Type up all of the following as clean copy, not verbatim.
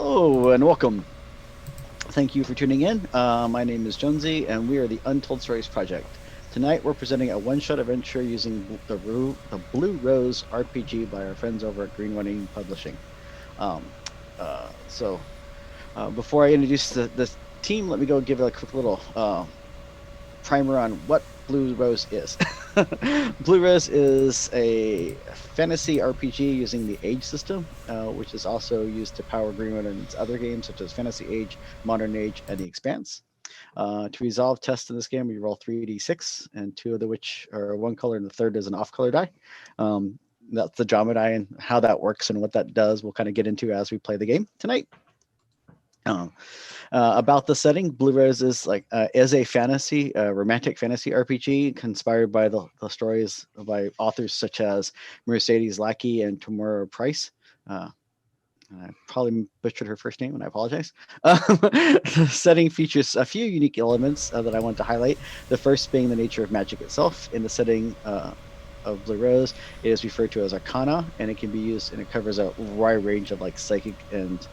Hello and welcome. Thank you for tuning in. My name is Jonesy, and we are the Untold Stories Project. Tonight, we're presenting a one-shot adventure using the Blue Rose RPG by our friends over at Green Running Publishing. Um, Before I introduce the team, let me go give a quick little primer on what Blue Rose is. Blue Rose is a fantasy RPG using the Age system, which is also used to power Greenwood and its other games such as Fantasy Age, Modern Age, and The Expanse. To resolve tests in this game, we roll 3d6, and two of which are one color, and the third is an off-color die. That's the drama die, and how that works and what that does, we'll kind of get into as we play the game tonight. About the setting, Blue Rose is a fantasy, romantic fantasy RPG inspired by the stories by authors such as Mercedes Lackey and Tamora Price. I probably butchered her first name, and I apologize. The setting features a few unique elements that I want to highlight. The first being the nature of magic itself. In the setting of Blue Rose, it is referred to as Arcana, and it can be used, and it covers a wide range of psychic and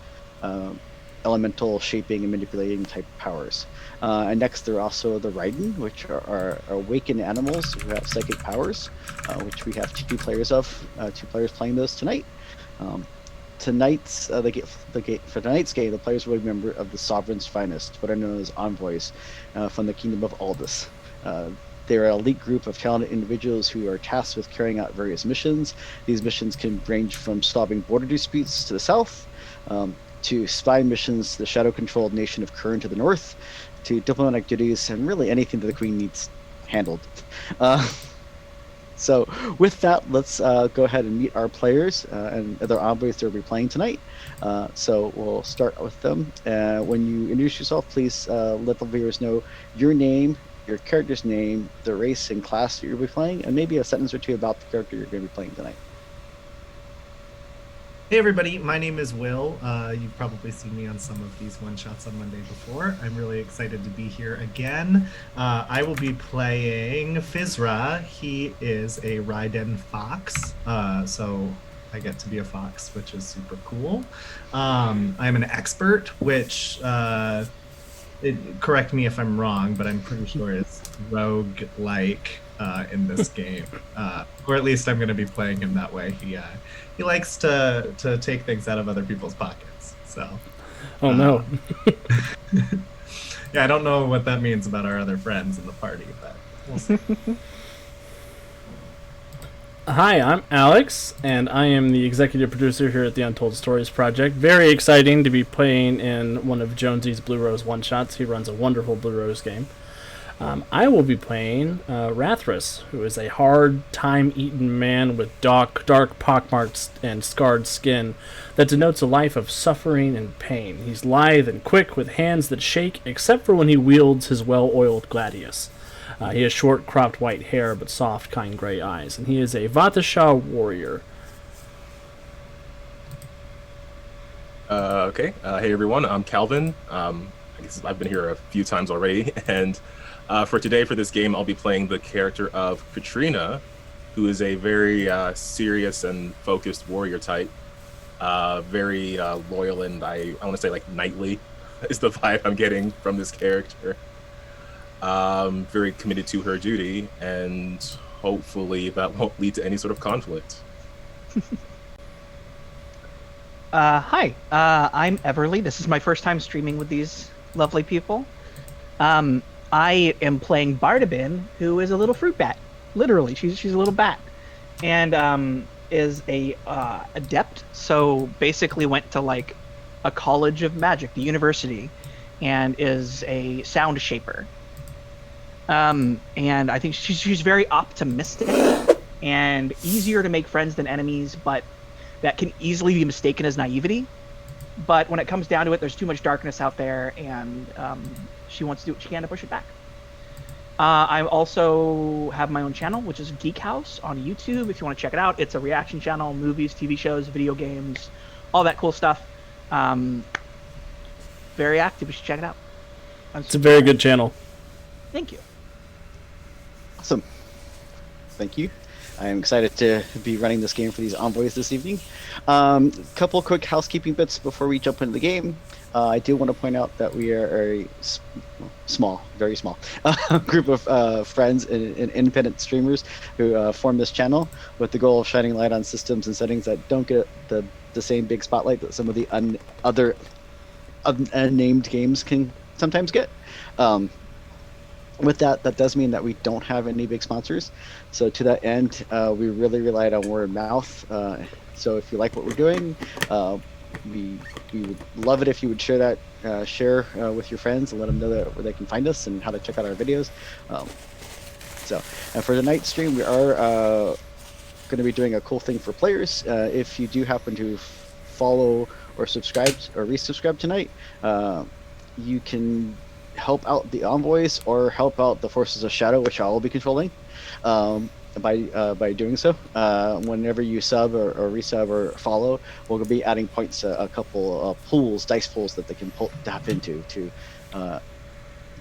elemental shaping and manipulating type powers. And next, there are also the Raiden, which are awakened animals who have psychic powers, which we have two players playing those tonight. For tonight's game, the players will be a member of the Sovereign's Finest, what are known as envoys from the Kingdom of Aldis. They're an elite group of talented individuals who are tasked with carrying out various missions. These missions can range from solving border disputes to the south, to spy missions to the shadow-controlled nation of Kern to the north, to diplomatic duties, and really anything that the Queen needs handled. So with that, let's go ahead and meet our players and other envoys that will be playing tonight. So we'll start with them. When you introduce yourself, please let the viewers know your name, your character's name, the race and class that you'll be playing, and maybe a sentence or two about the character you're going to be playing tonight. Hey everybody, my name is Will. You've probably seen me on some of these one-shots on Monday before. I'm really excited to be here again. I will be playing Fizra. He is a Raiden fox, so I get to be a fox, which is super cool. I'm an expert, which, correct me if I'm wrong, but I'm pretty sure it's rogue-like in this game, or at least I'm going to be playing him that way. He likes to take things out of other people's pockets. So, oh no. Yeah, I don't know what that means about our other friends in the party, but we'll see. Hi, I'm Alex, and I am the executive producer here at the Untold Stories Project. Very exciting to be playing in one of Jonesy's Blue Rose one-shots. He runs a wonderful Blue Rose game. I will be playing Rathrus, who is a hard, time-eaten man with dark pockmarks and scarred skin that denotes a life of suffering and pain. He's lithe and quick with hands that shake, except for when he wields his well-oiled gladius. He has short, cropped white hair, but soft, kind gray eyes, and he is a Vatasha warrior. Okay. Hey, everyone. I'm Calvin. I guess I've been here a few times already, and for today, for this game, I'll be playing the character of Katrina, who is a very serious and focused warrior type. Very loyal, and I want to say knightly is the vibe I'm getting from this character. Very committed to her duty, and hopefully that won't lead to any sort of conflict. Hi, I'm Everly. This is my first time streaming with these lovely people. I am playing Bardabin, who is a little fruit bat. Literally, she's a little bat, and is a adept. So basically, went to a college of magic, the university, and is a sound shaper. And I think she's very optimistic and easier to make friends than enemies, but that can easily be mistaken as naivety. But when it comes down to it, there's too much darkness out there, and she wants to do what she can to push it back. I also have my own channel, which is Geek House on YouTube. If you want to check it out, it's a reaction channel, movies, TV shows, video games, all that cool stuff. Very active. You should check it out. It's a very good channel. Thank you. Awesome. Thank you. I am excited to be running this game for these envoys this evening. Couple quick housekeeping bits before we jump into the game. I do want to point out that we are a small, very small group of friends and independent streamers who form this channel with the goal of shining light on systems and settings that don't get the same big spotlight that some of the other unnamed games can sometimes get. With that does mean that we don't have any big sponsors. So to that end, we really relied on word of mouth. So if you like what we're doing, we would love it if you would share that, share with your friends and let them know that where they can find us and how to check out our videos. And for tonight's stream, we are going to be doing a cool thing for players. If you do happen to follow or subscribe or resubscribe tonight, you can help out the envoys or help out the forces of shadow, which I will be controlling by doing so. Whenever you sub or resub or follow, we'll be adding points to a couple pools, dice pools that they can tap into to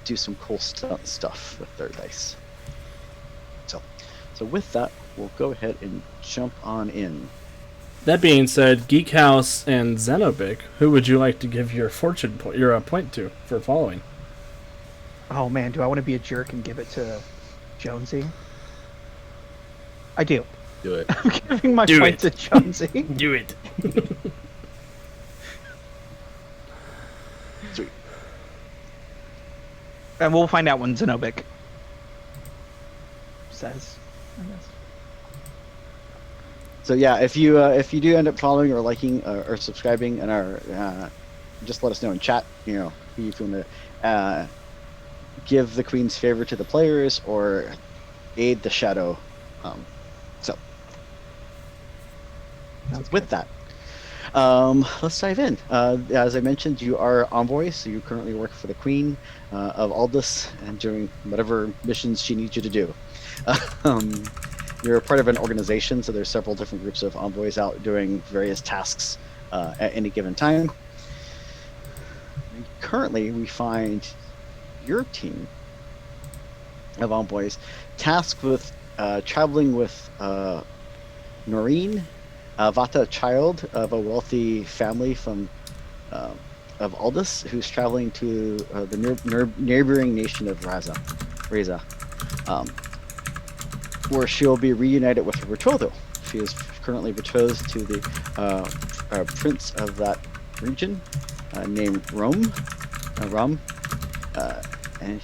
do some cool stuff with their dice. So with that, we'll go ahead and jump on in. That being said, Geek House and Xenobic, who would you like to give your point to for following? Oh man, do I want to be a jerk and give it to Jonesy? I do. Do it. I'm giving my point to Jonesy. Do it. Sweet. And we'll find out when Xenobic says, I guess. So yeah, if you do end up following or liking or subscribing and are just let us know in chat. You know, if you want to give the Queen's favor to the players or aid the shadow. With that, let's dive in. As I mentioned, you are envoys, so you currently work for the Queen of Aldis and doing whatever missions she needs you to do. You're a part of an organization, so there's several different groups of envoys out doing various tasks at any given time. Currently, we find your team of envoys tasked with traveling with Noreen, Vata, child of a wealthy family from of Aldis, who's traveling to the neighboring nation of Rezea, where she'll be reunited with her betrothal. She is currently betrothed to the prince of that region, named Ram, and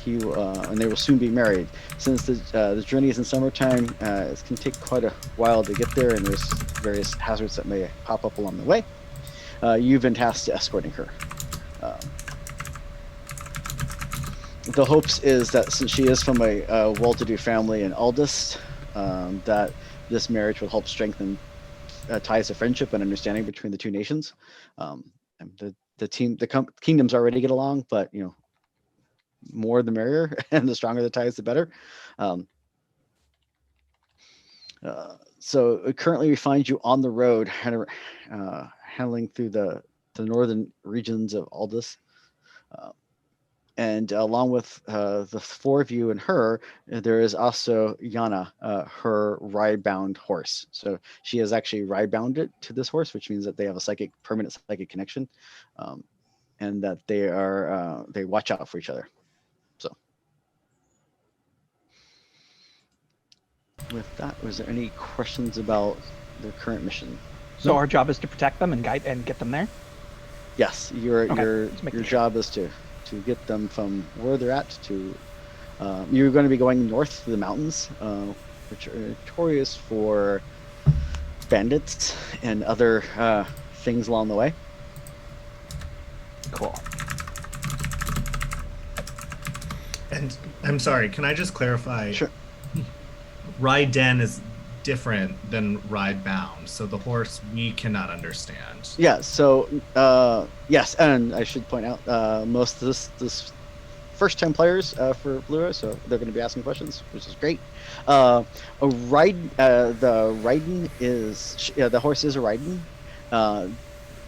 they will soon be married. Since the journey is in summertime, it can take quite a while to get there, and there's various hazards that may pop up along the way. You've been tasked to escorting her. The hopes is that since she is from a well-to-do family in Aldis, that this marriage will help strengthen ties of friendship and understanding between the two nations. And the kingdoms already get along, but you know, more the merrier, and the stronger the ties, the better. So currently we find you on the road, handling through the northern regions of Aldis. And along with the four of you and her, there is also Yana, her ride-bound horse. So she has actually ride-bounded to this horse, which means that they have a permanent psychic connection, and that they watch out for each other. So, with that, was there any questions about their current mission? So our job is to protect them and guide and get them there? Yes, your sure. job is to get them from where they're at to. You're going to be going north to the mountains, which are notorious for bandits and other things along the way. Cool. And I'm sorry, can I just clarify? Sure. Ride den is different than ride bound, so the horse we cannot understand. Yeah. So yes, and I should point out most of this first-time players for Blue, so they're going to be asking questions, which is great. The riding is the horse is a riding.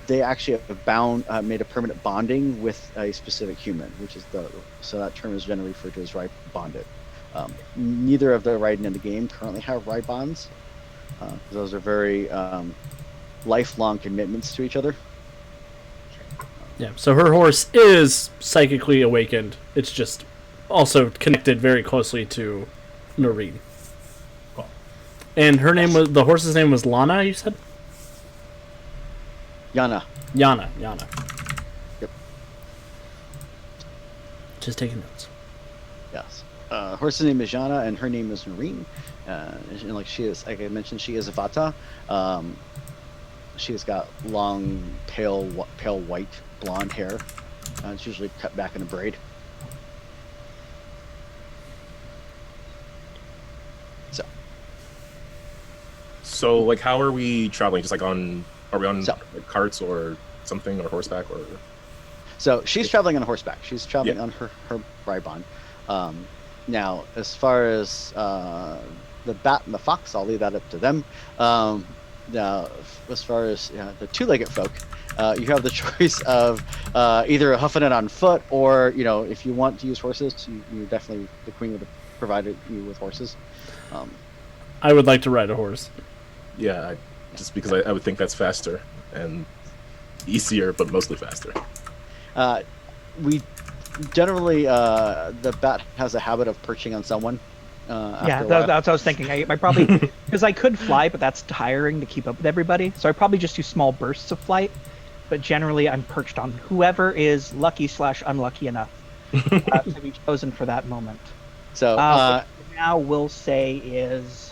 They actually have made a permanent bonding with a specific human, which is so that term is generally referred to as ride bonded. Neither of the riding in the game currently have ride bonds, Those are very lifelong commitments to each other. Yeah, so her horse is psychically awakened. It's just also connected very closely to Noreen. Cool. And her name was, the horse's name was Lana, you said? Yana. Yana. Yep. Just taking notes. Yes. Horse's name is Yana, and her name is Noreen. And like she is, like I mentioned, she is a Vata. She has got long, pale white blonde hair. It's usually cut back in a braid. So, like, how are we traveling? Just like are we on So- like, carts or something, or horseback, or? So she's traveling on horseback. She's traveling Yeah. on her Brybon. Now, as far as the bat and the fox, I'll leave that up to them. Now, as far as the two-legged folk, you have the choice of either huffing it on foot, or if you want to use horses, you definitely, the queen would have provided you with horses. I would like to ride a horse. Yeah, just because I would think that's faster and easier, but mostly faster. We generally, the bat has a habit of perching on someone. Yeah, after a while. that's what I was thinking. I probably, because I could fly, but that's tiring to keep up with everybody. So I probably just do small bursts of flight. But generally, I'm perched on whoever is lucky/unlucky enough to be chosen for that moment. So Which now we'll say is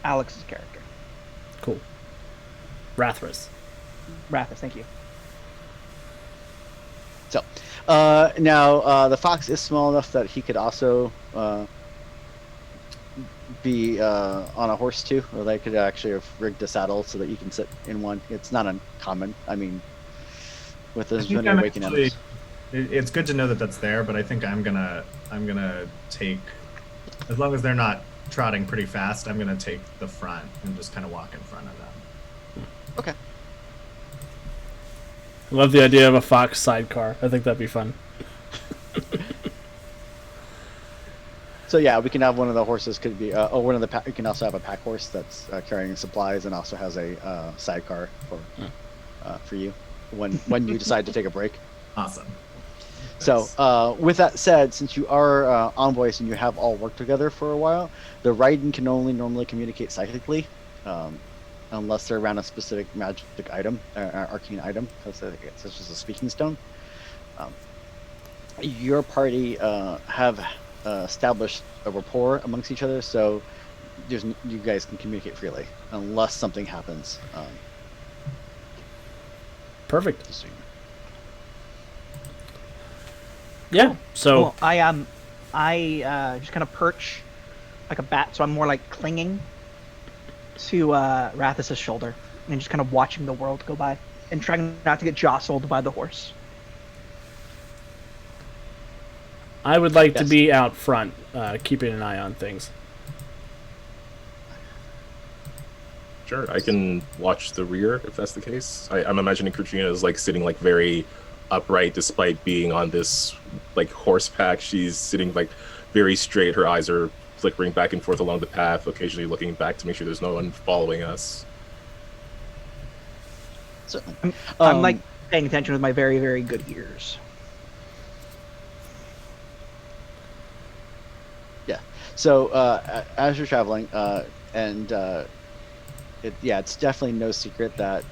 Alex's character. Cool. Rathras. Rathis, thank you. So now the fox is small enough that he could also be on a horse too, or they could actually have rigged a saddle so that you can sit in one. It's not uncommon. I mean, with I as think many I'm awakened actually, animals. it's good to know that that's there, but I think I'm gonna take, as long as they're not trotting pretty fast, I'm gonna take the front and just kind of walk in front of them. Okay. I love the idea of a fox sidecar. I think that'd be fun. So yeah, we can have one of the horses could be, one of the pack. You can also have a pack horse that's carrying supplies and also has a sidecar for you when you decide to take a break. Awesome. So, with that said, since you are envoys and you have all worked together for a while, the Raiden can only normally communicate psychically, unless they're around a specific magic item, arcane item, such as a speaking stone. Your party have established a rapport amongst each other, so you guys can communicate freely, unless something happens. Perfect. Just so you know. Yeah. So Well, I just kind of perch like a bat, so I'm more like clinging to Rathis's shoulder and just kind of watching the world go by and trying not to get jostled by the horse. I would like to Yes. be out front, keeping an eye on things. Sure, I can watch the rear if that's the case. I'm imagining Katrina is like sitting like very upright despite being on this like horseback. She's sitting like very straight. Her eyes are flickering back and forth along the path, occasionally looking back to make sure there's no one following us. Certainly. I'm like paying attention with my very, very good ears. Yeah. So as you're traveling, it's definitely no secret that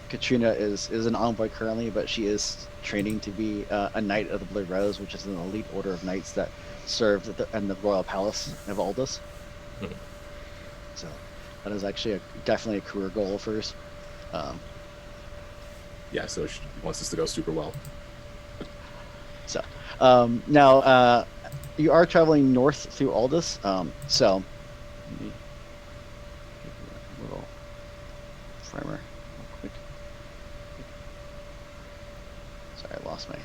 Katrina is an envoy currently, but she is training to be a knight of the Blue Rose, which is an elite order of knights that served in the royal palace of Aldis. Mhm. So that is actually definitely a career goal of hers. Yeah, so she wants this to go super well. So now you are traveling north through Aldis. So let me give you a little primer real quick. Sorry, I lost my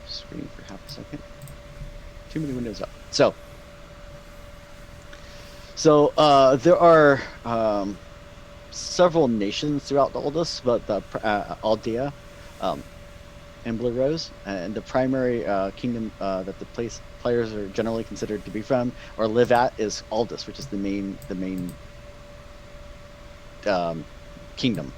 screen for half a second. Too many windows up. So there are several nations throughout Aldis, but the Aldea and Blue Rose, and the primary kingdom that the place players are generally considered to be from or live at is Aldis, which is the main kingdom.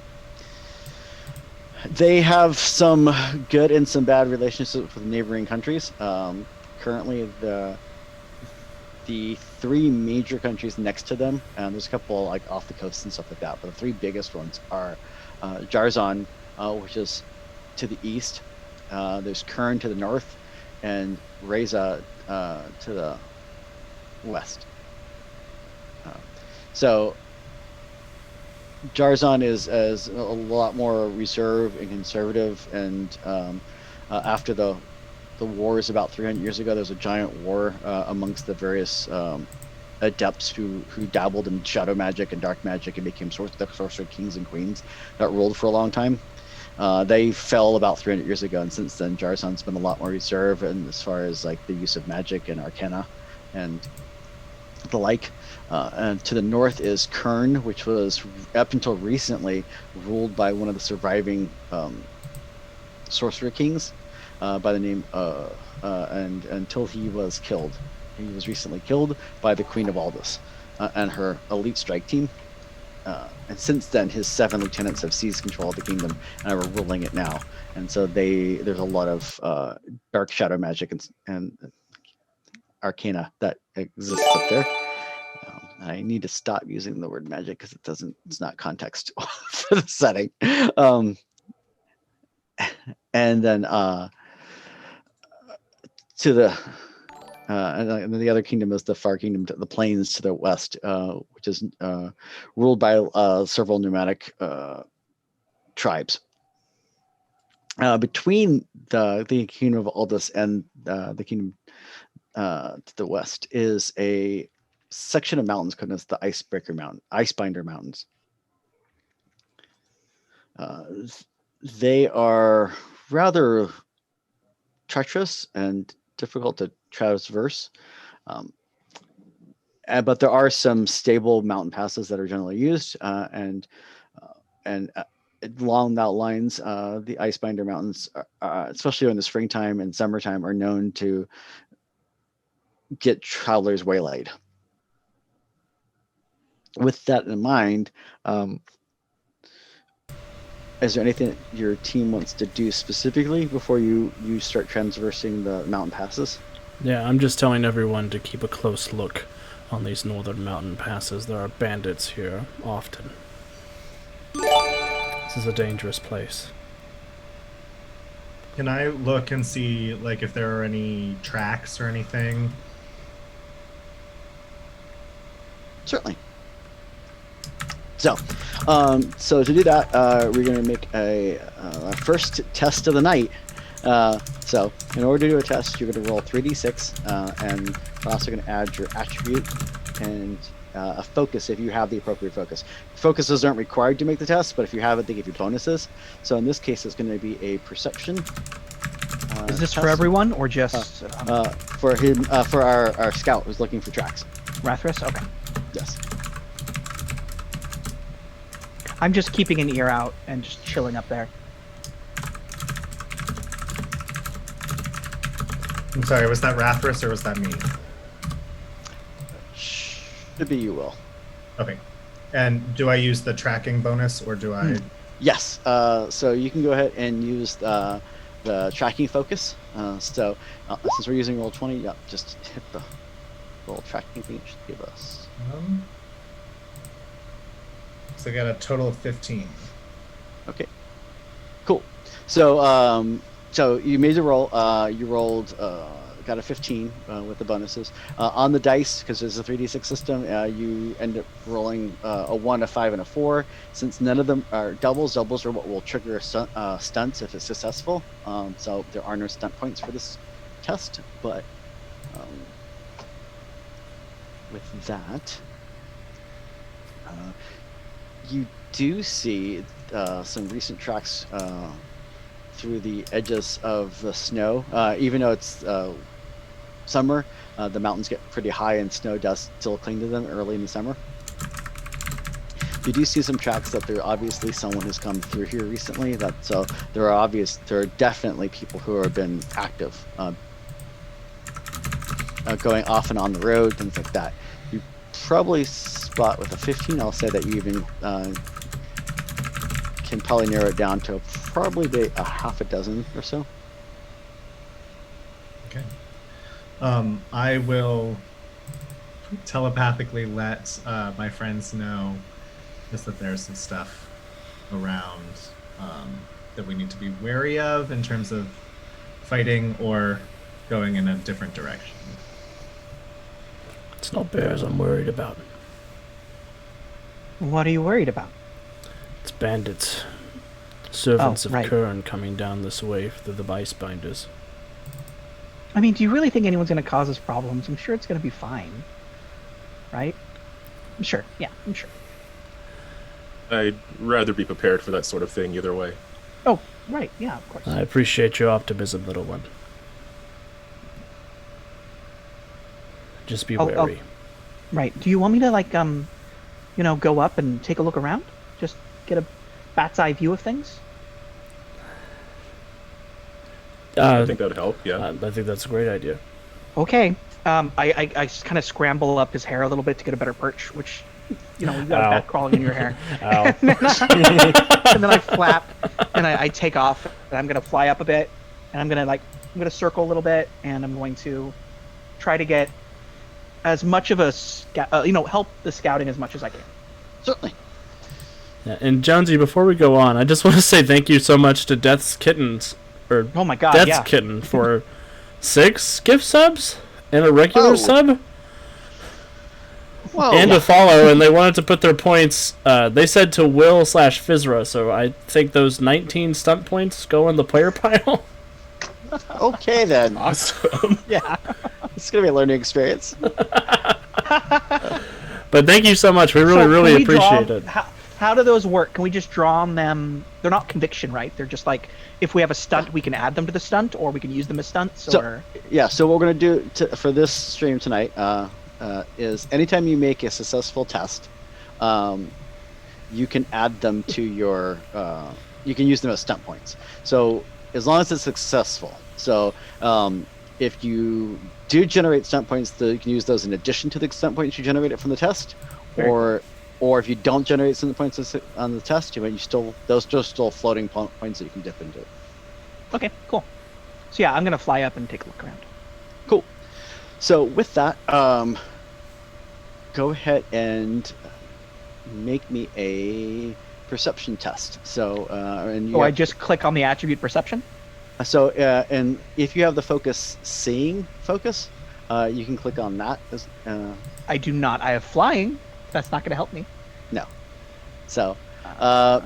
They have some good and some bad relationships with neighboring countries. Currently, the three major countries next to them, and there's a couple like off the coast and stuff like that, but the three biggest ones are Jarzon, which is to the east. There's Kern to the north, and Rezea to the west. So Jarzon is a lot more reserved and conservative, and after the wars about 300 years ago, there was a giant war amongst the various adepts who dabbled in shadow magic and dark magic and became the sorcerer kings and queens that ruled for a long time. They fell about 300 years ago, and since then Jarzon's been a lot more reserved, and as far as like the use of magic and arcana and the like. And to the north is Kern, which was up until recently ruled by one of the surviving sorcerer kings by the name and until he was killed. He was recently killed by the Queen of Aldis and her elite strike team. And since then, his 7 lieutenants have seized control of the kingdom and are ruling it now. And so there's a lot of dark shadow magic and arcana that exists up there. I need to stop using the word magic because it's not context for the setting. And then to the and the other kingdom is the far kingdom, the plains to the west, which is ruled by several nomadic tribes. Between the kingdom of Aldis and the kingdom to the west is a section of mountains known as the Icebinder Mountains. They are rather treacherous and difficult to traverse, but there are some stable mountain passes that are generally used, and along that lines, the Icebinder Mountains, especially in the springtime and summertime, are known to get travelers waylaid. With that in mind, is there anything that your team wants to do specifically before you start traversing the mountain passes? Yeah, I'm just telling everyone to keep a close look on these northern mountain passes. There are bandits here often. This is a dangerous place. Can I look and see like if there are any tracks or anything? Certainly. So to do that, we're going to make a first test of the night. So in order to do a test, you're going to roll 3d6, and we're also going to add your attribute and a focus if you have the appropriate focus. Focuses aren't required to make the test, but if you have it, they give you bonuses. So in this case, it's going to be a perception. Is this for everyone or just for him? For our scout who's looking for tracks. Rathras? Okay. Yes. I'm just keeping an ear out and just chilling up there. I'm sorry, was that Rathras or was that me? Should be you, Will. Okay. And do I use the tracking bonus or do I? Yes. So you can go ahead and use the tracking focus. Since we're using Roll20, yeah, just hit the roll tracking thing. It should give us. So I got a total of 15. Okay. Cool. So so you made the roll. You rolled. Got a 15 with the bonuses on the dice because there's a 3d6 system. You end up rolling a 1, a 5, and a 4. Since none of them are doubles, doubles are what will trigger stunts if it's successful. So there are no stunt points for this test. But with that, you do see some recent tracks through the edges of the snow. Even though it's summer, the mountains get pretty high and snow does still cling to them early in the summer. You do see some tracks that there obviously someone has come through here recently. So there are definitely people who have been active. going off and on the road, things like that. You probably spot with a 15. I'll say that you even can probably narrow it down to probably a half a dozen or so. Okay. I will telepathically let my friends know just that there's some stuff around that we need to be wary of in terms of fighting or going in a different direction. It's not bears I'm worried about. What are you worried about? It's bandits. Servants of right. Kern coming down this way through the ice binders. I mean, do you really think anyone's going to cause us problems? I'm sure it's going to be fine. Right? I'm sure. Yeah, I'm sure. I'd rather be prepared for that sort of thing either way. Oh, right. Yeah, of course. I appreciate your optimism, little one. Just be wary. Right. Do you want me to, like, go up and take a look around? Just get a bat's eye view of things? I think that would help, yeah. I think that's a great idea. Okay. I kind of scramble up his hair a little bit to get a better perch, which, you got a bat crawling in your hair. Ow. And then I flap, and I take off, and I'm going to fly up a bit, and I'm going to circle a little bit, and I'm going to try to get as much of a, help the scouting as much as I can. Certainly. Yeah, and Jonesy, before we go on, I just want to say thank you so much to Death's Kittens, or Oh my god, Death's yeah. Kitten, for 6 gift subs and a regular sub. Whoa. And a follow, and they wanted to put their points. They said to Will/Fizra, so I think those 19 stunt points go in the player pile. Okay then. Awesome. Yeah. It's gonna be a learning experience. But thank you so much. We really can we draw- appreciate it. How do those work? Can we just draw on them? They're not conviction, right? They're just like, if we have a stunt, we can add them to the stunt, or we can use them as stunts, or... So what we're gonna do for this stream tonight is anytime you make a successful test, you can add them to your. You can use them as stunt points. So as long as it's successful. So if you do generate stunt points, you can use those in addition to the stunt points you generated from the test, or if you don't generate stunt points on the test, those are still floating points that you can dip into. Okay, cool. So yeah, I'm going to fly up and take a look around. Cool. So with that, go ahead and make me a perception test. So I just click on the attribute perception? So and if you have the focus seeing focus, you can click on that. I do not. I have flying. That's not going to help me. No. So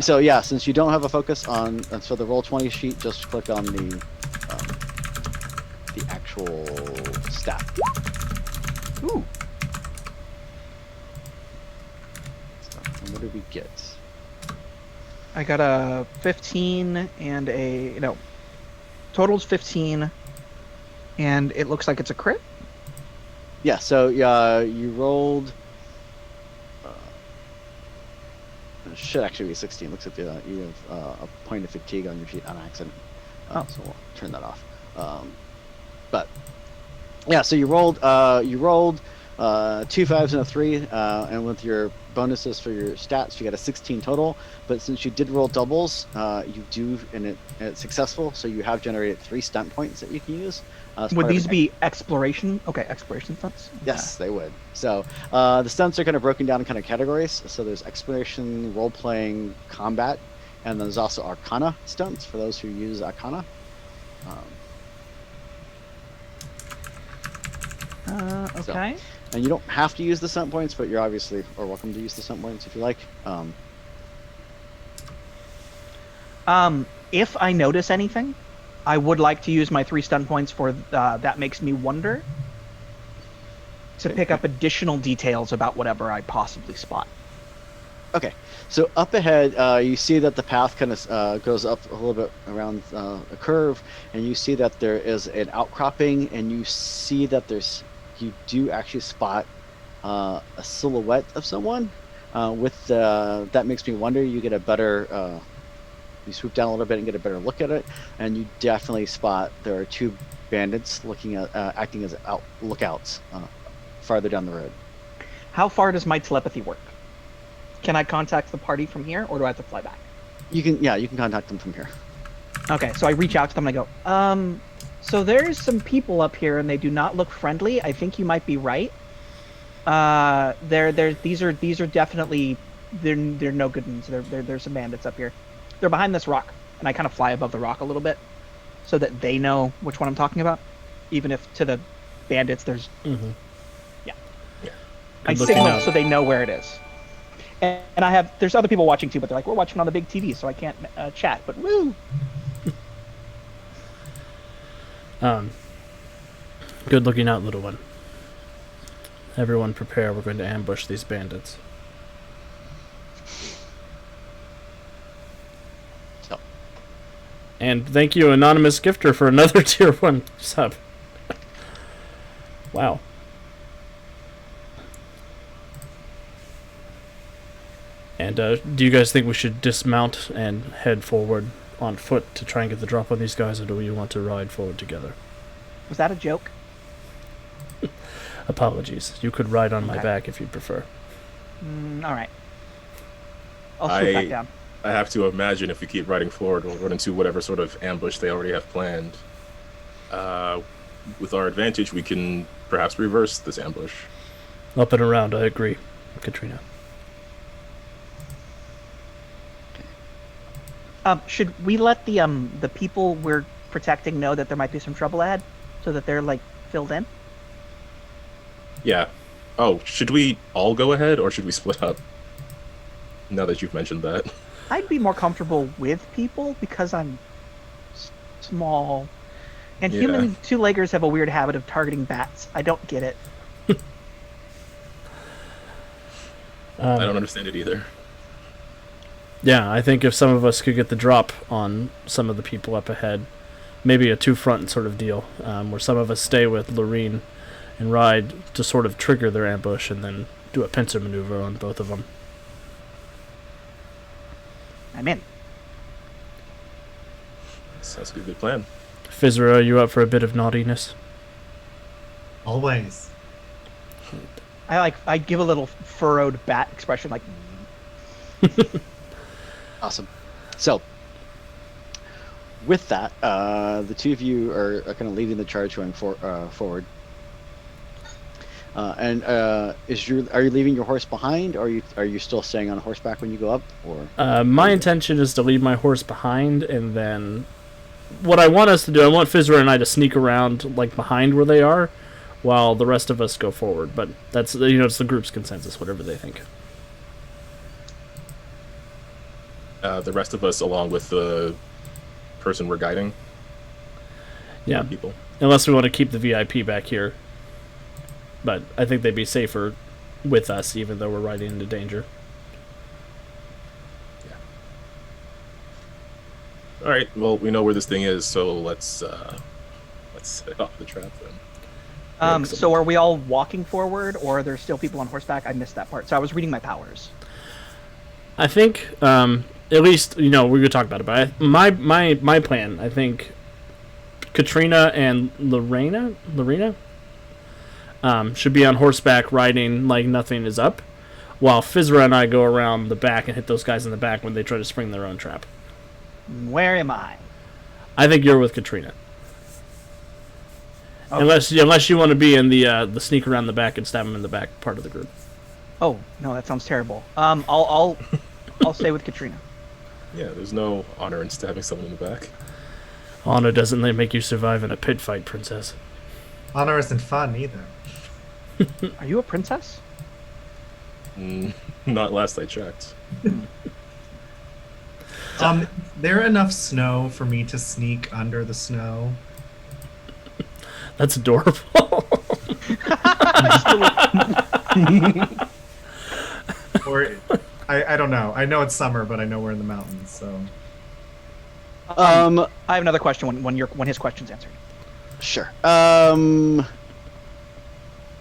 since you don't have a focus on, so the Roll20 sheet, just click on the actual stat. Ooh. So, and what did we get? I got a 15 and total's 15, and it looks like it's a crit. Yeah. So you rolled. It should actually be 16. Looks like you have a point of fatigue on your sheet on accident. So we'll turn that off. But yeah, so you rolled 2 5s and a 3, and with your bonuses for your stats, you got a 16 total. But since you did roll doubles, you do, and it's successful. So you have generated 3 stunt points that you can use. Would these be exploration? Okay, exploration stunts. Yes, they would. So the stunts are kind of broken down in kind of categories. So there's exploration, role-playing, combat, and there's also Arcana stunts for those who use Arcana. Okay. And you don't have to use the stunt points, but you're obviously are welcome to use the stunt points if you like. If I notice anything, I would like to use my 3 stun points for that makes me wonder to pick up additional details about whatever I possibly spot. Okay, so up ahead, you see that the path kind of goes up a little bit around a curve, and you see that there is an outcropping, and you see that you do actually spot a silhouette of someone. With that makes me wonder. You get a better you swoop down a little bit and get a better look at it, and you definitely spot there are 2 bandits looking at acting as lookouts farther down the road. How far does my telepathy work? Can I contact the party from here, or do I have to fly back? You can contact them from here. Okay, so I reach out to them and I go, so there's some people up here and they do not look friendly. I think you might be right. These are definitely, they're no good ones. There's some bandits up here. They're behind this rock, and I kind of fly above the rock a little bit so that they know which one I'm talking about. Even if to the bandits there's, yeah. I signal so they know where it is. And there's other people watching too, but they're like, we're watching on the big TV, so I can't chat, but woo! Good looking out, little one. Everyone prepare, we're going to ambush these bandits. So. And thank you, Anonymous Gifter, for another tier 1 sub. Wow. And do you guys think we should dismount and head forward on foot to try and get the drop on these guys, or do we want to ride forward together? Was that a joke? Apologies. You could ride on my Okay. back if you prefer. All right. I'll swoop back down. I have to imagine if we keep riding forward, we'll run into whatever sort of ambush they already have planned. With our advantage, we can perhaps reverse this ambush. Up and around, I agree, Katrina. Should we let the people we're protecting know that there might be some trouble ahead, so that they're like filled in? Yeah. Oh, should we all go ahead, or should we split up? Now that you've mentioned that. I'd be more comfortable with people because I'm small, and Yeah. human 2-leggers have a weird habit of targeting bats. I don't get it. I don't understand it either. Yeah, I think if some of us could get the drop on some of the people up ahead, maybe a 2-front sort of deal, where some of us stay with Lorene and ride to sort of trigger their ambush and then do a pincer maneuver on both of them. I'm in. Sounds like a good plan. Fizra, are you up for a bit of naughtiness? Always. I give a little furrowed bat expression, like. Awesome. So, with that, the 2 of you are kind of leading the charge going forward. Are you leaving your horse behind, or are you still staying on horseback when you go up? Or My intention is to leave my horse behind, and then what I want us to do, I want Fizra and I to sneak around like behind where they are, while the rest of us go forward. But that's it's the group's consensus, whatever they think. The rest of us, along with the person we're guiding. Yeah, People. unless we want to keep the VIP back here. But I think they'd be safer with us, even though we're riding into danger. Yeah. All right. Well, we know where this thing is, so let's set off the trap then. So are we all walking forward, or are there still people on horseback? I missed that part. So I was reading my powers. I think, at least, we could talk about it, but my plan, I think Katrina and Lorena should be on horseback riding like nothing is up, while Fizra and I go around the back and hit those guys in the back when they try to spring their own trap. Where am I? I think you're with Katrina. Okay. Unless you want to be in the sneak around the back and stab them in the back part of the group. Oh no, that sounds terrible. I'll stay with Katrina. Yeah, there's no honor in stabbing someone in the back. Honor doesn't make you survive in a pit fight, princess. Honor isn't fun either. Are you a princess? Not last I checked. There enough snow for me to sneak under the snow? That's adorable. Or I don't know. I know it's summer, but I know we're in the mountains, so. I have another question when his question's answered. Sure.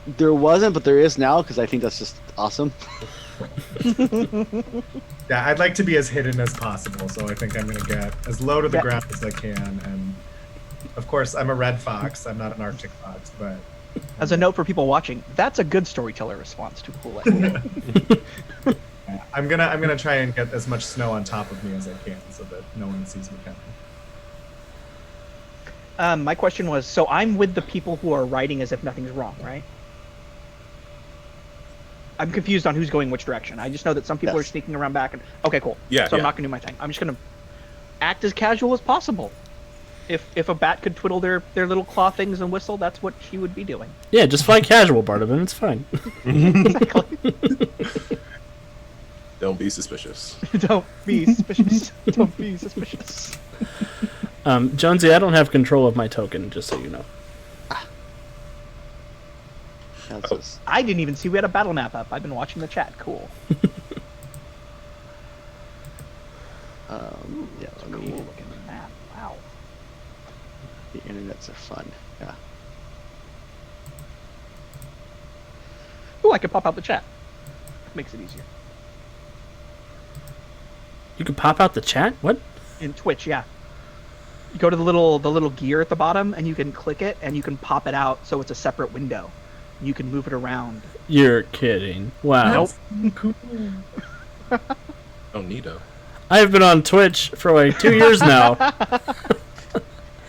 There wasn't, but there is now because I think that's just awesome. Yeah, I'd like to be as hidden as possible, so I think I'm going to get as low to the Yeah. ground as I can. And of course, I'm a red fox. I'm not an Arctic fox, but As a note for people watching, that's a good storyteller response to cool it. yeah, I'm gonna try and get as much snow on top of me as I can, so that no one sees me coming. My question was, so I'm with the people who are writing as if nothing's wrong, right? I'm confused on who's going which direction. I just know that some people are Yes. sneaking around back. And okay, cool. Yeah, So I'm yeah. not gonna do my thing. I'm just gonna act as casual as possible. If a bat could twiddle their little claw things and whistle, that's what she would be doing. Yeah, just fly casual, Bartabin. It's fine. Exactly. Don't be suspicious. Don't be suspicious. Don't be suspicious. Jonesy, I don't have control of my token, just so you know. That's Oh. just- I didn't even see we had a battle map up. I've been watching the chat. Cool. yeah, let Cool me, looking map. Wow. the internets are fun. Yeah. Ooh, I can pop out the chat. Makes it easier. You can pop out the chat? What? In Twitch, yeah. You go to the little gear at the bottom, and you can click it, and you can pop it out, so it's a separate window. You can move it around. You're kidding. Wow. Nope. Oh, neato. I have been on Twitch for like 2 years now.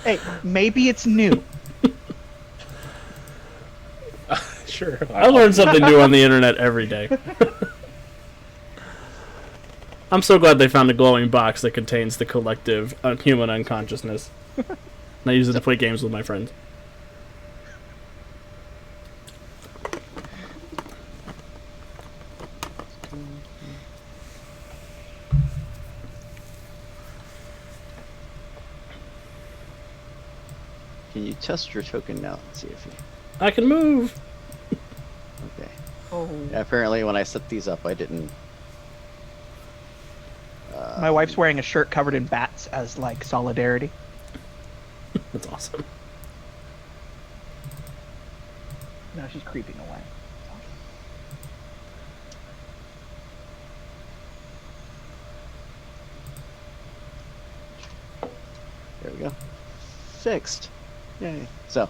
Hey, maybe it's new. Sure. I learn something new on the internet every day. I'm so glad they found a glowing box that contains the collective human unconsciousness. And I use it to play games with my friends. Can you test your token now? Let's see if you. I can move. Okay. Oh. Yeah, apparently, when I set these up, I didn't. My wife's wearing a shirt covered in bats as like solidarity. That's awesome. Now she's creeping away. There we go. Fixed. Yay. So,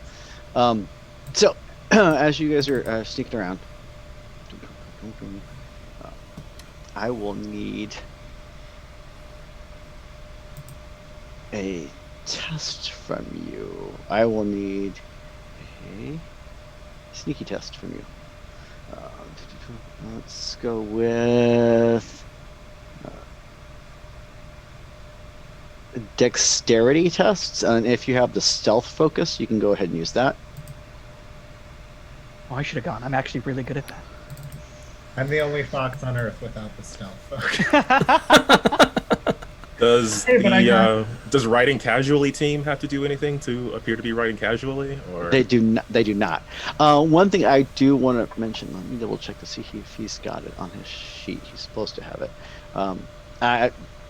as you guys are sneaking around, I will need a test from you. I will need a sneaky test from you. Let's go with dexterity tests, and if you have the stealth focus, you can go ahead and use that. Oh, I should have gone. I'm actually really good at that. I'm the only fox on Earth without the stealth. Okay. Does Hey, but I got- does riding casually team have to do anything to appear to be riding casually, or They do not. They do not. One thing I do want to mention. Let me double check to see if he's got it on his sheet. He's supposed to have it.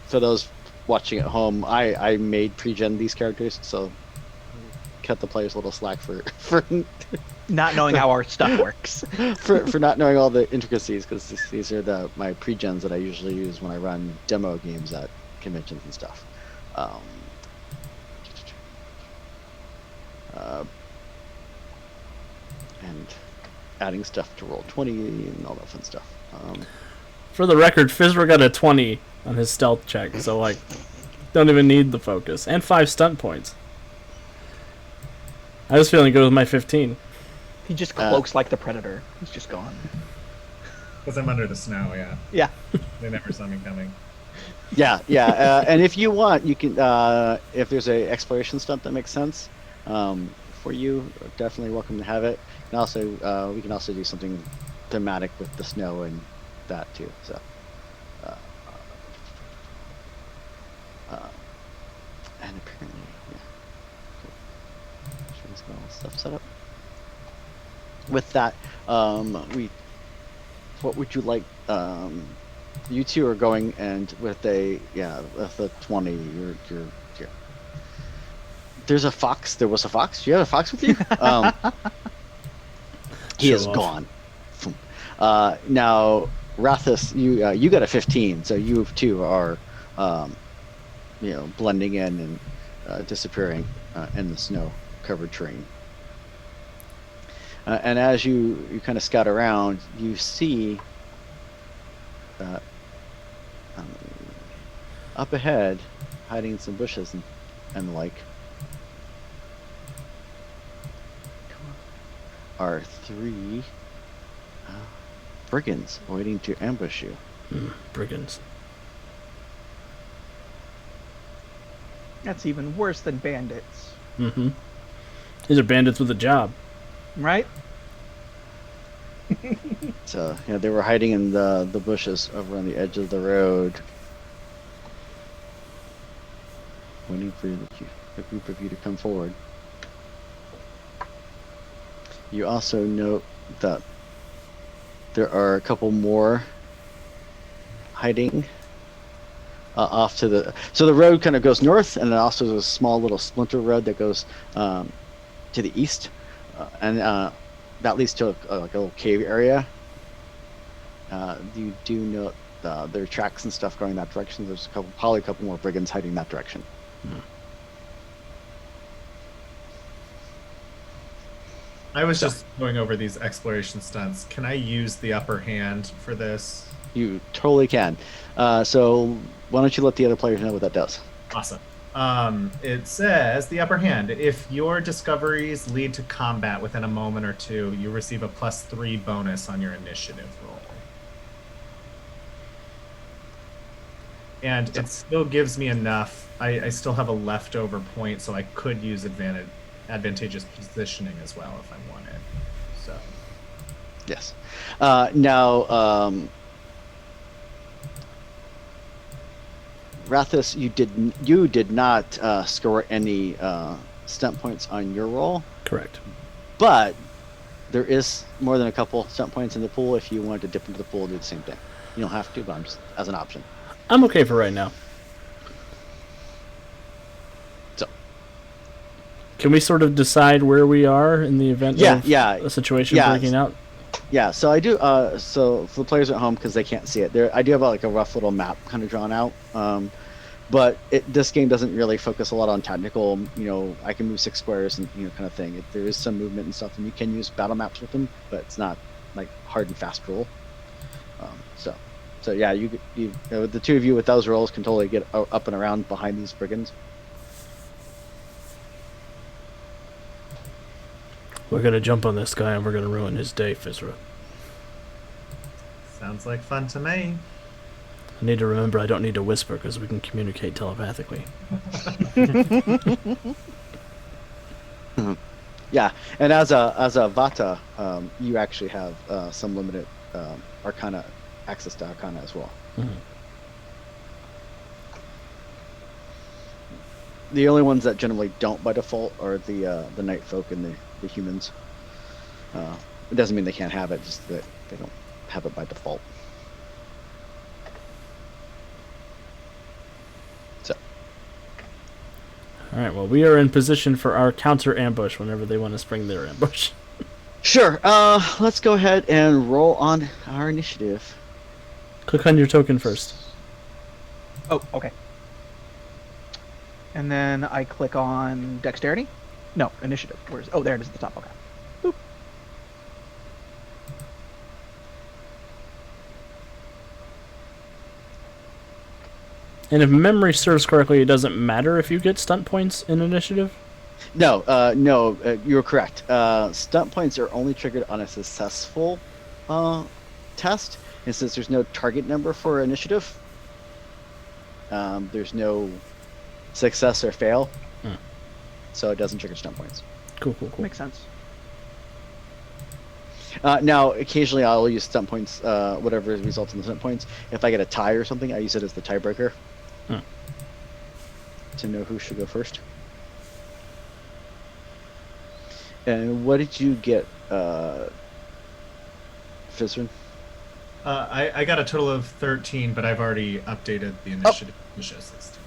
For those watching at home, I made pre-gen these characters, so cut the players a little slack for Not knowing how our stuff works. for not knowing all the intricacies, because these are my pre-gens that I usually use when I run demo games at conventions and stuff. And adding stuff to Roll20 and all that fun stuff. For the record, Fizra got a 20 on his stealth check, so like, don't even need the focus. And 5 stunt points. I was feeling good with my 15. He just cloaks like the Predator. He's just gone. Because I'm under the snow, yeah. Yeah. They never saw me coming. Yeah. And if you want, you can, if there's a exploration stunt that makes sense for you, definitely welcome to have it. And also, we can also do something thematic with the snow and that too. So, and apparently, yeah. Sure, he's got all the stuff set up. With that, what would you like? You two are going, and with a 20, you're. There's a fox. There was a fox. Do you have a fox with you? He Show is off. gone. Now, Rathus, you got a 15, so you too are, blending in and disappearing in the snow-covered terrain. And as you kind of scout around, you see up ahead, hiding in some bushes and the like, are 3 brigands waiting to ambush you. Brigands. That's even worse than bandits, Mm-hmm. These are bandits with a job. right? So they were hiding in the bushes over on the edge of the road, waiting for a group of you to come forward. You also note that there are a couple more hiding off to the. So the road kind of goes north, and then also there's a small little splinter road that goes to the east, and that leads to like a little cave area. You do note there are tracks and stuff going that direction. There's probably a couple more brigands hiding in that direction. I was just going over these exploration stunts. Can I use the upper hand for this? You totally can. So why don't you let the other players know what that does? Awesome. It says the upper hand. If your discoveries lead to combat within a moment or two, you receive a +3 bonus on your initiative roll. And it still gives me enough. I still have a leftover point, so I could use advantageous positioning as well if I wanted. So Yes. Now, Rathus, you did not score any stunt points on your roll, Correct. but there is more than a couple stunt points in the pool. If you wanted to dip into the pool and do the same thing, you don't have to, but I'm just as an option. I'm okay for right now. So, Can we sort of decide where we are in the event of a situation breaking out? Yeah, so I do. So for the players at home, because they can't see it, I do have like a rough little map kind of drawn out. But this game doesn't really focus a lot on technical. I can move 6 squares and kind of thing. There is some movement and stuff, and you can use battle maps with them, but it's not like hard and fast rule. So yeah, you the two of you with those rolls can totally get up and around behind these brigands. We're gonna jump on this guy and we're gonna ruin his day, Fizra. sounds like fun to me. I need to remember I don't need to whisper because we can communicate telepathically. Yeah, and as a Vata, you actually have some limited Arcana access to Arcana as well. Mhm. The only ones that generally don't by default are the night folk and the humans. It doesn't mean they can't have it, just that they don't have it by default. So, All right. Well, we are in position for our counter ambush whenever they want to spring their ambush. sure. Let's go ahead and roll on our initiative. Click on your token first. Oh, okay. And then I click on dexterity? No, initiative. There it is at the top. Okay. Boop. And if memory serves correctly, it doesn't matter if you get stunt points in initiative? No, you're correct. Stunt points are only triggered on a successful test, and since there's no target number for initiative, there's no success or fail, so it doesn't trigger stunt points. Cool. Makes sense. Now, occasionally I'll use stunt points, whatever results in the stunt points. If I get a tie or something, I use it as the tiebreaker to know who should go first. And what did you get, Fizrin? I got a total of 13, but I've already updated the initiative to show 16.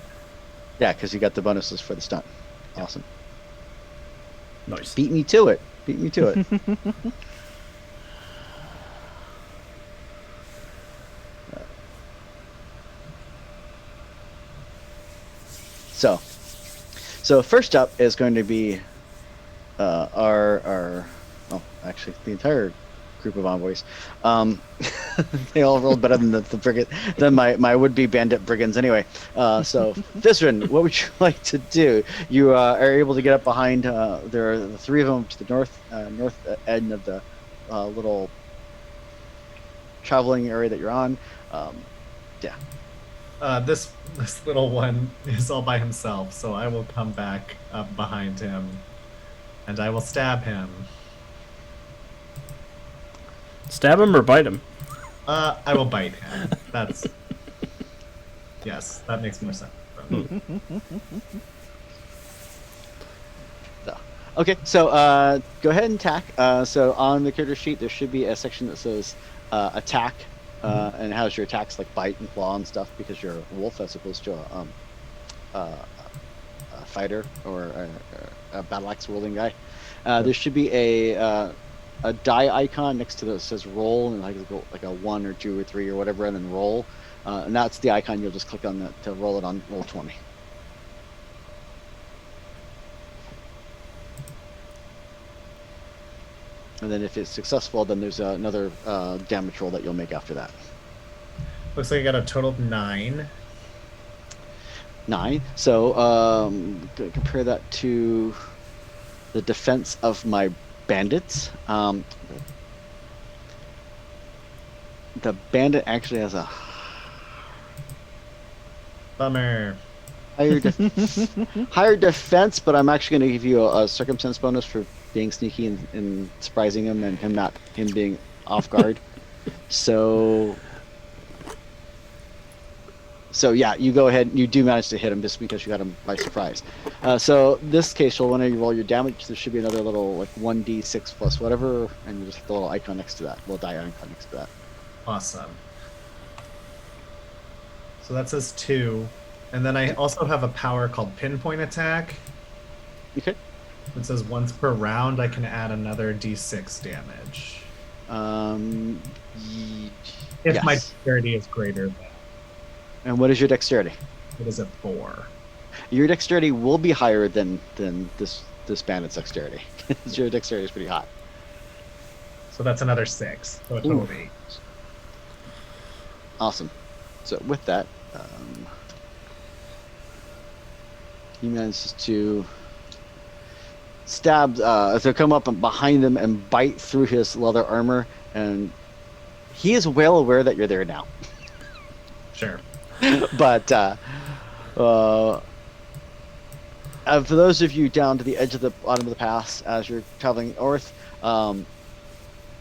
Yeah, because you got the bonuses for the stunt. Awesome. Nice. Beat me to it. So first up is going to be our oh, actually the entire group of envoys. They all rolled better than the brigand than my would-be bandit brigands anyway. So Fizrin, what would you like to do? You are able to get up behind. There are the three of them to the north end of the little traveling area that you're on. Yeah. This little one is all by himself, so I will come back up behind him, and I will stab him. Stab him or bite him? I will bite him. That's yes, that makes more sense. Okay, so go ahead and attack. So on the character sheet, there should be a section that says attack, and it has your attacks like bite and claw and stuff because you're a wolf as opposed to a fighter or a battle axe wielding guy. There should be a die icon next to that says roll and like a 1 or 2 or 3 or whatever, and then roll, and that's the icon. You'll just click on that to roll it on roll 20. And then if it's successful, then there's another damage roll that you'll make after that. Looks like I got a total of 9. 9. So gonna compare that to the defense of my bandits. The bandit actually has a Bummer. higher defense, but I'm actually going to give you a circumstance bonus for being sneaky and surprising him, and him being off guard. So yeah, you go ahead. You do manage to hit him just because you got him by surprise. So this case, you'll want to roll your damage. There should be another little like 1d6 plus whatever, and you just hit the little icon next to that, little die icon next to that. Awesome. So that says 2. And then I also have a power called Pinpoint Attack. Okay. It says once per round I can add another d6 damage. If yes. my dexterity is greater than. And what is your dexterity? It is a 4. Your dexterity will be higher than this bandit's dexterity. Your dexterity is pretty high. So that's another 6. So a total of 8. Awesome. So with that, he manages to stab, to come up and behind him and bite through his leather armor, and he is well aware that you're there now. Sure. But for those of you down to the edge of the bottom of the pass as you're traveling north,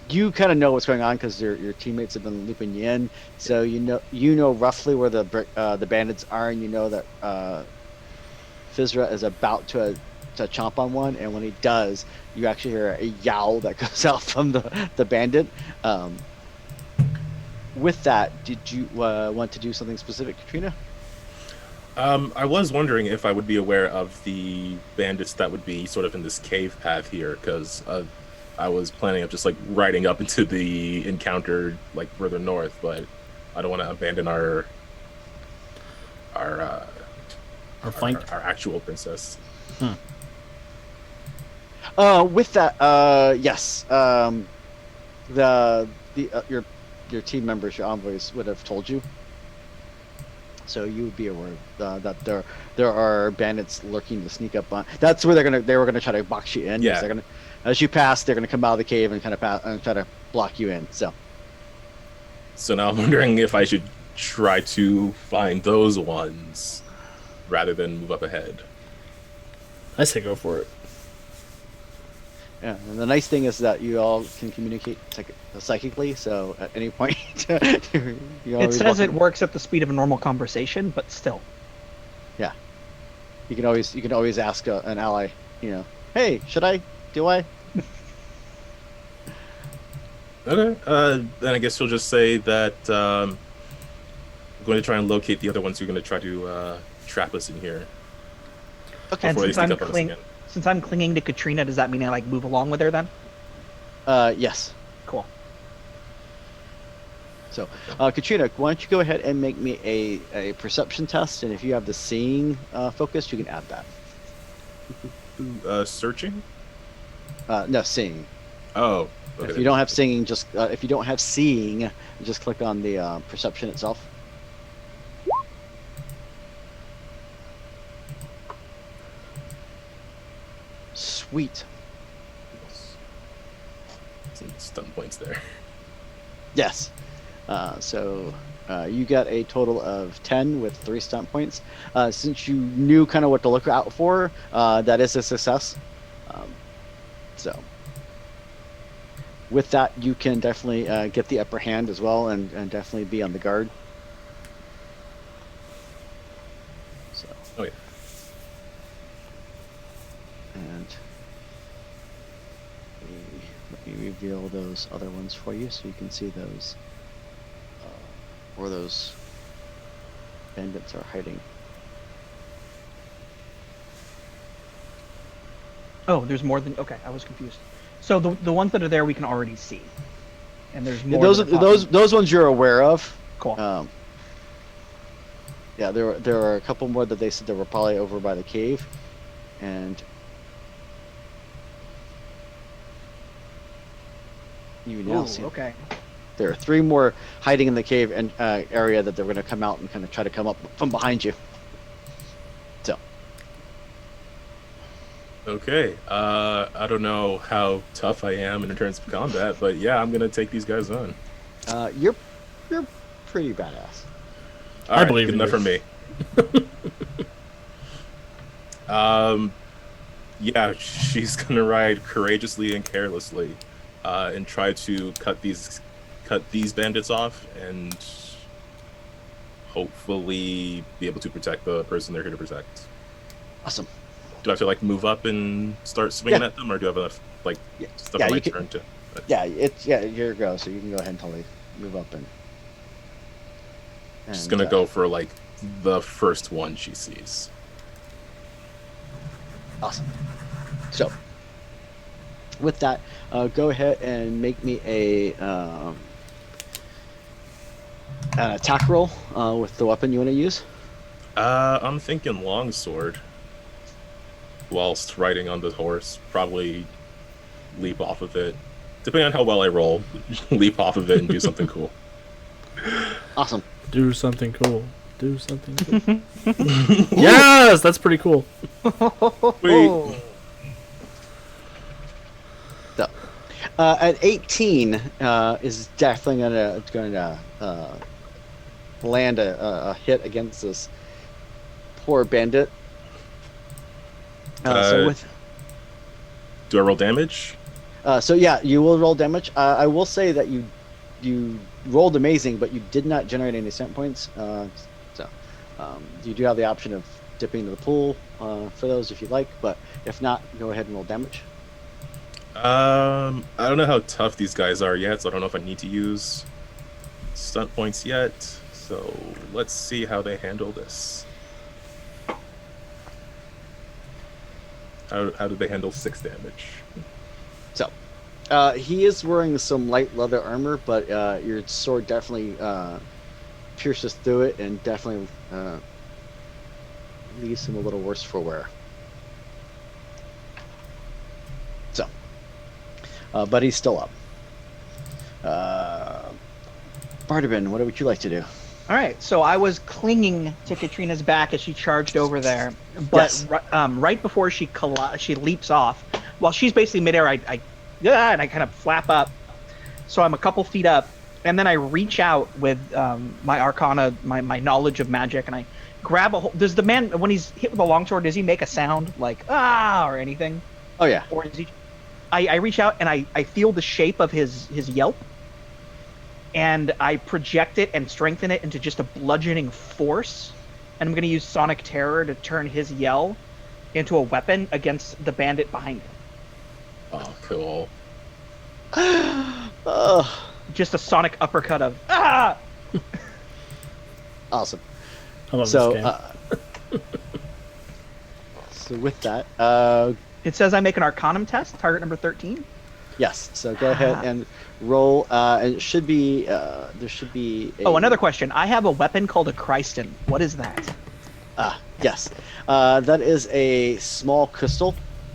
you kind of know what's going on because your teammates have been looping you in, so you know roughly where the bandits are, and you know that Fizra is about to chomp on one, and when he does, you actually hear a yowl that goes out from the bandit. With that, did you want to do something specific, Katrina? I was wondering if I would be aware of the bandits that would be sort of in this cave path here, because I was planning on just like riding up into the encounter like further north, but I don't want to abandon our flank, our actual princess. With that, yes, your team members, your envoys, would have told you. So you would be aware that there are bandits lurking to sneak up on. That's where they were gonna try to box you in. Yeah. They're gonna, as you pass, they're gonna come out of the cave and kind of try to block you in. So now I'm wondering if I should try to find those ones rather than move up ahead. I say go for it. Yeah, and the nice thing is that you all can communicate psychically. So at any point, It says it works at the speed of a normal conversation, but still. Yeah, you can always ask an ally. Hey, should I? Do I? Okay. Then I guess you'll just say that I'm going to try and locate the other ones who are going to try to trap us in here. Okay. And Before they since sneak up on us again. since I'm clinging to Katrina, does that mean I like move along with her then? Yes. Cool. So, Katrina, why don't you go ahead and make me a perception test, and if you have the seeing focus, you can add that. Searching? No, seeing. Oh. Okay, If you don't have seeing, just click on the perception itself. Sweet. Some stun points there. Yes. So you got a total of 10 with 3 stunt points. Since you knew kind of what to look out for, that is a success. So with that, you can definitely get the upper hand as well, and definitely be on the guard. So. Oh yeah. And let me reveal those other ones for you so you can see those, where those bandits are hiding. Oh, there's more than. Okay, I was confused. So the ones that are there we can already see, and there's more. Those ones you're aware of. Cool. Yeah, there are a couple more that they said they were probably over by the cave, and you now see. Okay. There are 3 more hiding in the cave and area that they're going to come out and kind of try to come up from behind you. So. Okay. I don't know how tough I am in terms of combat, but yeah, I'm gonna take these guys on. You're pretty badass. All right, believe good in enough you. for me. Yeah, she's gonna ride courageously and carelessly, and try to cut these bandits off, and hopefully be able to protect the person they're here to protect. Awesome. Do I have to like move up and start swinging Yeah. at them, or do I have enough like stuff Yeah, on my you can- turn to? Yeah, it's your go, so you can go ahead and totally move up and. Just gonna go for like the first one she sees. Awesome. So, with that, go ahead and make me an attack roll with the weapon you want to use. I'm thinking longsword. Whilst riding on the horse, probably leap off of it. Depending on how well I roll, leap off of it and do something cool. Awesome. Do something cool. Do something cool. Yes, that's pretty cool. Wait. So, at 18 is definitely gonna land a hit against this poor bandit. So Do I roll damage? so yeah, you will roll damage. I will say that you rolled amazing, but you did not generate any stunt points. So you do have the option of dipping into the pool for those if you'd like, but if not, go ahead and roll damage. I don't know how tough these guys are yet, so I don't know if I need to use stunt points yet. So let's see how they handle this. How did they handle 6 damage? So he is wearing some light leather armor, but your sword definitely pierces through it and definitely leaves him a little worse for wear. So, but he's still up. Bardabin, what would you like to do? All right, so I was clinging to Katrina's back as she charged over there, but Yes. right before she leaps off, while she's basically midair, and I kind of flap up, so I'm a couple feet up, and then I reach out with my arcana, my knowledge of magic, and I grab a hold. Does the man, when he's hit with a longsword, does he make a sound like ah or anything? Oh yeah. Or is he? I reach out and I feel the shape of his yelp, and I project it and strengthen it into just a bludgeoning force. And I'm going to use Sonic Terror to turn his yell into a weapon against the bandit behind him. Oh, cool. Just a Sonic uppercut of ah. Awesome. I love So, this game. So with that, It says I make an Arcanum test, target number 13. Yes. So go ahead and roll. And it should be there should be. Another question. I have a weapon called a Christen. What is that? Yes. That is a small crystal.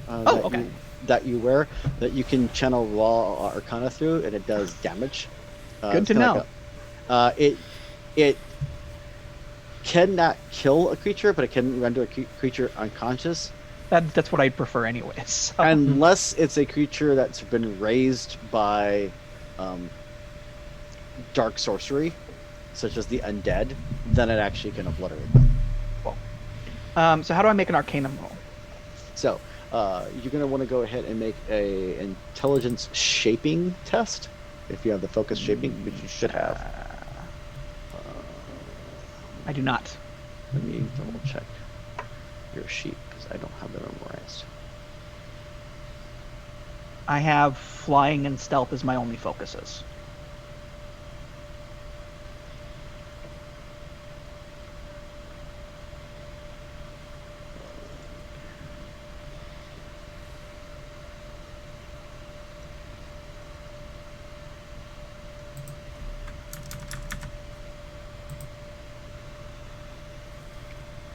Okay. That you wear that you can channel raw arcana through, and it does damage. Good it's to kinda know. Like it cannot kill a creature, but it can render a creature unconscious. That's what I'd prefer anyways. So. Unless it's a creature that's been raised by dark sorcery, such as the undead, then it actually can obliterate them. Cool. So how do I make an Arcanum roll? So you're going to want to go ahead and make a intelligence shaping test. If you have the focus shaping, which you should have. I do not. Let me double check your sheet because I don't have it memorized. I have flying and stealth as my only focuses.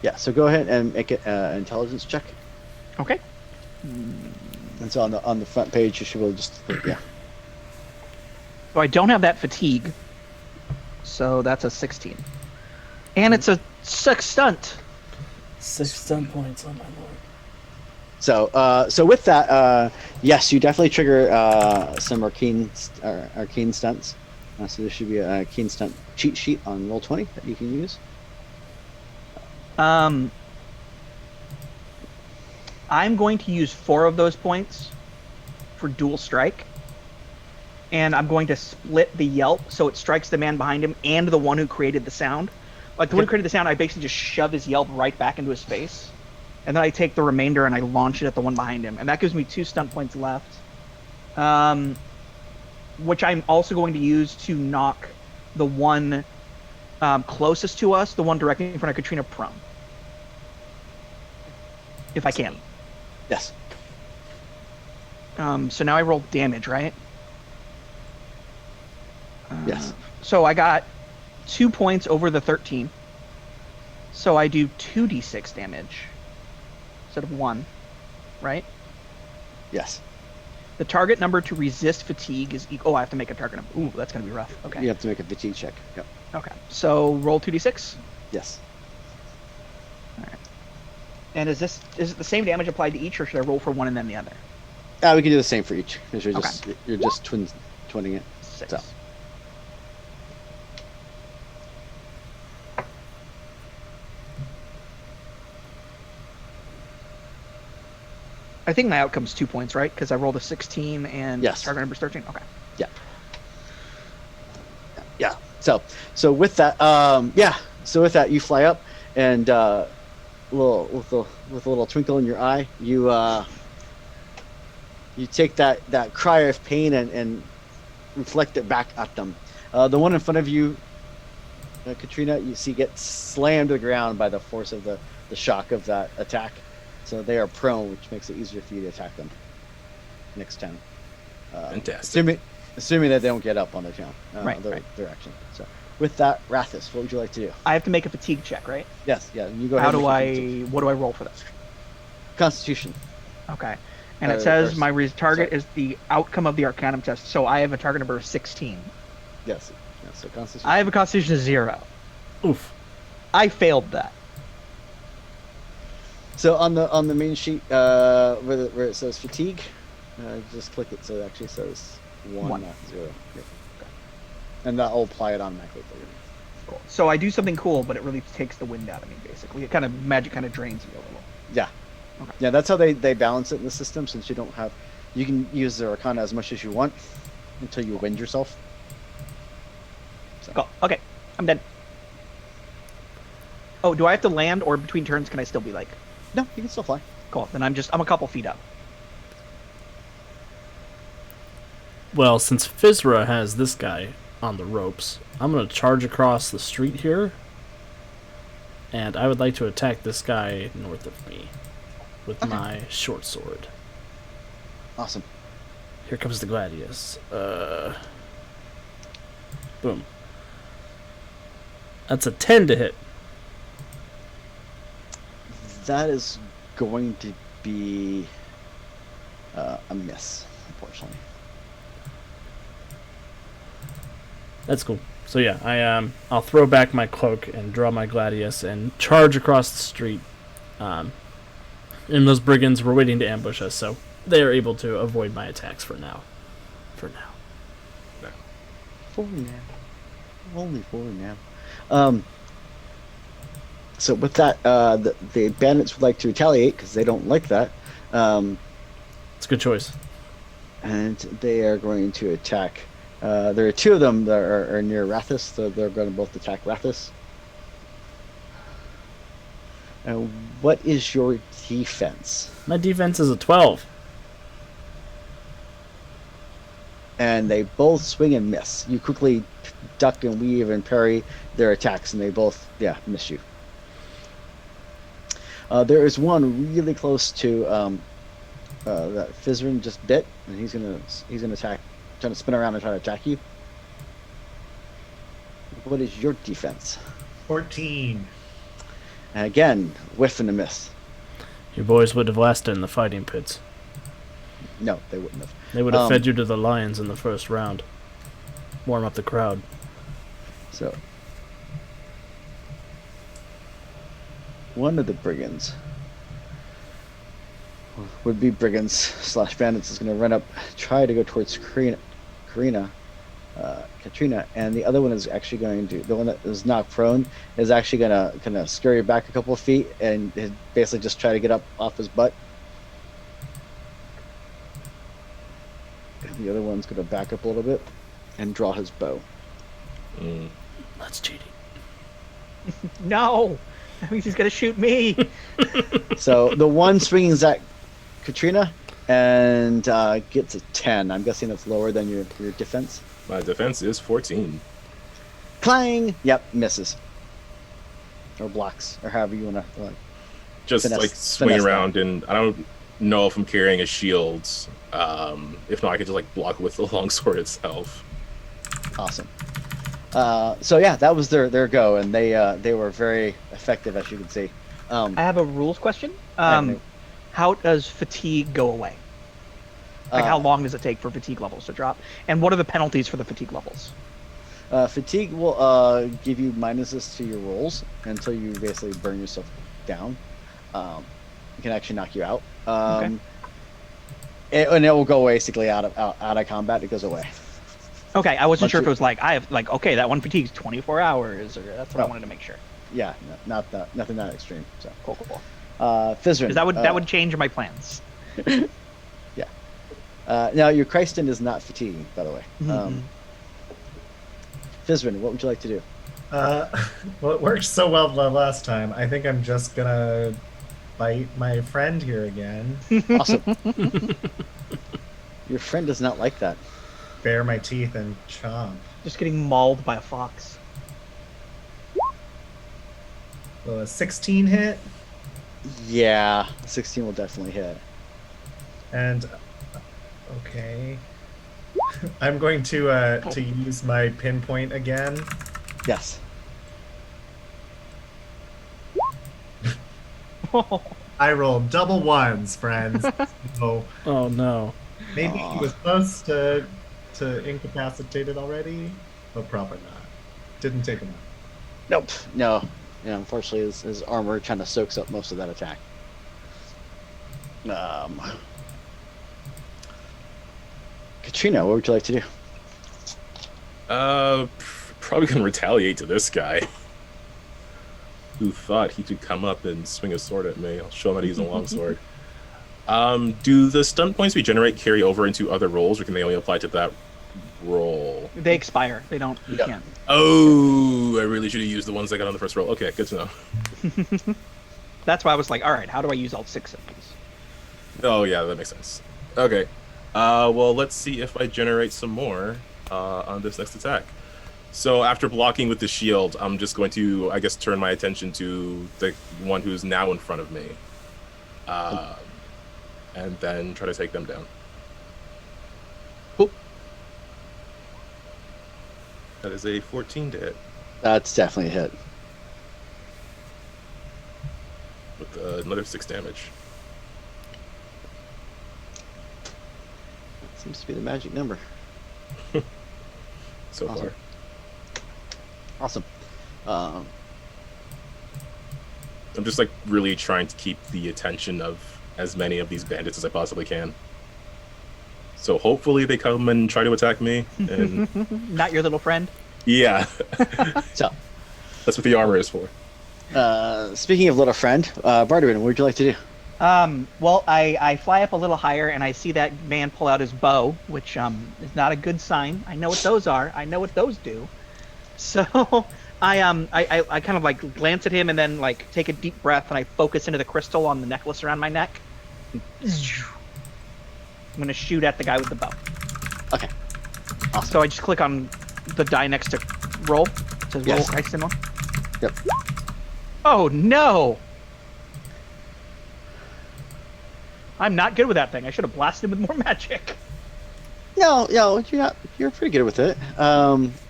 Yeah, so go ahead and make it an intelligence check. Okay. And so on the front page, you should be able to just yeah. So I don't have that fatigue. So that's a 16. And it's a 6 stunt. 6 stun points on my lord. So with that, yes, you definitely trigger some arcane stunts. So there should be a arcane stunt cheat sheet on Roll20 that you can use. I'm going to use 4 of those points for dual strike. And I'm going to split the yelp so it strikes the man behind him and the one who created the sound. Like the one who created the sound, I basically just shove his yelp right back into his face. And then I take the remainder and I launch it at the one behind him. And that gives me 2 stunt points left. Which I'm also going to use to knock the one closest to us, the one directly in front of Katrina, prone. If I can. Yes. So now I roll damage, right? Yes. So I got 2 points over the 13. So I do 2d6 damage instead of 1, right? Yes. The target number to resist fatigue is equal. Oh, I have to make a target number. Ooh, that's going to be rough. Okay. You have to make a fatigue check. Yep. Okay. So roll 2d6. Yes. And is it the same damage applied to each, or should I roll for one and then the other? We can do the same for each because you're just twinning it. 6. So. I think my outcome's 2 points, right? Because I rolled a 16 and Yes. target number's 13. Okay. Yeah. Yeah. So with that, So with that, you fly up, and with a little twinkle in your eye, you take that cry of pain and reflect it back at them. The one in front of you, Katrina, you see get slammed to the ground by the force of the shock of that attack. So they are prone, which makes it easier for you to attack them next time. Fantastic. Assuming that they don't get up on their turn, Right. their action. So with that, Rathis, what would you like to do? I have to make a fatigue check, right? Yes, yeah. You go ahead. What do I roll for that? Constitution. Okay. And it says my target is the outcome of the Arcanum test, so I have a target number of 16. Yes. Yeah, so Constitution. I have a Constitution of 0. Oof. I failed that. So on the main sheet, where it says fatigue, just click it so it actually says 1, not 0. Yep. And that will apply it automatically for you. Cool. So I do something cool, but it really takes the wind out of me, basically. It kind of drains me a little. Yeah. Okay. Yeah, that's how they balance it in the system, since you can use the Arcana as much as you want until you wind yourself. So. Cool. Okay, I'm done. Oh, do I have to land, or between turns can I still be like... No, you can still fly. Cool, then I'm a couple feet up. Well, since Fizra has this guy on the ropes, I'm going to charge across the street here. And I would like to attack this guy north of me with my short sword. Awesome. Here comes the Gladius. Boom. That's a 10 to hit. That is going to be a miss, unfortunately. That's cool. So yeah, I'll throw back my cloak and draw my Gladius and charge across the street. And those brigands were waiting to ambush us, so they are able to avoid my attacks for now. For now. For now. Only for now. So with that, the bandits would like to retaliate because they don't like that. It's a good choice. And they are going to attack. There are two of them that are near Rathus, so they're going to both attack Rathus. What is your defense? My defense is a 12. And they both swing and miss. You quickly duck and weave and parry their attacks, and they both, miss you. There is one really close to that Fizrin just bit, and he's gonna attack, trying to spin around and try to attack you. What is your defense? 14. And again, whiff and a miss. Your boys would have lasted in the fighting pits. No, they wouldn't have. They would have fed you to the lions in the first round. Warm up the crowd. So, one of the brigands, would-be brigands / bandits, is going to run up, try to go towards Katrina, and the other one is actually going to, the one that is knocked prone, is actually going to kind of scurry back a couple of feet and basically just try to get up off his butt. And the other one's going to back up a little bit and draw his bow. That's cheating. No! That means he's gonna shoot me! So the one swings at Katrina and gets a 10. I'm guessing that's lower than your defense. My defense is 14. Clang! Yep, misses. Or blocks, or however you want to. Just swing around, and I don't know if I'm carrying a shield. If not, I could just block with the longsword itself. Awesome. So yeah, that was their go, and they were very effective, as you can see. I have a rules question. How does fatigue go away? How long does it take for fatigue levels to drop? And what are the penalties for the fatigue levels? Fatigue will give you minuses to your rolls until you basically burn yourself down. It can actually knock you out. Okay. And it will go basically out of combat. It goes away. Okay, I wasn't sure if it was okay, that one fatigue's 24 hours, or that's what I wanted to make sure. Yeah, not that, nothing that extreme. So Cool. Fizrin. That would change my plans. Yeah. Now your Christen is not fatiguing, by the way. Fizrin, what would you like to do? Well, it worked so well the last time. I think I'm just gonna bite my friend here again. Awesome. Your friend does not like that. Bare my teeth and chomp. Just getting mauled by a fox. Will a 16 hit? Yeah, 16 will definitely hit. And okay, I'm going to use my pinpoint again. Yes. I rolled double ones, friends. So Oh no. maybe he was close to incapacitate it already, but probably not. Didn't take him out. Nope. No. Yeah, unfortunately, his armor kind of soaks up most of that attack. Katrina, what would you like to do? Probably gonna retaliate to this guy. Who thought he could come up and swing a sword at me? I'll show him how to use a longsword. Do the stun points we generate carry over into other rolls, or can they only apply to that roll? They expire. They don't. You can't. Oh, I really should have used the ones I got on the first roll. Okay, good to know. That's why I was like, all right, how do I use all 6 of these? Oh yeah, that makes sense. Okay. Well, let's see if I generate some more on this next attack. So after blocking with the shield, I'm just going to, I guess, turn my attention to the one who's now in front of me. And then try to take them down. That is a 14 to hit That's definitely a hit. with another 6 damage. Seems to be the magic number. So Awesome. far. Awesome. I'm just like really trying to keep the attention of as many of these bandits as I possibly can. So hopefully they come and try to attack me. And Not your little friend. yeah, So, that's what the armor is for. speaking of little friend, Bardarin, what would you like to do? Well, I fly up a little higher and I see that man pull out his bow, which is not a good sign. I know what those are. I know what those do. So I kind of like glance at him and then like take a deep breath and I focus into the crystal on the necklace around my neck. I'm gonna shoot at the guy with the bow. Okay. Awesome. So I just click on the die next to roll. It says roll Yes. Christ symbol. Yep. Oh no! I'm not good with that thing. I should have blasted him with more magic. No, you're not. You're pretty good with it.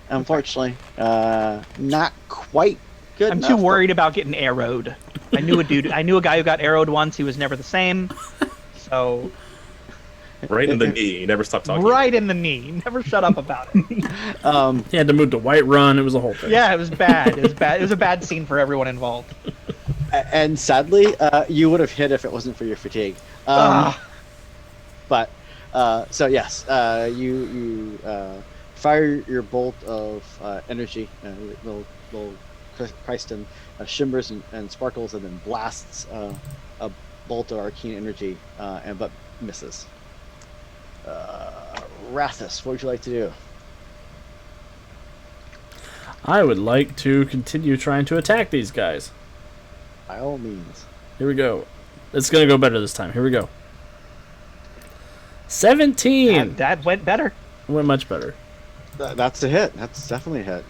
Unfortunately, not quite good. I'm enough, too but- worried about getting arrowed. I knew a guy who got arrowed once. He was never the same. So Right in the knee. You never stop talking. right in the knee. Never shut up about it. He had to move to Whiterun. It was a whole thing. Yeah, it was bad. It was bad. It was a bad scene for everyone involved. And sadly, you would have hit if it wasn't for your fatigue. Ah. But so yes, you fire your bolt of energy, little Christen shimmers and sparkles, and then blasts a bolt of arcane energy, but misses. Rathus, what would you like to do? I would like to continue trying to attack these guys. By all means. Here we go. It's going to go better this time. Here we go. 17! That went better. Went much better. That's a hit. That's definitely a hit.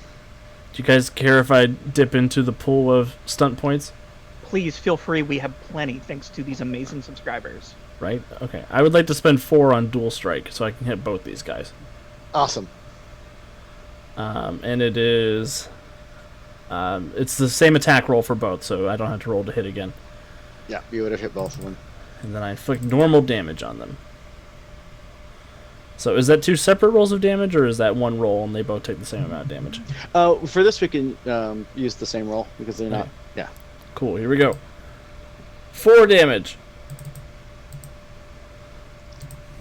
Do you guys care if I dip into the pool of stunt points? Please feel free. We have plenty thanks to these amazing subscribers. Right? Okay. I would like to spend 4 on dual strike so I can hit both these guys. Awesome. And it is... it's the same attack roll for both, so I don't have to roll to hit again. Yeah, you would have hit both of them. And then I inflict normal damage on them. So is that 2 separate rolls of damage, or is that 1 roll and they both take the same amount of damage? For this, we can use the same roll because they're not. Okay. Yeah. Cool, here we go. 4 damage.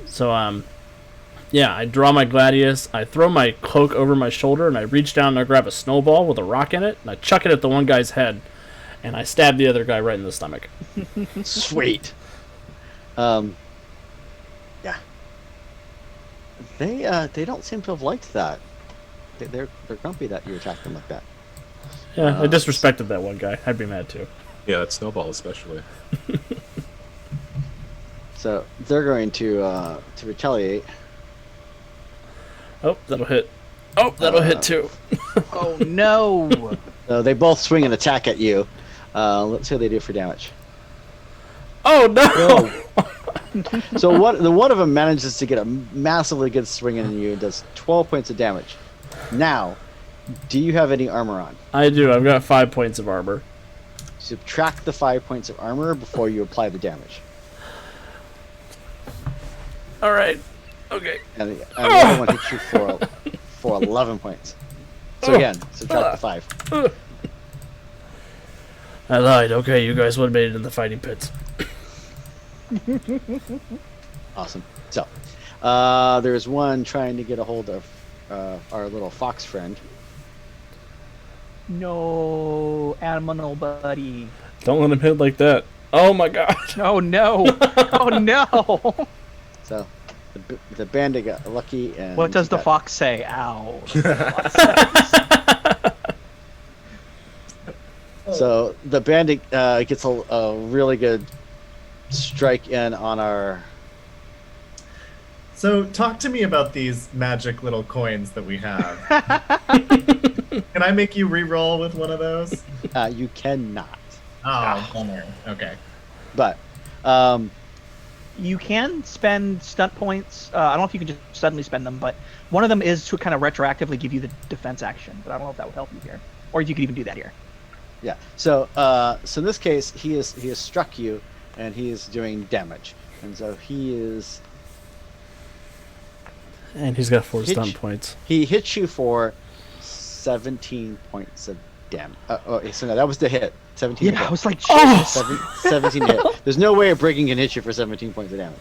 So, yeah, I draw my Gladius, I throw my cloak over my shoulder, and I reach down and I grab a snowball with a rock in it, and I chuck it at the one guy's head, and I stab the other guy right in the stomach. Sweet. Yeah. They don't seem to have liked that. They're grumpy that you attacked them like that. Yeah, I disrespected that one guy. I'd be mad too. Yeah, that snowball especially. So they're going to retaliate. Oh, that'll hit. Oh, that'll hit too. Oh no! So they both swing an attack at you. Let's see what they do for damage. Oh no! So one of them manages to get a massively good swing in you and does 12 points of damage. Now, do you have any armor on? I do. I've got 5 points of armor. Subtract the 5 points of armor before you apply the damage. All right. Okay. And the other one hits you for 11 points. So again, subtract the 5. I lied. Okay, you guys would have made it in the fighting pits. Awesome. So, there's one trying to get a hold of our little fox friend. No, animal buddy. Don't let him hit like that. Oh my god. Oh no! Oh no! So, the bandit got lucky and... What does the got- fox say? Ow. So, the bandit gets a really good strike in on our... So, talk to me about these magic little coins that we have. Can I make you re-roll with one of those? You cannot. Oh, bummer. Okay. But, You can spend stunt points. I don't know if you can just suddenly spend them, but one of them is to kind of retroactively give you the defense action. But I don't know if that would help you here, or you could even do that here. Yeah. So so in this case, he has struck you, and he is doing damage, and so he is. And he's got 4 Hit stun you. points. He hits you for 17 points of damage. So no, that was the hit. 17. Yeah, I was like, Oh! Jesus. 17 to hit. There's no way a breaking can hit you for 17 points of damage.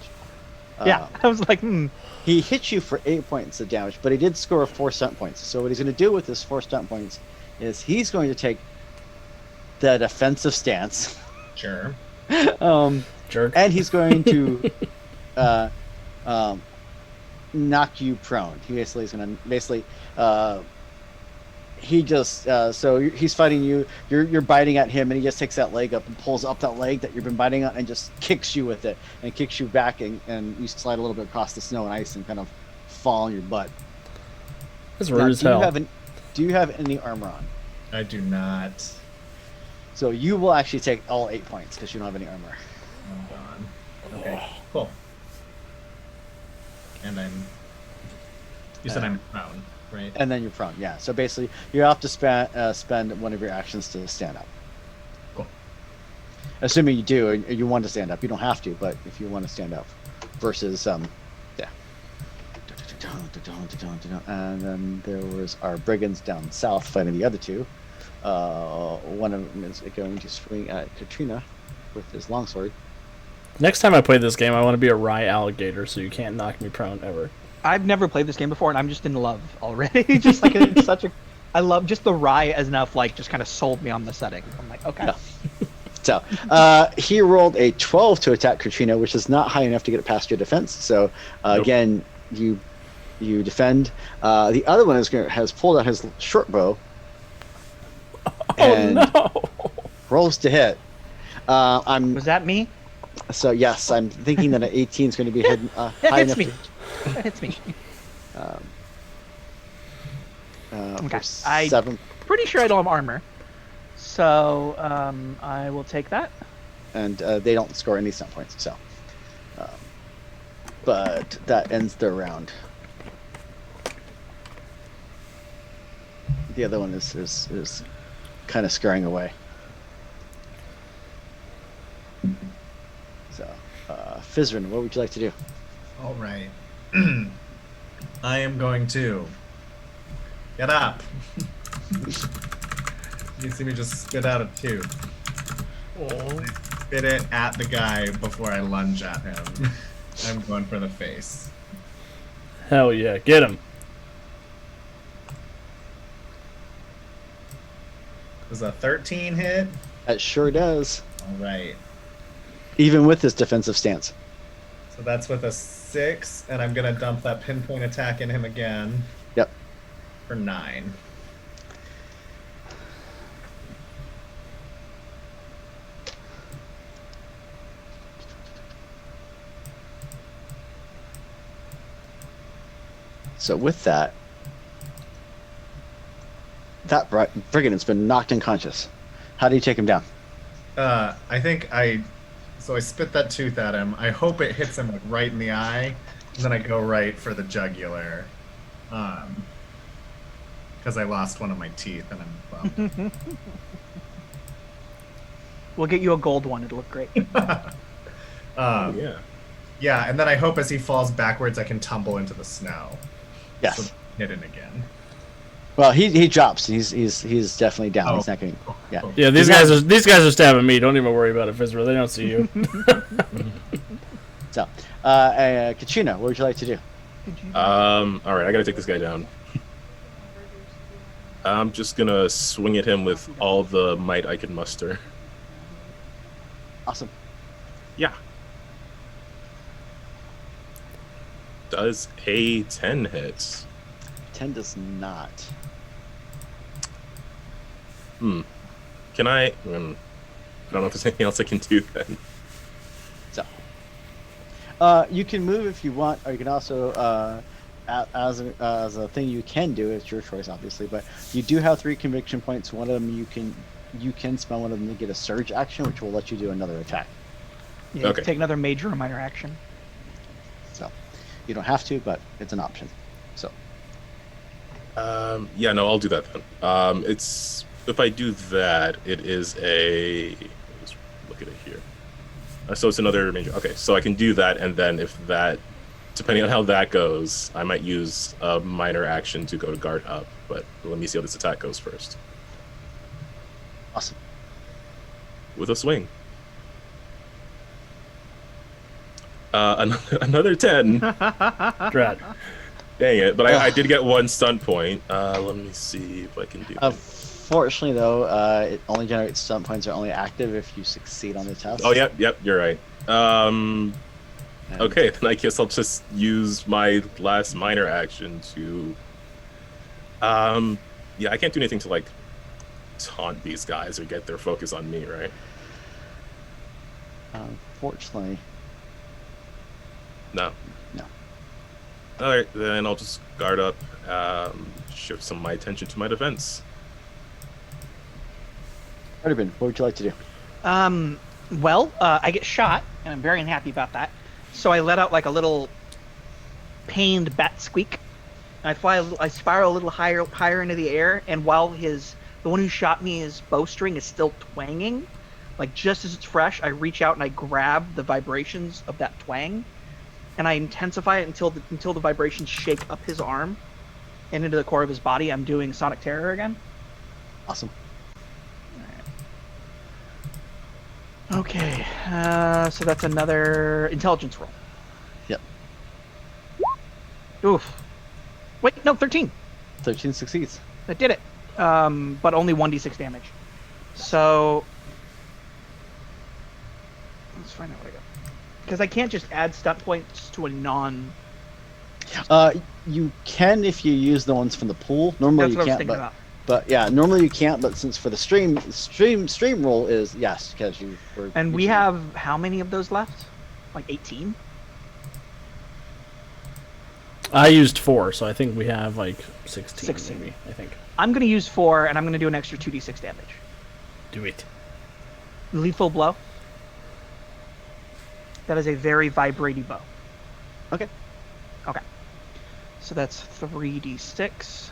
Yeah, I was like, He hit you for 8 points of damage, but he did score 4 stunt points. So what he's going to do with his 4 stunt points is he's going to take the defensive stance, Sure. Jerk. and he's going to knock you prone. He basically is going to he just so he's fighting you. You're biting at him, and he just takes that leg up and pulls up that leg that you've been biting on, and just kicks you with it, and kicks you back, and you slide a little bit across the snow and ice, and kind of fall on your butt. That's Now, rude as hell. do you have any armor on? I do not. So you will actually take all 8 points because you don't have any armor. I'm gone. Okay, cool. And you said I'm prone, right? And then you're prone. Yeah. So basically, you have to spend one of your actions to stand up. Cool. Assuming you do, and you want to stand up. You don't have to, but if you want to stand up, versus yeah. And then there was our brigands down south fighting the other two. One of them is going to swing at Katrina with his longsword. Next time I play this game, I want to be a rye alligator, so you can't knock me prone ever. I've never played this game before, and I'm just in love already. Just like it's such a, I love just the rye as enough, like just kind of sold me on the setting. I'm like, okay. Yeah. So he rolled a 12 to attack Katrina, which is not high enough to get it past your defense. So again, you defend. The other one has pulled out his short bow. And rolls to hit. Was that me? So yes, I'm thinking that an 18 is going to be high That hits enough. me. That hits me. Okay. For 7, Pretty sure I don't have armor, so I will take that. and they don't score any stunt points. So, but that ends their round. The other one is kind of scurrying away. So, Fizrin, what would you like to do? All right. I am going to get up. You see me just spit out a tooth. Spit it at the guy before I lunge at him. I'm going for the face. Hell yeah, get him. Does a 13 hit? That sure does, All right. even with his defensive stance. So that's with a 6, and I'm gonna dump that pinpoint attack in him again Yep. for 9. So with that brigand has been knocked unconscious. How do you take him down? I think I spit that tooth at him. I hope it hits him like right in the eye, and then I go right for the jugular, because I lost one of my teeth and I'm bummed. We'll get you a gold one. It'll look great. Yeah. Yeah, and then I hope as he falls backwards, I can tumble into the snow. Yes. So hidden again. Well, he drops. He's definitely down. Oh. He's not getting. Yeah. Yeah, these guys are stabbing me. Don't even worry about it, Fizra. They don't see you. So, Katrina, what would you like to do? All right, I gotta take this guy down. I'm just gonna swing at him with all the might I can muster. Awesome. Yeah. Does a 10 hit? 10 does not. Can I? I don't know if there's anything else I can do then. So, you can move if you want, or you can also, as a thing you can do. It's your choice, obviously, but you do have 3 conviction points. One of them you can spend one of them to get a surge action, which will let you do another attack. Yeah, Okay. take another major or minor action. You don't have to, but it's an option. So Yeah, no, I'll do that then. It's if I do that, it is a. Let me just look at it here. So it's another major. Okay, so I can do that, and then if that, depending on how that goes, I might use a minor action to go to guard up. But let me see how this attack goes first. awesome. With a swing. Another 10. Drat. Dang it! But I did get one stunt point. Let me see if I can do. Fortunately, though, it only generates stunt points are only active if you succeed on the test. Oh, yep, you're right. And- Okay, then I guess I'll just use my last minor action to. Yeah, I can't do anything to like taunt these guys or get their focus on me, right? Unfortunately, No. no. All right, then I'll just guard up, shift some of my attention to my defense. Bartabin, what would you like to do? Well, I get shot, and I'm very unhappy about that. So I let out like a little pained bat squeak. And I spiral a little higher into the air, and while the one who shot me, his bowstring is still twanging, like just as it's fresh, I reach out and I grab the vibrations of that twang, and I intensify it until the vibrations shake up his arm and into the core of his body. I'm doing Sonic Terror again. Awesome. Okay, so that's another intelligence roll. Yep. Oof. Wait, no, 13. 13 succeeds. That did it. But only 1d6 damage. So let's find out what I got. Because I can't just add stunt points to a non. You can if you use the ones from the pool. Normally That's what you I was can't, thinking about. but yeah, normally you can't. But since for the stream roll is yes, because you were. And we have how many of those left? Like 18? I used 4, so I think we have like 16, 16. maybe. I think. I'm going to use 4, and I'm going to do an extra 2d6 damage. Do it. Lethal blow. That is a very vibrating bow. Okay. Okay. So that's 3d6.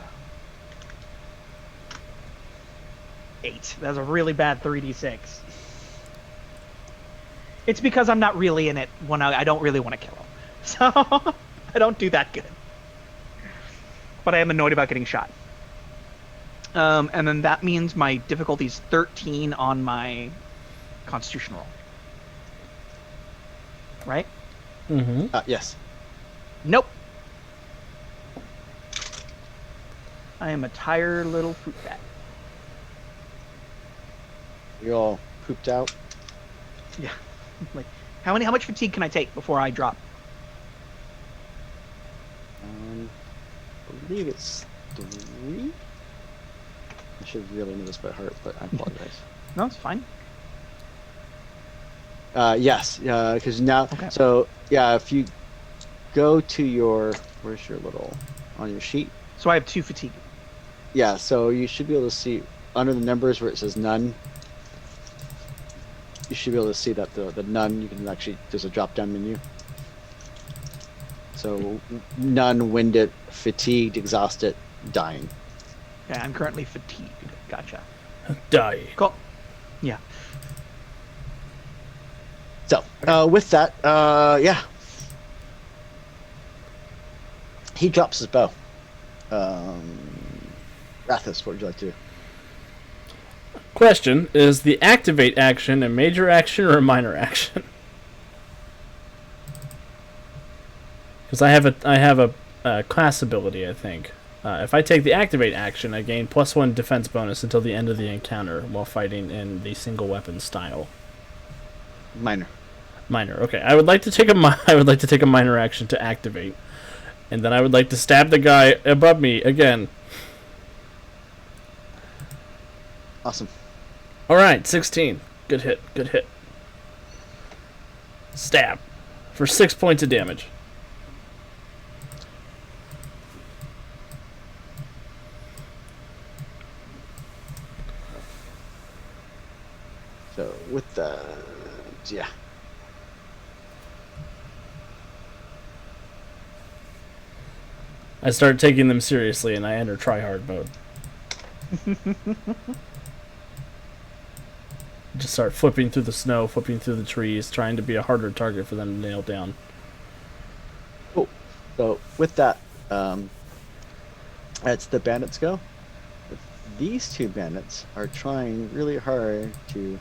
8. That's a really bad 3d6. It's because I'm not really in it when I don't really want to kill him. So I don't do that good. But I am annoyed about getting shot. And then that means my difficulty is 13 on my Constitution roll. Right? Mm-hmm. Yes. Nope. I am a tired little fruit bat. You're all pooped out. Yeah. Like, how much fatigue can I take before I drop? I believe it's 3. I should really know this by heart, but I apologize. No, it's fine. Yes, because now, Okay. so yeah, if you go to your, where's your little, on your sheet? So I have 2 fatigue. Yeah, so you should be able to see under the numbers where it says none. You should be able to see that the none, you can actually, there's a drop down menu. So none, winded, fatigued, exhausted, dying. Okay, I'm currently fatigued. Gotcha. Die. Cool. Yeah. So with that, yeah, he drops his bow. Rathis, what would you like to do? Question: is the activate action a major action or a minor action? Because I have a class ability, I think. If I take the activate action, I gain +1 defense bonus until the end of the encounter while fighting in the single weapon style. Minor. Minor. Okay, I would like to take a minor action to activate, and then I would like to stab the guy above me again. Awesome. All right, 16. Good hit. Good hit. Stab for 6 points of damage. So with the, yeah. I start taking them seriously and I enter tryhard mode. Just start flipping through the snow, flipping through the trees, trying to be a harder target for them to nail down. Cool. So with that, it's the bandits go. These two bandits are trying really hard to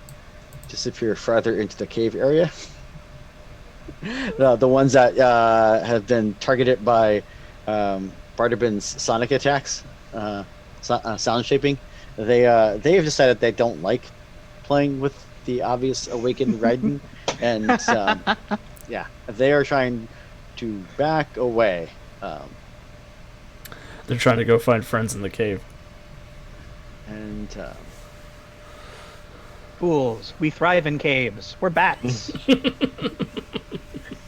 disappear farther into the cave area. The ones that have been targeted by Bardabin's sonic attacks, sound shaping, they have decided they don't like playing with the obvious awakened Raiden, and yeah, they are trying to back away. They're trying to go find friends in the cave. And Fools, we thrive in caves. We're bats.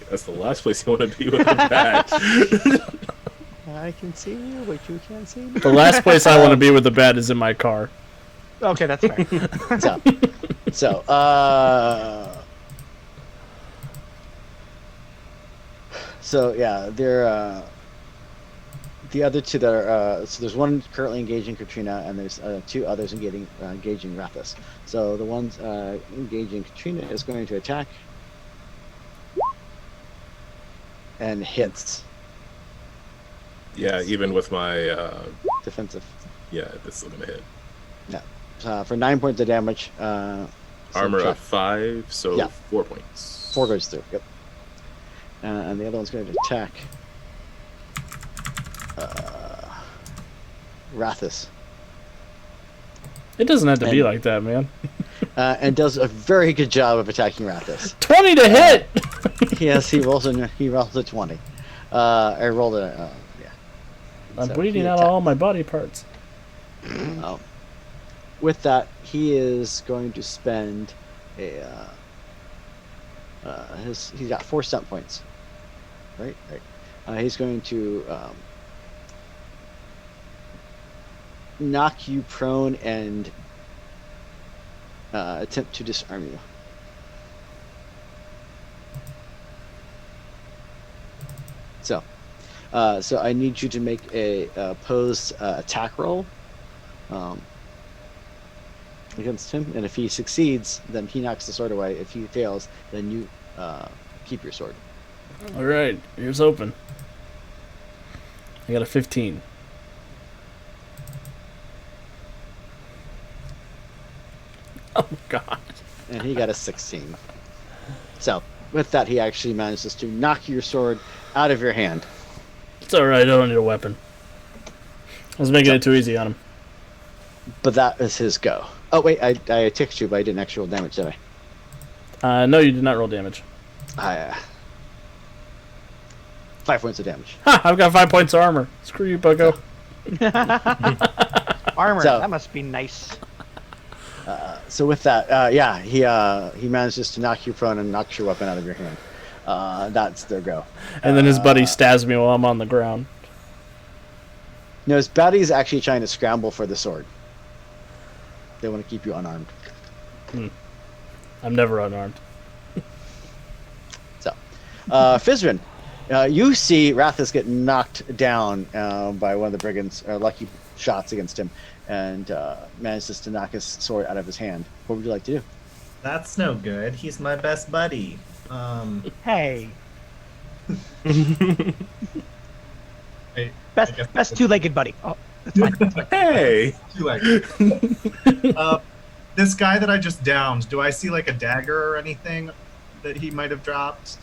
That's the last place you want to be with a bat. I can see you, but you can't see me. The last place I want to be with the bat is in my car. Okay, that's fair. So, yeah, they're the other two that are so there's one currently engaging Katrina, and there's two others engaging Rathus. So the ones engaging Katrina is going to attack and hits. Yeah, even with my Defensive. yeah, this is still gonna hit. Yeah, for 9 points of damage. Armor check. of 5, so Yeah. 4 points. 4 goes through. Yep. And the other one's going to attack Rathus. It doesn't have to be like that, man. And does a very good job of attacking Rathus. 20 to hit! Yes, he rolls a 20. I rolled a yeah. I'm So bleeding he out attacked. all my body parts. With that, he is going to spend a he's got 4 stunt points. Right. He's going to knock you prone and attempt to disarm you. So I need you to make a opposed attack roll against him, and if he succeeds, then he knocks the sword away. If he fails, then you keep your sword. Alright, here's open. I got a 15. Oh, God. And he got a 16. So with that, he actually manages to knock your sword out of your hand. It's alright, I don't need a weapon. I was making it too easy on him. But that is his go. Oh wait, I ticked you, but I didn't actually roll damage, did I? No, you did not roll damage. 5 points of damage. Ha! I've got 5 points of armor. Screw you, Bucko. Armor, So- that must be nice. So with that, yeah, he manages to knock you prone and knocks your weapon out of your hand. That's their go. And then his buddy stabs me while I'm on the ground. No, his buddy's actually trying to scramble for the sword. They want to keep you unarmed. I'm never unarmed. So, Fizrin, you see Rathus get knocked down by one of the brigands' lucky shots against him, and manages to knock his sword out of his hand. What would you like to do? That's no good. He's my best buddy. Hey, I best guess- best two-legged buddy. Oh, that's fine. Hey! This guy that I just downed, do I see like a dagger or anything that he might have dropped?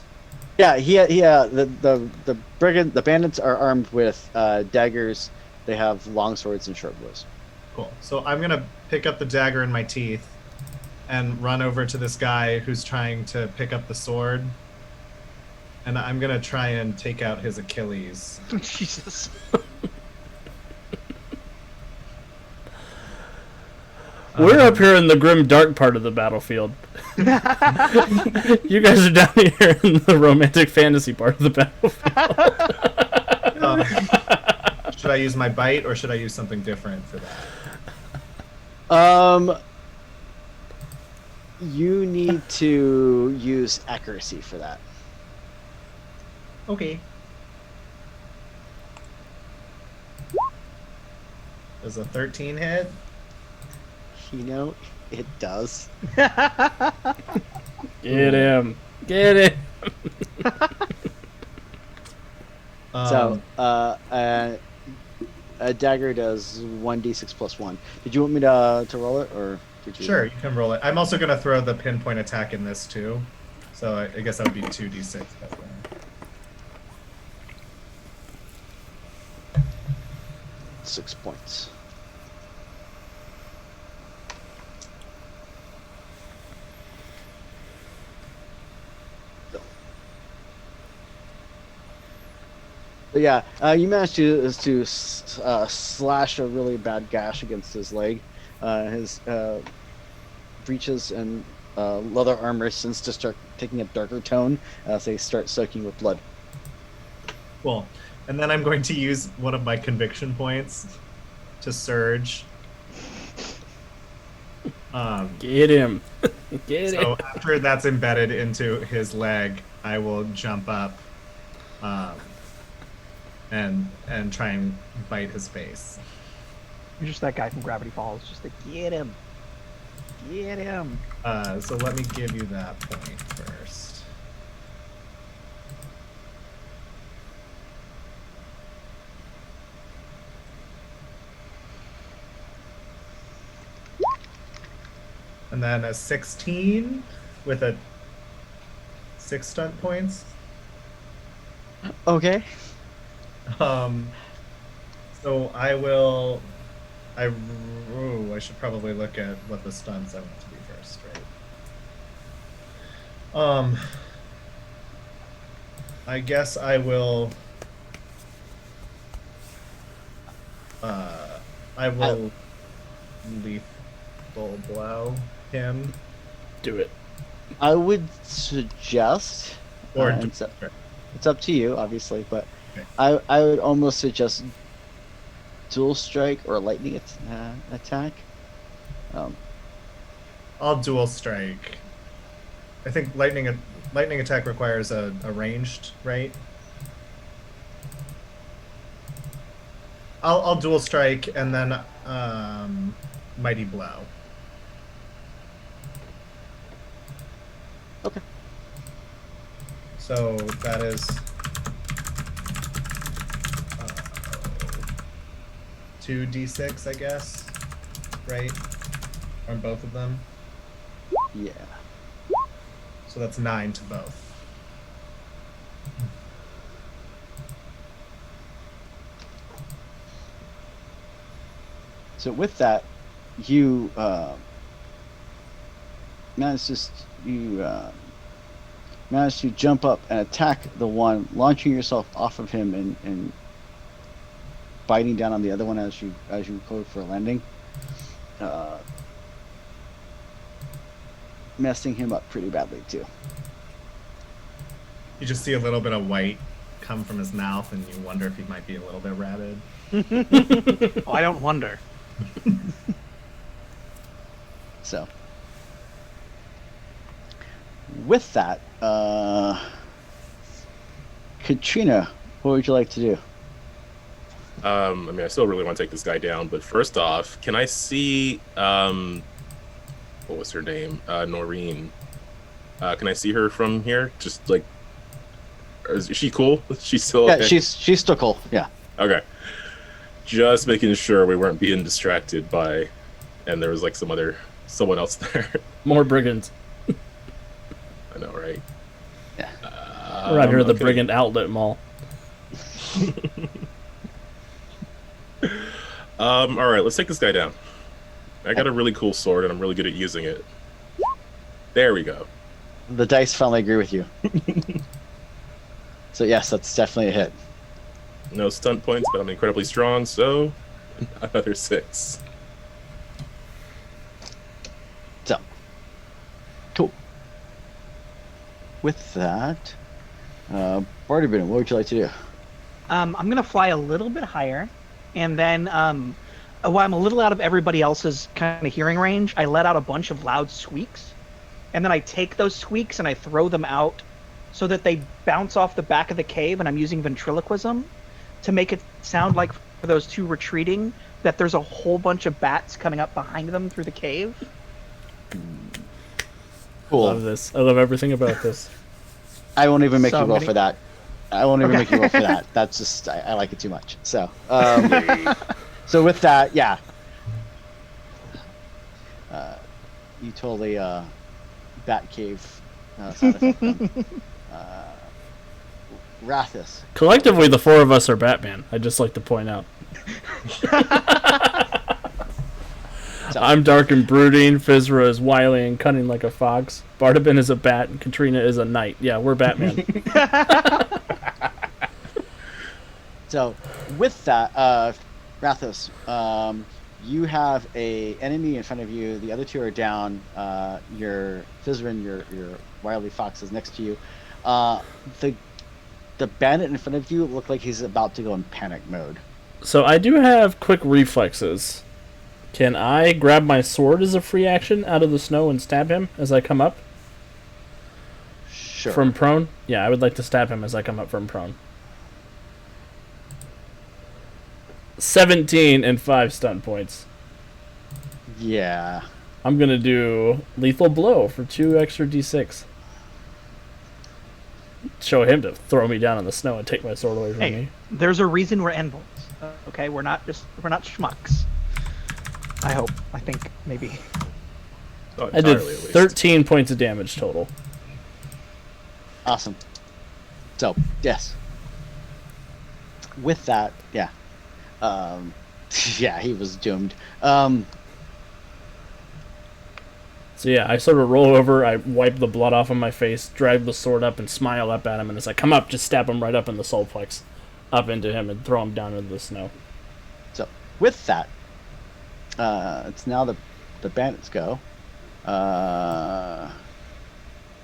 Yeah, the bandits are armed with daggers. They have long swords and short bows. Cool. So I'm gonna pick up the dagger in my teeth and run over to this guy who's trying to pick up the sword. And I'm gonna try and take out his Achilles. Jesus. We're up here in the grim, dark part of the battlefield. You guys are down here in the romantic fantasy part of the battlefield. Should I use my bite or should I use something different for that? You need to use accuracy for that. Okay. Does a 13 hit? You know, it does. Get him. Get it. So, a dagger does 1d6 plus 1. Did you want me to roll it, or did you? Sure, you can roll it. I'm also going to throw the pinpoint attack in this too. So I guess that would be 2d6. 6 points. But yeah, you managed to slash a really bad gash against his leg. His breeches and leather armor seems to start taking a darker tone as they start soaking with blood. Cool. And then I'm going to use one of my conviction points to surge. Get him. Get So him. after that's embedded into his leg, I will jump up and try and bite his face. You're just that guy from Gravity Falls. Just like, get him. Get him. So let me give you that point first. And then a 16 with a 6 stunt points. Okay. So I should probably look at what the stunts I want to be first, right? I guess I will. I will lethal blow him. Do it. I would suggest, Or it's up to you, obviously, but Okay. I would almost suggest dual strike or lightning attack. I'll dual strike. I think lightning attack requires a ranged, right? I'll dual strike and then mighty blow. Okay. So that is 2d6, I guess, right? On both of them. Yeah. So that's 9 to both. So with that, you manage to jump up and attack the one, launching yourself off of him and biting down on the other one as you go for a landing, messing him up pretty badly too. You just see a little bit of white come from his mouth, and you wonder if he might be a little bit rabid. Oh, I don't wonder. So, with that, Katrina, what would you like to do? I mean, I still really want to take this guy down, but first off, can I see what was her name? Noreen. Can I see her from here? Just like, is she cool? She's still Yeah, okay? she's still cool. Yeah. Okay. Just making sure we weren't being distracted by, and there was like someone else there. More brigands. I know, right? Yeah. We're out here at the okay. Brigand Outlet Mall. All right, let's take this guy down. I got a really cool sword, and I'm really good at using it. There we go. The dice finally agree with you. So yes, that's definitely a hit. No stunt points, but I'm incredibly strong, so another 6. So, cool. With that, Bartabin, what would you like to do? I'm gonna fly a little bit higher, and then while I'm a little out of everybody else's kind of hearing range, I let out a bunch of loud squeaks, and then I take those squeaks and I throw them out so that they bounce off the back of the cave, and I'm using ventriloquism to make it sound like for those two retreating, that there's a whole bunch of bats coming up behind them through the cave. Cool. Love this. I love everything about this. I won't even make So you roll many- for that. I won't even Okay. make you roll for that. That's just I like it too much. So, so with that, yeah. You totally bat cave sound effect. Rathis. Collectively, the four of us are Batman. I'd just like to point out. I'm dark and brooding. Fizra is wily and cunning like a fox. Bardabin is a bat, and Katrina is a knight. Yeah, we're Batman. So, with that, Rathos, you have a enemy in front of you. The other two are down. Your Fizrin, your wily fox, is next to you. The bandit in front of you looked like he's about to go in panic mode. So I do have quick reflexes. Can I grab my sword as a free action out of the snow and stab him as I come up Sure. from prone? Yeah, I would like to stab him as I come up from prone. 17 and 5 stun points. Yeah. I'm gonna do lethal blow for 2 extra d6. Show him to throw me down in the snow and take my sword away from Hey, me. there's a reason we're envoys. Okay, we're not schmucks. I hope. I think maybe. Not I did entirely, at least. 13 points of damage total. Awesome. So, yes. With that, yeah. Yeah, he was doomed. So yeah, I sort of roll over, I wipe the blood off of my face, drag the sword up, and smile up at him. And as I come up, just stab him right up in the soul plex, up into him, and throw him down into the snow. So, with that, it's now the bandits go.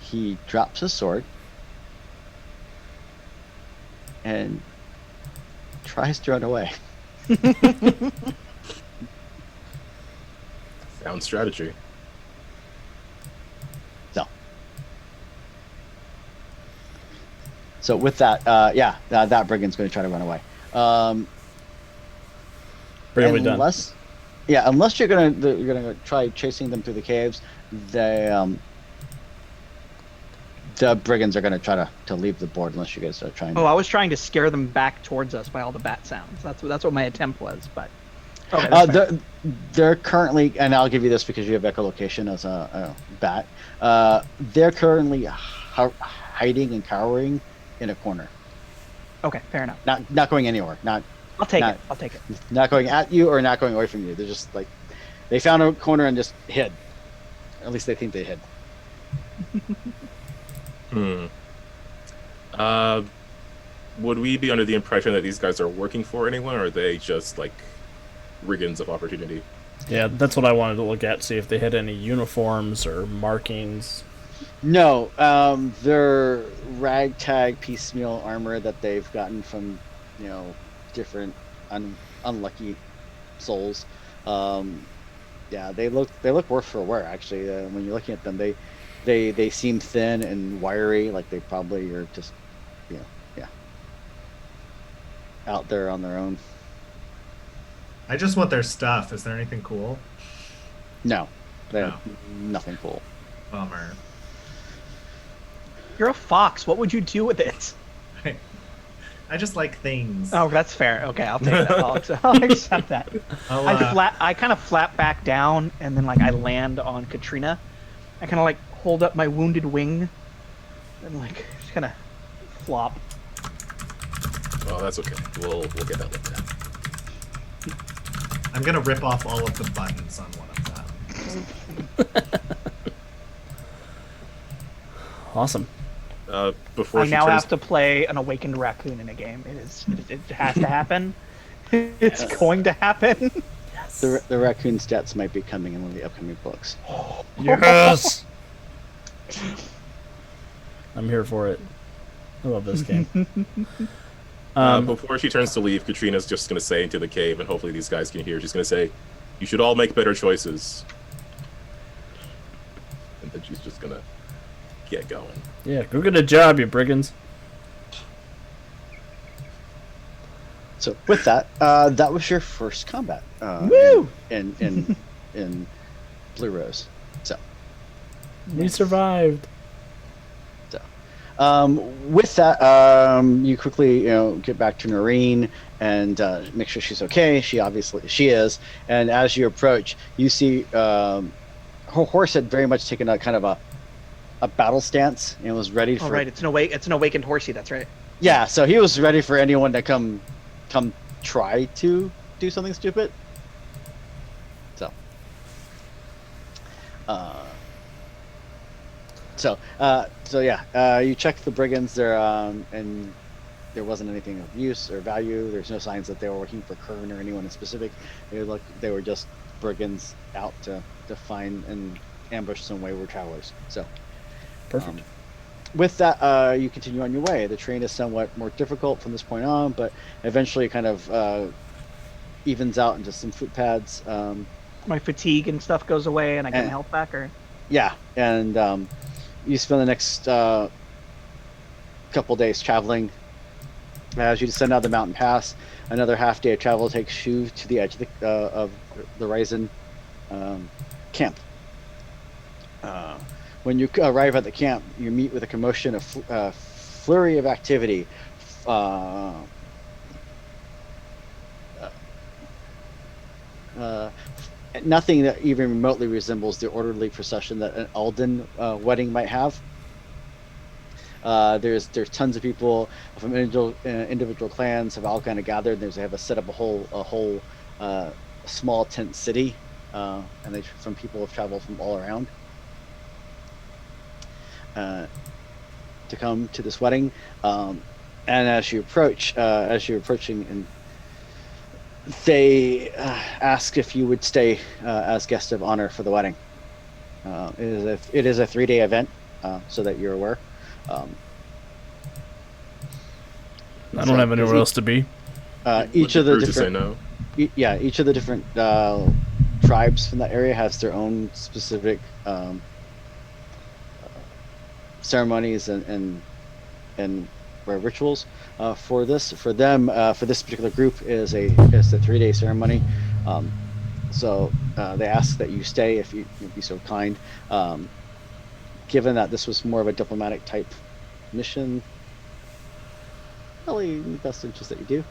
He drops his sword and tries to run away. Sound strategy. So with that, that brigand's going to try to run away. Bravely done. Unless you're gonna try chasing them through the caves, the brigands are gonna try to leave the board unless you guys start trying. Oh, I was trying to scare them back towards us by all the bat sounds. That's what my attempt was, but. Okay, that's fair. They're currently, and I'll give you this because you have echolocation as a bat. They're currently hiding and cowering in a corner, Okay, fair enough. not going anywhere, I'll take not- it. I'll take it. not going at you or not going away from you. They're just like they found a corner and just hid. At least they think they hid. Would we be under the impression that these guys are working for anyone, or are they just like brigands of opportunity? Yeah, that's what I wanted to look at, see if they had any uniforms or markings. No, they're ragtag piecemeal armor that they've gotten from, different unlucky souls. Yeah, they look worse for wear actually. When you're looking at them, they seem thin and wiry, like they probably are just, out there on their own. I just want their stuff. Is there anything cool? No, they're No. nothing cool. Bummer. You're a fox. What would you do with it? I just like things. Oh, that's fair. Okay, I'll take that. I'll accept that. I'll, I kind of flap back down, and then I land on Katrina. I kind of hold up my wounded wing, and just kind of flop. Oh, that's okay. We'll get that looked at. I'm gonna rip off all of the buttons on one of them. Awesome. Before I she now turns, have to play an awakened raccoon in a game. It has to happen. It's going to happen. The raccoon stats might be coming in one of the upcoming books. Yes! I'm here for it. I love this game. before she turns to leave, Katrina's just going to say into the cave, and hopefully these guys can hear. She's going to say, "You should all make better choices." And then she's just going to get going. Yeah, go get a job, you brigands. So with that, that was your first combat. Woo! In Blue Rose. So We survived. with that, you quickly get back to Noreen and make sure she's okay. She is. And as you approach, you see her horse had very much taken a kind of a battle stance and was ready for. Oh, right. It's an awakened horsey. That's right. Yeah, so he was ready for anyone to come try to do something stupid. So. So yeah, you check the brigands there, and there wasn't anything of use or value. There's no signs that they were working for Kern or anyone in specific. They were just brigands out to find and ambush some wayward travelers. So, Perfect. With that, you continue on your way. The terrain is somewhat more difficult from this point on, but eventually it kind of evens out into some footpaths. My fatigue and stuff goes away, and I get my health back. Or yeah, and you spend the next couple days traveling. As you descend out the mountain pass, another half day of travel takes you to the edge of the Ryzen camp. When you arrive at the camp, you meet with a commotion, a flurry of activity. Nothing that even remotely resembles the orderly procession that an Aldin wedding might have. There's tons of people from individual clans have all kind of gathered. They have set up a whole small tent city, and some people have traveled from all around to come to this wedding. And as you're approaching, and they ask if you would stay as guest of honor for the wedding. It is a 3-day event, so that you're aware. I don't have anywhere else to be. Each of the different, say no? Each of the different tribes from that area has their own specific ceremonies and rituals for this. For them, for this particular group, is a 3-day ceremony. So they ask that you stay if you'd be so kind. Given that this was more of a diplomatic type mission, probably in the best interest that you do.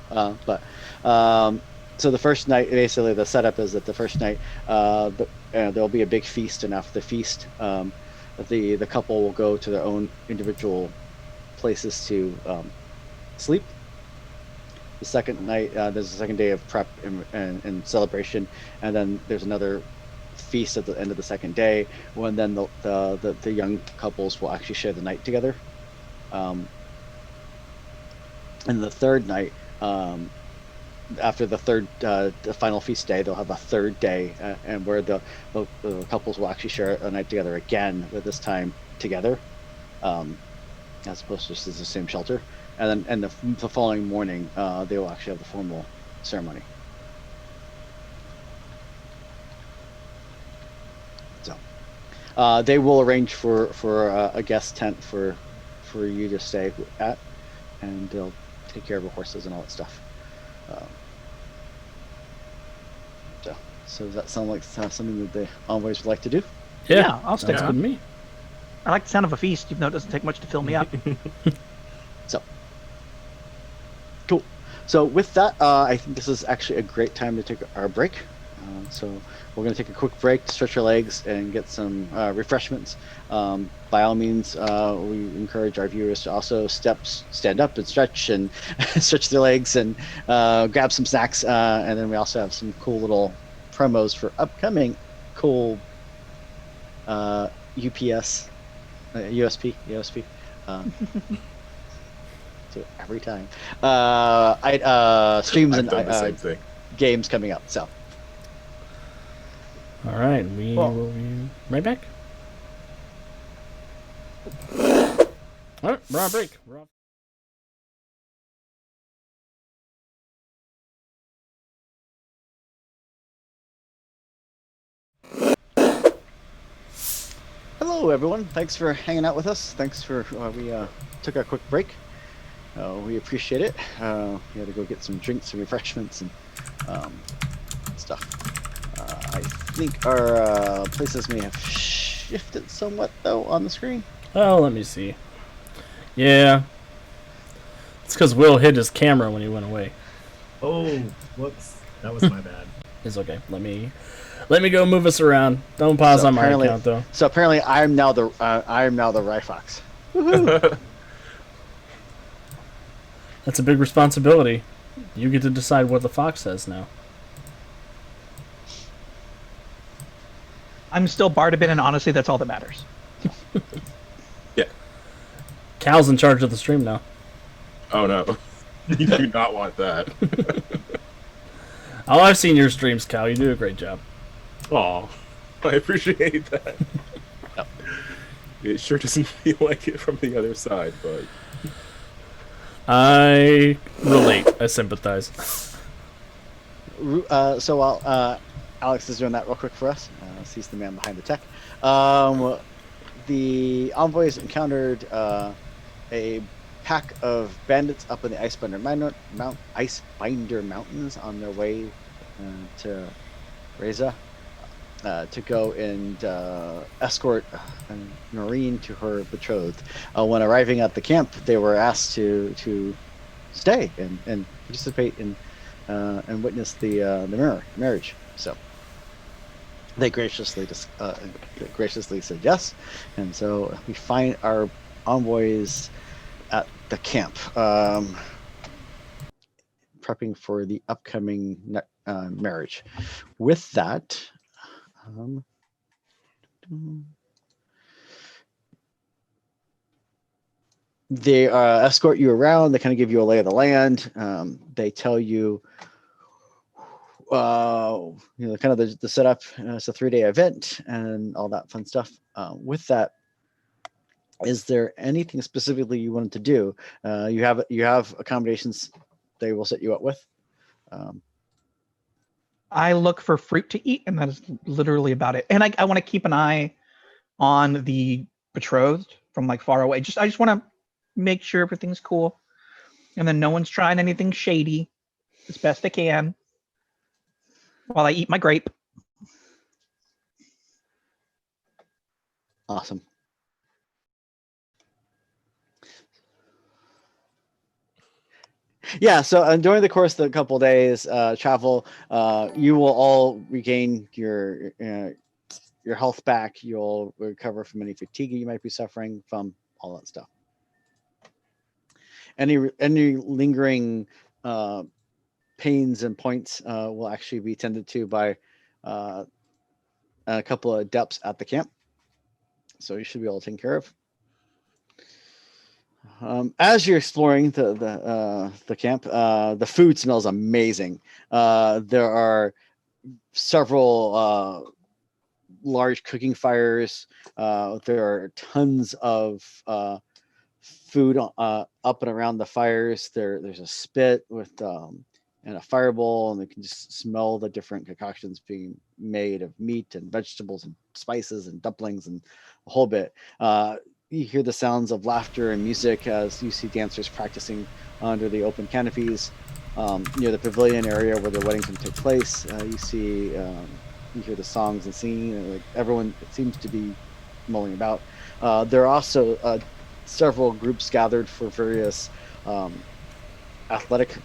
So the first night, basically the setup is that the first night there'll be a big feast, and after the feast, the couple will go to their own individual places to sleep. The second night, there's a second day of prep and celebration, and then there's another feast at the end of the second day, when then the young couples will actually share the night together. And the third night, after the final feast day, they'll have a third day, and where the couples will actually share a night together again, but this time together, as opposed to just as the same shelter. And the following morning, they will actually have the formal ceremony. So they will arrange for a guest tent for you to stay at, and they'll take care of the horses and all that stuff. So does that sound like something that the envoys would like to do? Yeah, I'll stick That's around. good to me. I like the sound of a feast, even though it doesn't take much to fill me up. So cool. So with that, I think this is actually a great time to take our break. So we're going to take a quick break to stretch our legs and get some refreshments. By all means, we encourage our viewers to also stand up and stretch and stretch their legs and grab some snacks. And then we also have some cool little promos for upcoming cool USP. So every time streams I've done the same and thing. games coming up. So. All right, we will be right back. All right, we're on break. Hello, everyone. Thanks for hanging out with us. Thanks for we took a quick break, We appreciate it. We had to go get some drinks and refreshments and stuff. I think our places may have shifted somewhat, though, on the screen. Oh, let me see. Yeah. It's because Will hid his camera when he went away. Oh, whoops. That was my bad. It's okay. Let me go move us around. Don't pause So on my apparently- account, though. So apparently, I am now the Ryfox. That's a big responsibility. You get to decide what the fox says now. I'm still Bardabin, and honestly, that's all that matters. Yeah. Cal's in charge of the stream now. Oh no. You do not want that. Oh, I've seen your streams, Cal. You do a great job. Aw. I appreciate that. It sure doesn't feel like it from the other side, but I relate. I sympathize. So while Alex is doing that real quick for us, he's the man behind the tech. The envoys encountered a pack of bandits up in the Icebinder Mountains on their way to Rezea to go and escort Noreen to her betrothed. When arriving at the camp, they were asked to stay and participate in and witness the marriage. So they graciously said yes, and so we find our envoys at the camp, prepping for the upcoming marriage. With that, they escort you around. They kind of give you a lay of the land. They tell you, kind of the setup. It's a 3-day event and all that fun stuff. With that, is there anything specifically you wanted to do? You have accommodations they will set you up with. I look for fruit to eat, and that is literally about it. And I want to keep an eye on the betrothed from like far away. I just want to make sure everything's cool, and then no one's trying anything shady as best I can while I eat my grape. Awesome. Yeah, so during the course of the couple days travel, you will all regain your health back. You'll recover from any fatigue you might be suffering from, all that stuff. Any lingering pains and points will actually be tended to by a couple of adepts at the camp. So you should be able to take care of. As you're exploring the camp, the food smells amazing. There are several large cooking fires. There are tons of food up and around the fires. There's a spit with and a fireball, and you can just smell the different concoctions being made of meat and vegetables and spices and dumplings and a whole bit. You hear the sounds of laughter and music as you see dancers practicing under the open canopies. Near the pavilion area where the weddings will take place, you hear the songs and singing. And, like, everyone seems to be mulling about. There are also several groups gathered for various athletic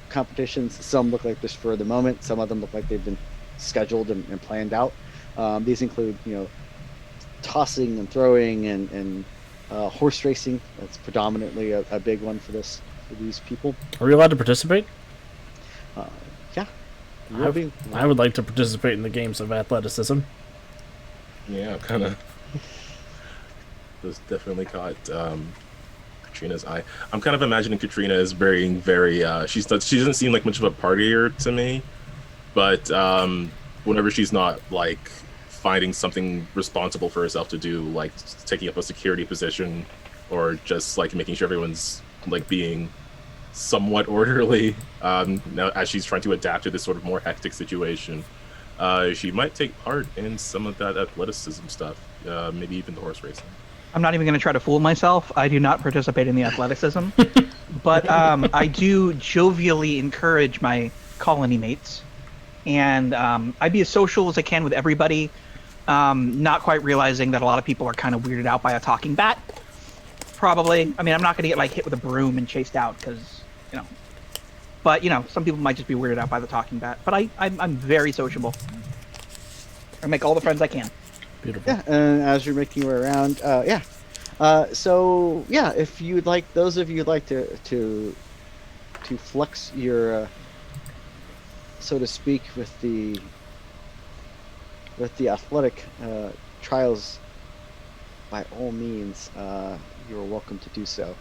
competitions. Some look like this for the moment. Some of them look like they've been scheduled and planned out. These include, tossing and throwing and horse racing. That's predominantly a big one for these people. Are we allowed to participate? Yeah. I would like to participate in the games of athleticism. yeah, kind of. This definitely caught Katrina's eye. I'm kind of imagining Katrina as being very. She doesn't seem like much of a partier to me, but whenever she's not like finding something responsible for herself to do, like taking up a security position or just like making sure everyone's like being somewhat orderly, now as she's trying to adapt to this sort of more hectic situation, she might take part in some of that athleticism stuff, maybe even the horse racing. I'm not even going to try to fool myself. I do not participate in the athleticism. But I do jovially encourage my colony mates, and I be as social as I can with everybody. Not quite realizing that a lot of people are kind of weirded out by a talking bat. Probably. I mean, I'm not going to get like hit with a broom and chased out because you know. But you know, some people might just be weirded out by the talking bat. But I'm very sociable. I make all the friends I can. Beautiful. Yeah, and as you're making your way around, yeah. So yeah, if you'd like, those of you who'd like to flex your, so to speak, with the athletic trials, by all means, you are welcome to do so.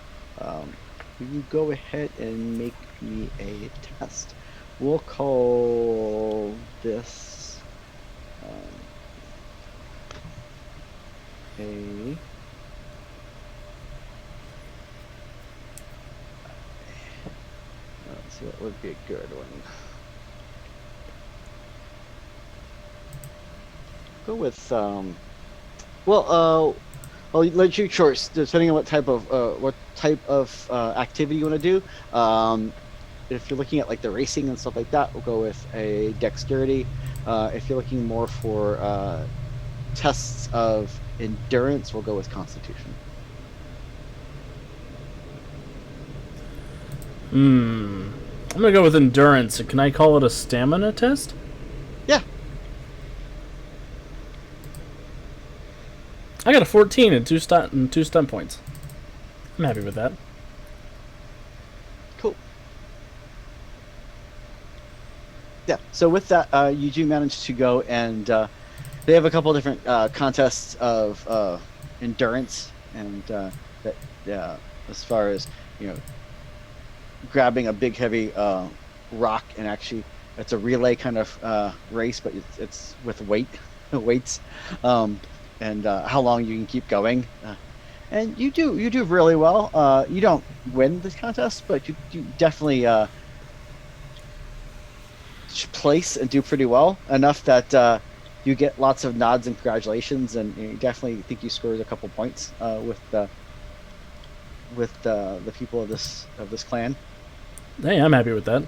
You go ahead and make me a test. We'll call this a let's see what would be a good one. Go with well, I'll let you choose depending on what type of activity you want to do. If you're looking at like the racing and stuff like that, we'll go with a dexterity. If you're looking more for tests of endurance, we'll go with constitution. I'm gonna go with endurance. Can I call it a stamina test? Yeah. I got a 14 and two stunt points. I'm happy with that. Cool. Yeah. So with that, you do manage to go and they have a couple different contests of endurance and that as far as grabbing a big heavy rock, and actually it's a relay kind of race, but it's with weights, and how long you can keep going. And you do really well. You don't win this contest, but you definitely place and do pretty well, enough that you get lots of nods and congratulations, and you definitely think you scored a couple points with the people of this clan. Hey, I'm happy with that.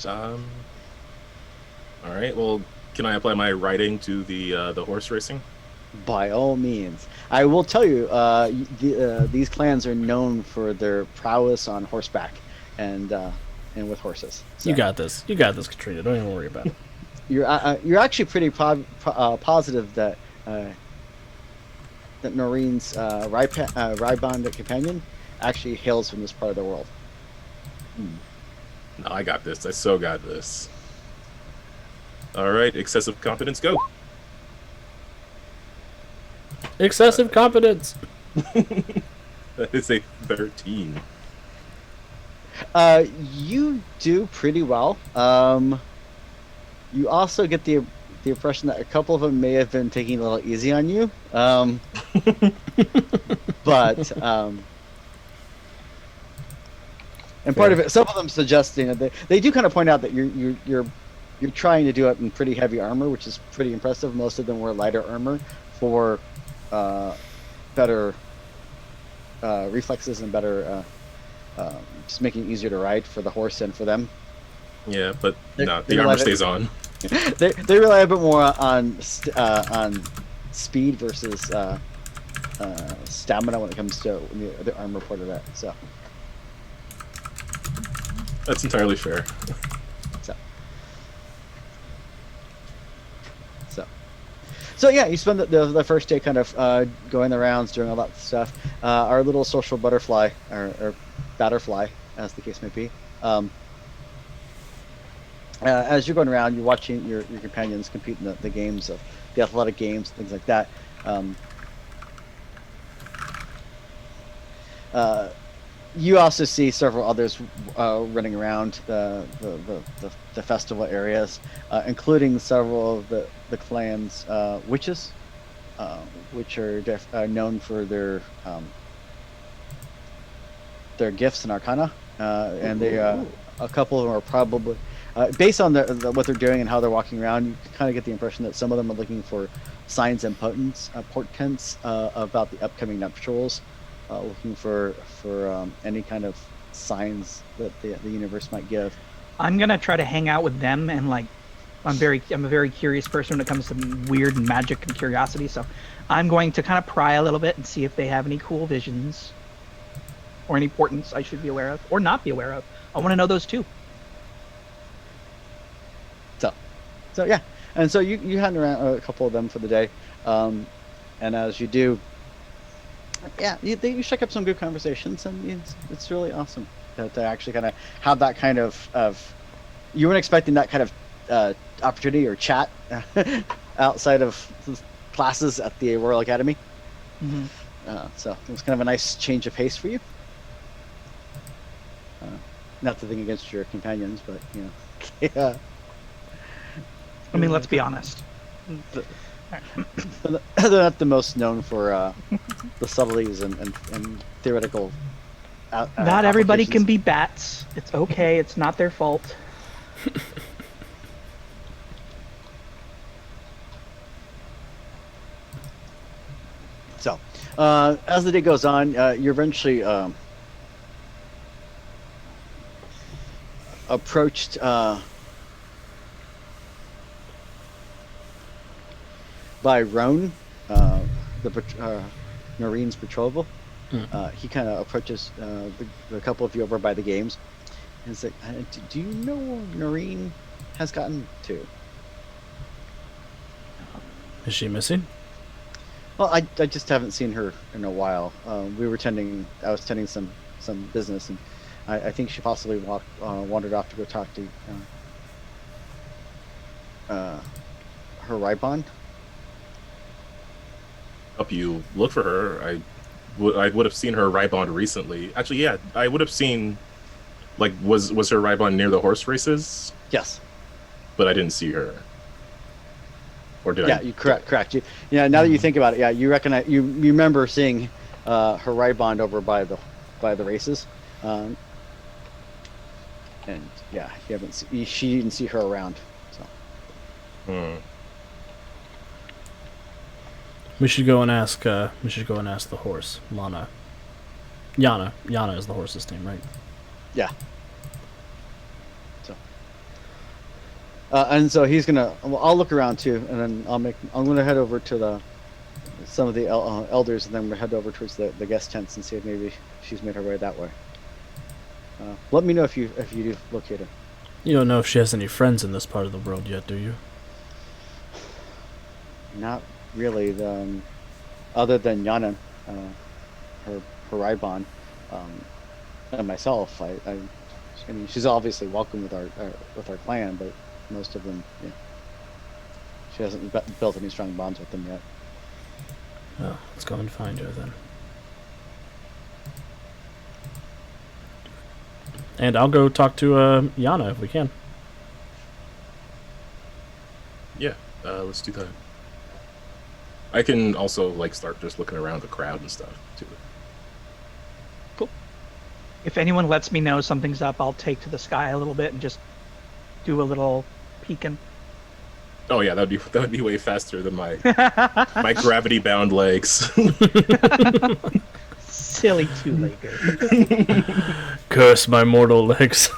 All right. Well, can I apply my riding to the horse racing? By all means. I will tell you, these clans are known for their prowess on horseback and with horses. So You got this. You got this, Katrina. Don't even worry about it. you're actually pretty positive that Noreen's Rybond companion actually hails from this part of the world. No, I got this. I so got this. All right, excessive confidence, go. Excessive competence. That is a 13. You do pretty well. You also get the impression that a couple of them may have been taking a little easy on you. But and part of it, some of them suggesting that they do kind of point out that you're trying to do it in pretty heavy armor, which is pretty impressive. Most of them wear lighter armor for better reflexes and better just making it easier to ride for the horse and for them. Yeah, but no, the armor stays on. They rely a bit more on speed versus stamina when it comes to the armor part of that. That's entirely fair. So yeah, you spend the first day kind of going the rounds, doing all that stuff. Our little social butterfly, or batterfly, as the case may be. As you're going around, you're watching your companions compete in the games of the athletic games, things like that. You also see several others running around the festival areas, including several of the clan's witches, which are known for their gifts and arcana, and they a couple of them are probably based on what they're doing and how they're walking around. You kind of get the impression that some of them are looking for signs and portents about the upcoming nuptials looking for any kind of signs that the universe might give. I'm gonna try to hang out with them, and like I'm a very curious person when it comes to weird and magic and curiosity. So I'm going to kind of pry a little bit and see if they have any cool visions or any portents I should be aware of or not be aware of. I want to know those too. So yeah, and so you hand around a couple of them for the day, and as you do, yeah, you strike up some good conversations, and it's really awesome to actually kind of have that kind of you weren't expecting that kind of opportunity or chat outside of classes at the Royal Academy. Mm-hmm. So it was kind of a nice change of pace for you. Not to think against your companions, but yeah. I mean, let's be honest. They're not the most known for the subtleties and theoretical. Not everybody can be bats. It's okay. It's not their fault. So, as the day goes on, you're eventually approached by Roan, the Noreen's betrothal. He kind of approaches the couple of you over by the games and says, do you know where Noreen has gotten to? Is she missing? Well, I just haven't seen her in a while. I was tending some business, and I think she possibly wandered off to go talk to her Ribon. Help you look for her. I would have seen her Ribon recently. Actually, yeah, I would have seen. Like, was her Ribon near the horse races? Yes. But I didn't see her. Or did I? Yeah, you correct. Now that you think about it, yeah, you recognize you remember seeing her Ribon over by the races, and yeah, she didn't see her around. So. We should go and ask. The horse, Lana. Yana is the horse's name, right? Yeah. So. And so he's gonna. Well, I'll look around too, and then I'm gonna head over to some of the elders, and then we'll head over towards the guest tents and see if maybe she's made her way that way. Let me know if you do locate her. You don't know if she has any friends in this part of the world yet, do you? Not really. Other than Yana, her Ribon, and myself, I mean, she's obviously welcome with our clan, but most of them, yeah, she hasn't built any strong bonds with them yet. Oh, let's go and find her then. And I'll go talk to Yana if we can. Yeah, let's do that. I can also start just looking around the crowd and stuff too. Cool. If anyone lets me know something's up, I'll take to the sky a little bit and just do a little peeking. Oh yeah, that would be way faster than my my gravity bound legs. Silly two-legger. Curse my mortal legs.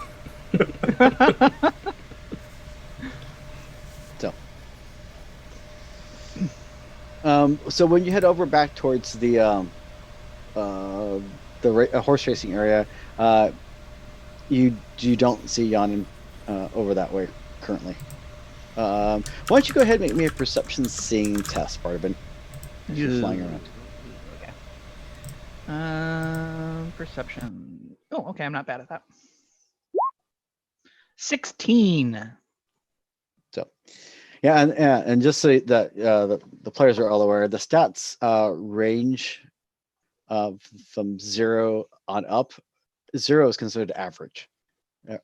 So when you head over back towards the horse racing area, you don't see Yanin over that way currently. Why don't you go ahead and make me a perception seeing test, Barben? You're flying around. Okay. Perception. Oh, okay. I'm not bad at that. 16. So, yeah, and just so that the players are all aware, the stats range from 0 on up. 0 is considered average,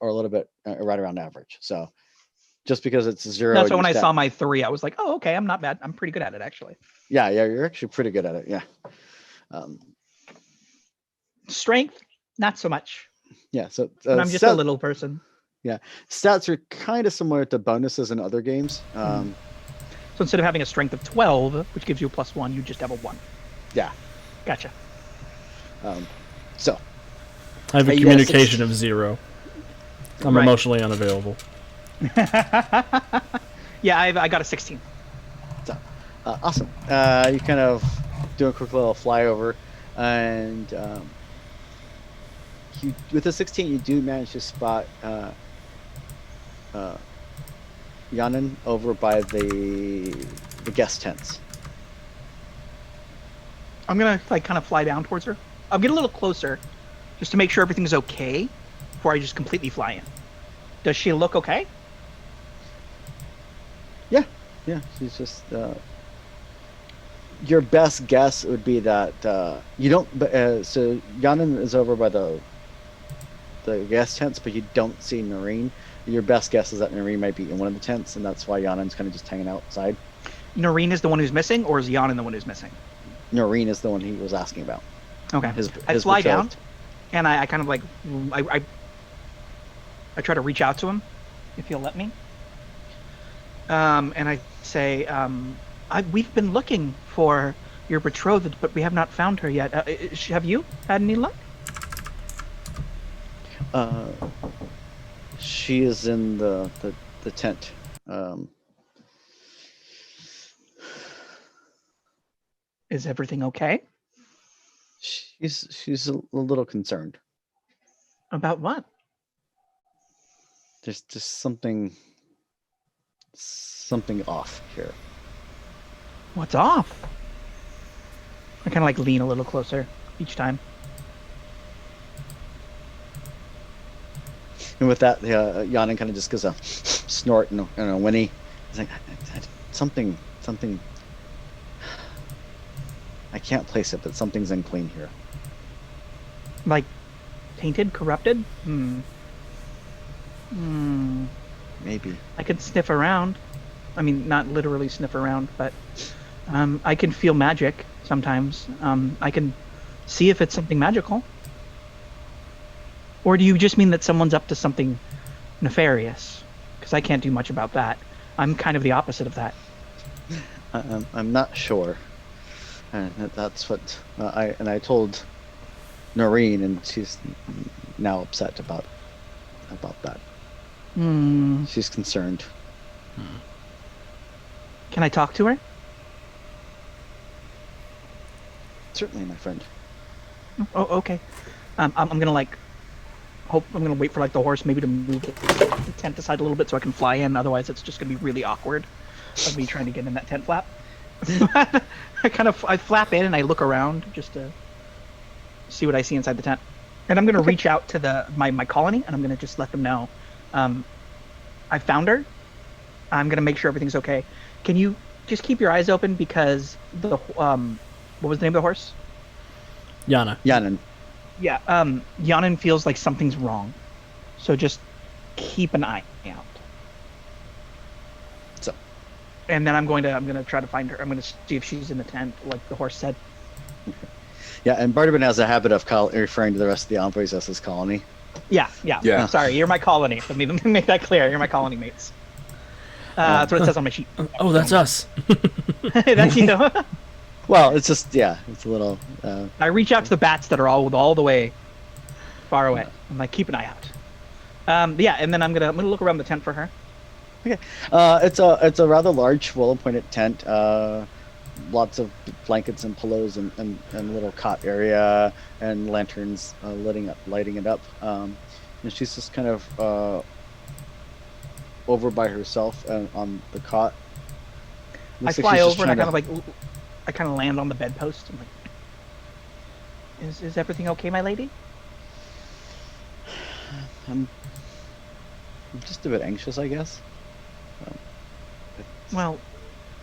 or a little bit right around average. So, just because it's 0. That's why when I saw my 3, I was like, oh, okay, I'm not bad. I'm pretty good at it, actually. Yeah, you're actually pretty good at it. Yeah. Strength, not so much. Yeah, so I'm just a little person. Yeah, stats are kind of similar to bonuses in other games. So instead of having a strength of 12, which gives you a +1, you just have a 1. Yeah. Gotcha. So I have a you got a communication 16. of 0. I'm Right. emotionally unavailable. Yeah, I got a 16. So, awesome. You kind of do a quick little flyover, and with a 16, you do manage to spot Yanin over by the guest tents. I'm gonna like kind of fly down towards her. I'll get a little closer, just to make sure everything's okay, before I just completely fly in. Does she look okay? Yeah, she's just. Your best guess would be that you don't. So Yanin is over by the guest tents, but you don't see Noreen. Your best guess is that Noreen might be in one of the tents, and that's why Yanin's kind of just hanging outside. Noreen is the one who's missing, or is Yanin the one who's missing? Noreen is the one he was asking about. Okay. His I fly down, betrothed. and I kind of like I try to reach out to him, if he'll let me. And I say, we've been looking for your betrothed, but we have not found her yet. Have you had any luck? She is in the tent. Is everything okay? She's a little concerned. About what? There's just something off here. What's off? I kind of like lean a little closer each time. And with that, Yanin kind of just gives a snort and a whinny. He's like, something. I can't place it, but something's unclean here. Like tainted, corrupted? Maybe. I can sniff around. I mean, not literally sniff around, but I can feel magic sometimes. I can see if it's something magical. Or do you just mean that someone's up to something nefarious? Because I can't do much about that. I'm kind of the opposite of that. I'm not sure. And that's what I told Noreen, and she's now upset about that. She's concerned. Can I talk to her? Certainly, my friend. Oh, okay. I'm gonna like I'm gonna wait for like the horse maybe to move the tent aside a little bit so I can fly in. Otherwise, it's just gonna be really awkward of me trying to get in that tent flap. I flap in and I look around just to see what I see inside the tent. And I'm gonna reach out to my colony and I'm gonna just let them know. I found her. I'm gonna make sure everything's okay. Can you just keep your eyes open because what was the name of the horse? Yanin. Yeah, Yanin feels like something's wrong. So just keep an eye out. So. And then I'm gonna try to find her. I'm gonna see if she's in the tent, like the horse said. Yeah, and Bartabin has a habit of referring to the rest of the envoys as his colony. Yeah. Sorry, you're my colony. Let me make that clear. You're my colony mates. That's what it says on my sheet. Oh, that's us. That's you. Well, it's just it's a little. I reach out to the bats that are all the way far away. I'm like, keep an eye out. And then I'm gonna look around the tent for her. Okay. It's a rather large, well-appointed tent. Lots of blankets and pillows and a little cot area and lanterns lighting it up. And she's just kind of over by herself on the cot. I fly over and I kind of land on the bedpost. I'm like, is everything okay, my lady? I'm just a bit anxious, I guess. Well,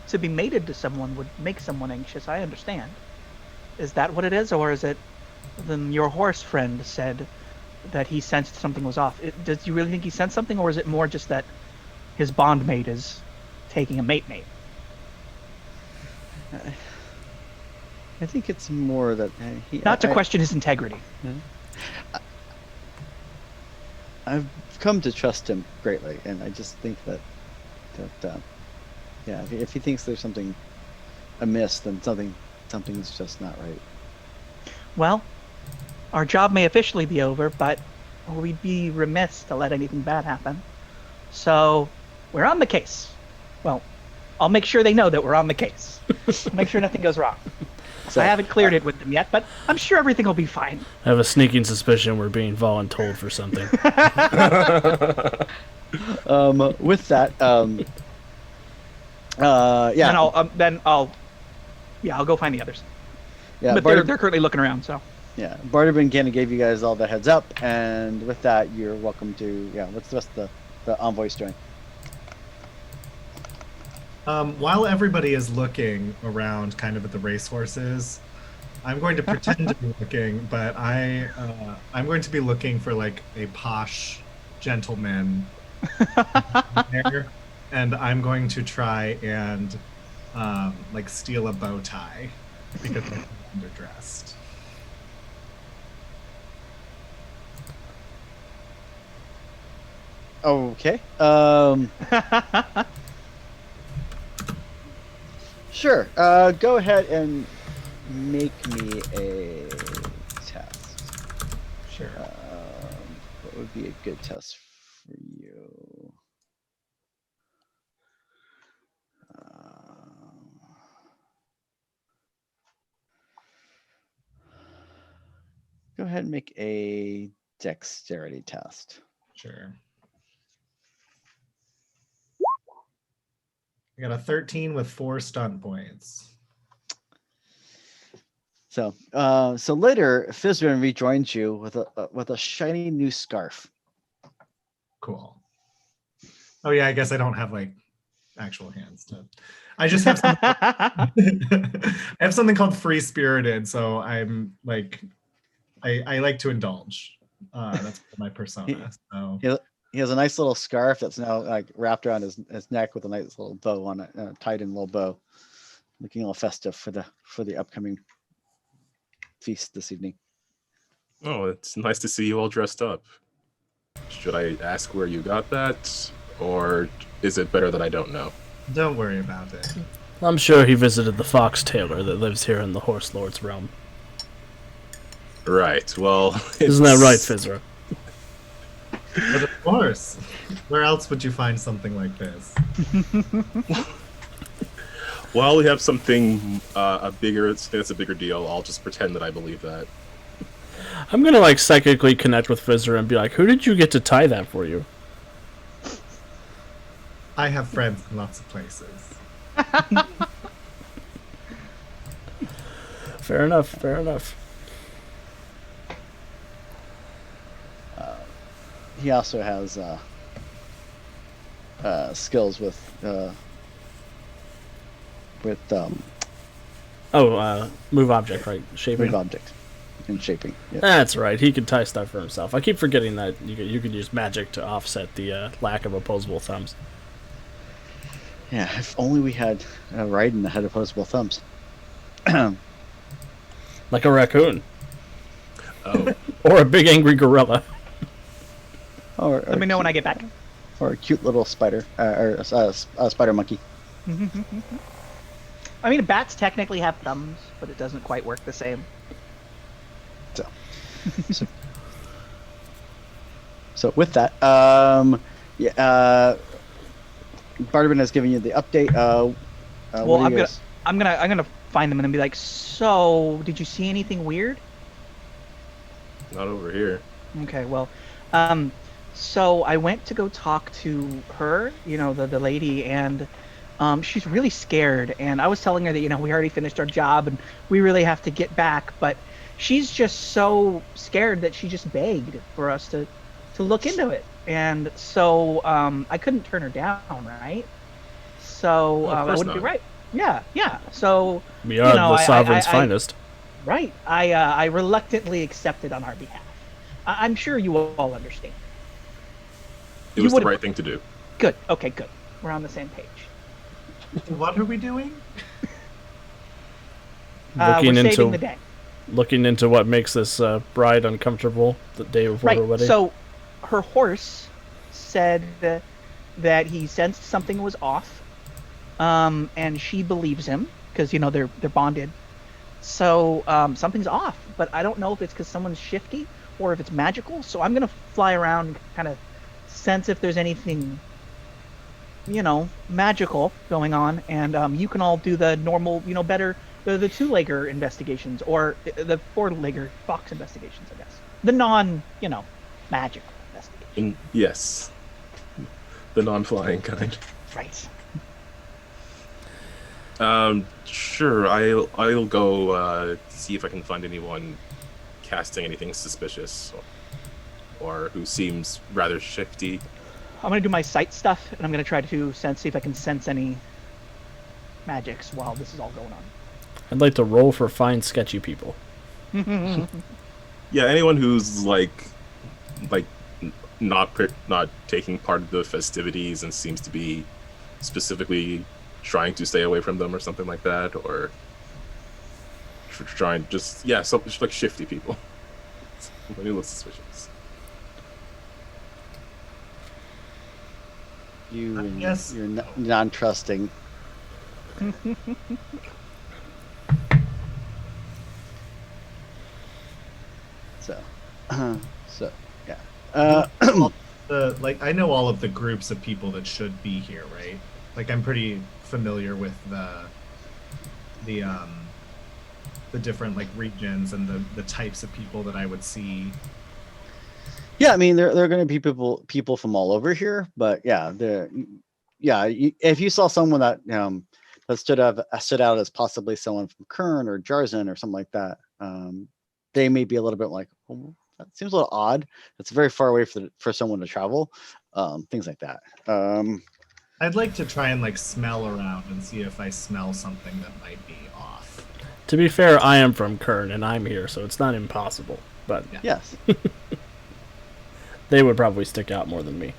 to be mated to someone would make someone anxious. I understand. Is that what it is, or is it? Then your horse friend said that he sensed something was off. Does you really think he sensed something, or is it more just that his bond mate is taking a mate? I think it's more that Not to question his integrity. I've come to trust him greatly, and I just think that if he thinks there's something amiss, then something's just not right. Well, our job may officially be over, but we'd be remiss to let anything bad happen. So we're on the case. Well, I'll make sure they know that we're on the case. Make sure nothing goes wrong. So, I haven't cleared it with them yet, but I'm sure everything will be fine. I have a sneaking suspicion we're being voluntold for something. With that, yeah, Then I'll go find the others. yeah, But they're currently looking around, so. yeah. Bartabin kind of gave you guys all the heads up, and with that, you're welcome to. Yeah, what's the rest of the envoys doing? While everybody is looking around kind of at the racehorses, I'm going to pretend to be looking, but I'm going to be looking for like a posh gentleman there, and I'm going to try and like steal a bow tie because I'm underdressed. Okay. Sure. Go ahead and make me a test. Sure. What would be a good test for you? Go ahead and make a dexterity test. Sure. I got a 13 with 4 stunt points. So, so later, Fizrin rejoins you with a shiny new scarf. Cool. Oh yeah, I guess I don't have like actual hands to. I just have something. I have something called free spirited, so I'm like, I like to indulge. That's my persona. So. He has a nice little scarf that's now like wrapped around his neck with a nice little bow on it, tied in a little bow, looking all festive for the upcoming feast this evening. Oh, it's nice to see you all dressed up. Should I ask where you got that, or is it better that I don't know? Don't worry about it. I'm sure he visited the fox tailor that lives here in the Horse Lord's realm. Right, well... Isn't that right, Fizra? But of course. Where else would you find something like this? Well, we have something that's a bigger deal. I'll just pretend that I believe that. I'm gonna like psychically connect with Fizra and be like, who did you get to tie that for you? I have friends in lots of places. Fair enough, fair enough. He also has skills with move object, right? Shaping. move object and shaping. Yeah. That's right. He can tie stuff for himself. I keep forgetting that you could use magic to offset the lack of opposable thumbs. Yeah, if only we had Raiden that had opposable thumbs. Like a raccoon. Oh. Or a big angry gorilla. Let me know when I get back. Or a cute little spider, or a spider monkey. I mean, bats technically have thumbs, but it doesn't quite work the same. So with that, Bartabin has given you the update. Well, I'm gonna find them and be like, so did you see anything weird? Not over here. Okay, well, so I went to go talk to her, the lady, and she's really scared. And I was telling her that, we already finished our job and we really have to get back. But she's just so scared that she just begged for us to look into it. And so I couldn't turn her down, right? So I wouldn't be right. Yeah. So we are the sovereign's finest. Right. I reluctantly accepted on our behalf. I'm sure you all understand. It was the right thing to do. Good. Okay, good. We're on the same page. What are we doing? Looking we're into saving the day. Looking into what makes this bride uncomfortable the day before her wedding. So her horse said that he sensed something was off, and she believes him because they're bonded. So something's off, but I don't know if it's because someone's shifty or if it's magical. So I'm gonna fly around and kind of sense if there's anything, magical going on, and you can all do the normal, better the two-legger investigations or the four-legger fox investigations, I guess. The non, magical investigation. Yes, the non-flying kind. Right. Sure. I'll go see if I can find anyone casting anything suspicious, or who seems rather shifty. I'm gonna do my sight stuff, and I'm gonna try to see if I can sense any magics while this is all going on. I'd like to roll for find sketchy people. Yeah, anyone who's like not taking part of the festivities and seems to be specifically trying to stay away from them or something like that, or trying just like shifty people. Somebody looks suspicious. Yes. You're non-trusting. So yeah. I know all of the groups of people that should be here, right? Like I'm pretty familiar with the different like regions and the types of people that I would see. Yeah, I mean, there are going to be people from all over here, but yeah, if you saw someone that that stood out as possibly someone from Kern or Jarzen or something like that, they may be a little bit like, oh, that seems a little odd. It's very far away for someone to travel, things like that. I'd like to try and like smell around and see if I smell something that might be off. To be fair, I am from Kern and I'm here, so it's not impossible. But Yeah. Yes, they would probably stick out more than me.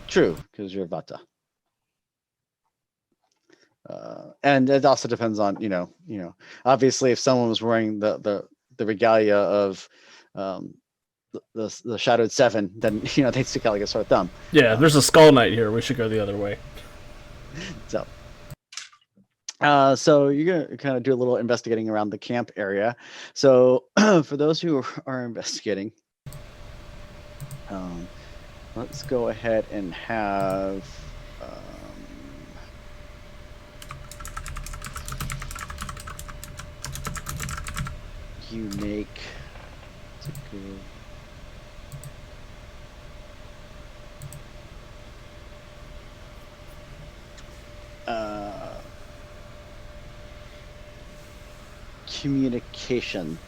true, because you're Vata. And it also depends on obviously if someone was wearing the regalia of the Shadowed Seven, then they'd stick out like a sore thumb. Yeah, there's a Skull Knight here. We should go the other way. So so you're gonna kind of do a little investigating around the camp area. So for those who are investigating, let's go ahead and have you make communication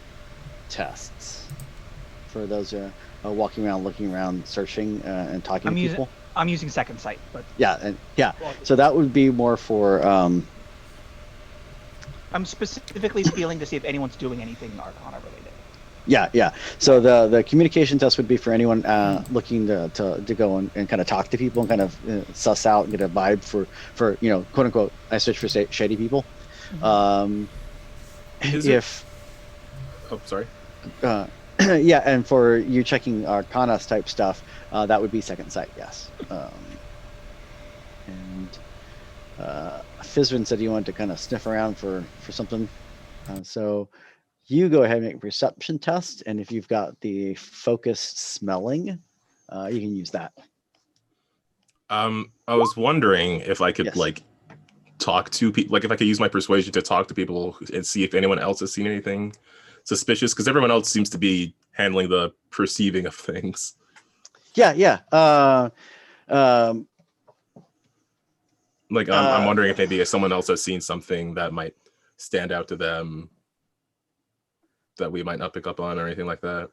tests for those who are walking around, looking around, searching, and talking to people. I'm using second sight, but Yeah. So that would be more for. I'm specifically feeling to see if anyone's doing anything Arcana related. Yeah. So the communication test would be for anyone looking to go and kind of talk to people and kind of suss out and get a vibe for quote unquote. I search for shady people. Mm-hmm. Sorry. Yeah, and for you checking Arcana type stuff, that would be second sight. Yes. And Fizrin said you wanted to kind of sniff around for something, so. You go ahead and make a perception test, and if you've got the focused smelling, you can use that. I was wondering if I could Yes. talk to people, if I could use my persuasion to talk to people and see if anyone else has seen anything suspicious, because everyone else seems to be handling the perceiving of things. Yeah. I'm wondering if maybe someone else has seen something that might stand out to them that we might not pick up on or anything like that.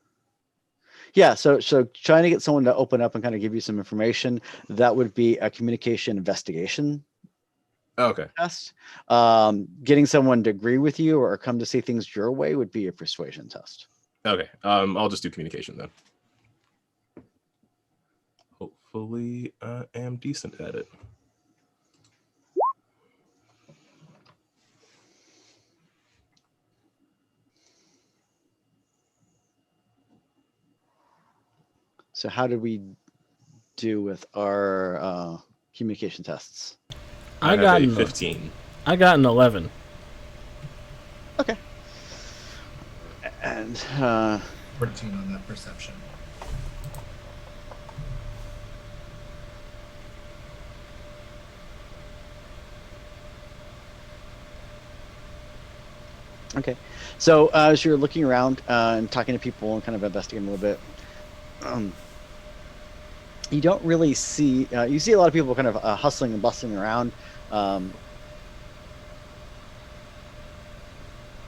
Yeah, so trying to get someone to open up and kind of give you some information, that would be a communication investigation Okay. test. Getting someone to agree with you or come to see things your way would be a persuasion test. Okay. I'll just do communication then. Hopefully I am decent at it. So how did we do with our communication tests? I got have a an 15. I got an 11. Okay. And 14 on that perception. okay, so as you're looking around and talking to people and kind of investigating a little bit, you don't really see. You see a lot of people kind of hustling and bustling around.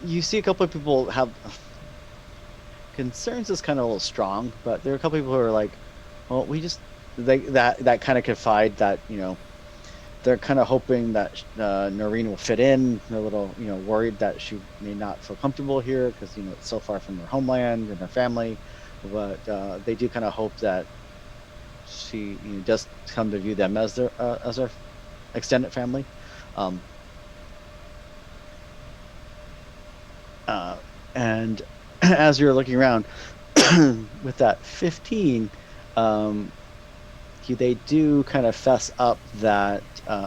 You see a couple of people have concerns is kind of a little strong, but there are a couple of people who are like, well, that kind of confide that, you know, they're kind of hoping that Noreen will fit in. They're a little, you know, worried that she may not feel comfortable here because, you know, it's so far from their homeland and their family. But they do kind of hope that she, you know, does come to view them as their extended family. And as you're looking around with that 15, they do kind of fess up that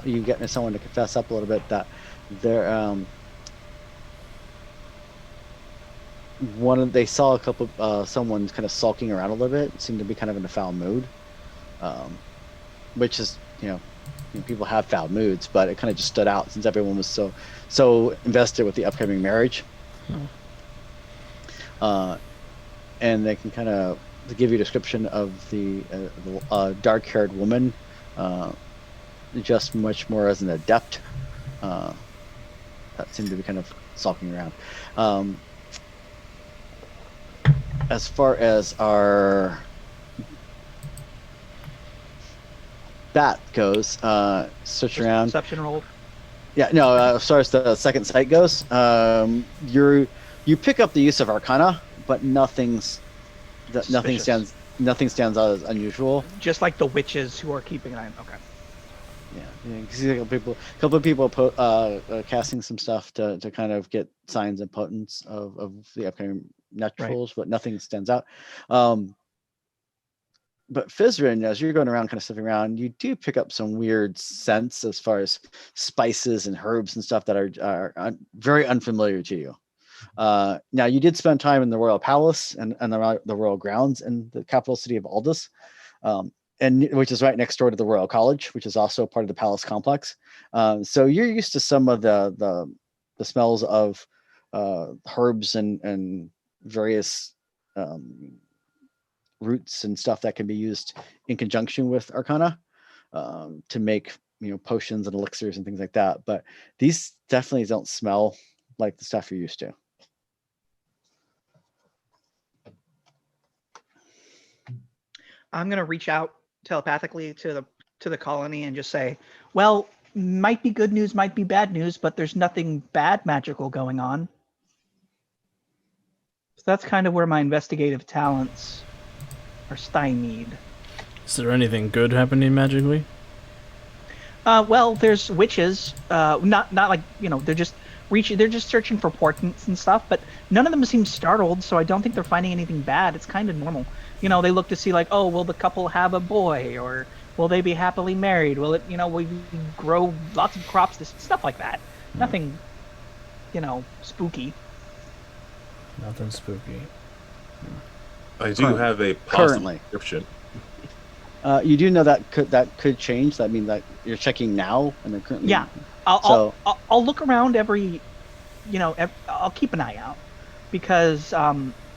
you get someone to confess up a little bit that they're they saw a couple someone kind of sulking around a little bit, seemed to be kind of in a foul mood, which is, you know, people have foul moods, but it kind of just stood out since everyone was so invested with the upcoming marriage. And they can kind of give you a description of the dark-haired woman, just much more as an adept. That seemed to be kind of sulking around. As far as our bat goes, search around. Perception roll. Yeah, no. As far as the second sight goes, you pick up the use of Arcana, but nothing stands out as unusual. Just like the witches who are keeping an eye on. Okay. Yeah, you see a couple of people casting some stuff to kind of get signs and potence of the upcoming naturals, right. But nothing stands out. But Fizrin, as you're going around, kind of sniffing around, you do pick up some weird scents as far as spices and herbs and stuff that are very unfamiliar to you. Now, you did spend time in the royal palace and the royal grounds in the capital city of Aldis, and which is right next door to the royal college, which is also part of the palace complex. So you're used to some of the smells of herbs and various roots and stuff that can be used in conjunction with Arcana to make, you know, potions and elixirs and things like that. But these definitely don't smell like the stuff you're used to. I'm gonna reach out telepathically to the colony and just say, well, might be good news, might be bad news, but there's nothing bad magical going on. So that's kind of where my investigative talents are stymied. Is there anything good happening magically? Well, there's witches. Not like, you know, they're just searching for portents and stuff, but none of them seem startled, so I don't think they're finding anything bad. It's kind of normal. You know, they look to see like, oh, will the couple have a boy, or will they be happily married? Will it, you know, we grow lots of crops, stuff like that. Nothing, you know, spooky. Nothing spooky. I do have a positive description. currently. You do know that could change. That means that you're checking now, and they're currently. Yeah, I'll look around every, you know, I'll keep an eye out, because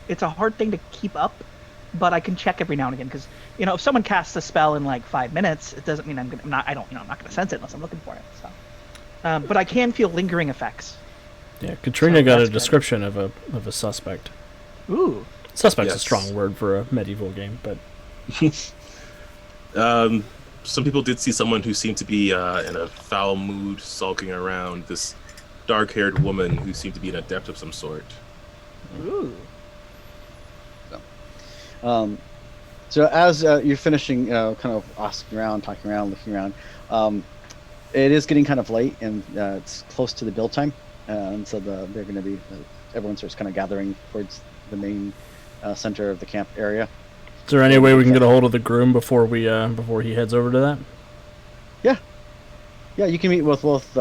it's a hard thing to keep up, but I can check every now and again, because, you know, if someone casts a spell in like 5 minutes, it doesn't mean I'm not gonna sense it unless I'm looking for it. So, but I can feel lingering effects. Yeah, Katrina got a description of a suspect. Ooh. Suspect's a strong word for a medieval game, but some people did see someone who seemed to be in a foul mood, sulking around. This dark-haired woman who seemed to be an adept of some sort. Ooh. So as you're finishing, kind of asking around, talking around, looking around, it is getting kind of late, and it's close to the build time, and so they're going to be everyone starts kind of gathering towards the main center of the camp area. Is there any way we can get a hold of the groom before he heads over to that? Yeah, you can meet with both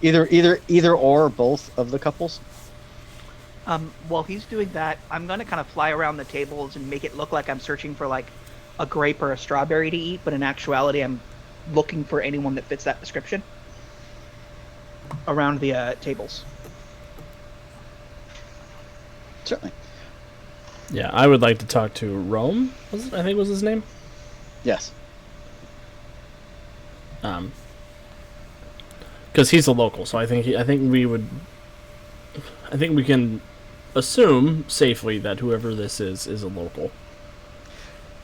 either or both of the couples. While he's doing that, I'm gonna kind of fly around the tables and make it look like I'm searching for like a grape or a strawberry to eat, but in actuality, I'm looking for anyone that fits that description around the tables. Certainly. Yeah, I would like to talk to Rome. I think was his name. Yes. Because he's a local, so I think we can assume safely that whoever this is a local.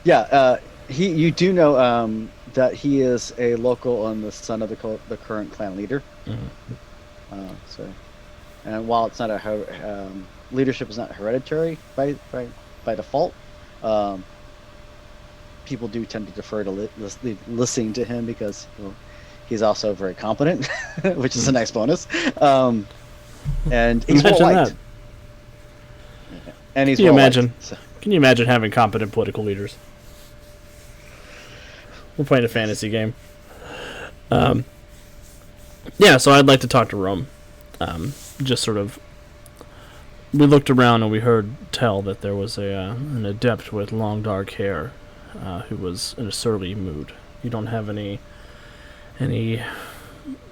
Yeah. You do know that he is a local and the son of the current clan leader. Mm-hmm. And while it's not leadership is not hereditary by default, people do tend to defer to listening to him because he's also very competent, which is a nice bonus. And he's well liked. And he's Can you imagine? Liked, so. Can you imagine having competent political leaders? We're playing a fantasy game. Yeah, so I'd like to talk to Rome. Just sort of, we looked around and we heard tell that there was an adept with long dark hair who was in a surly mood. You don't have any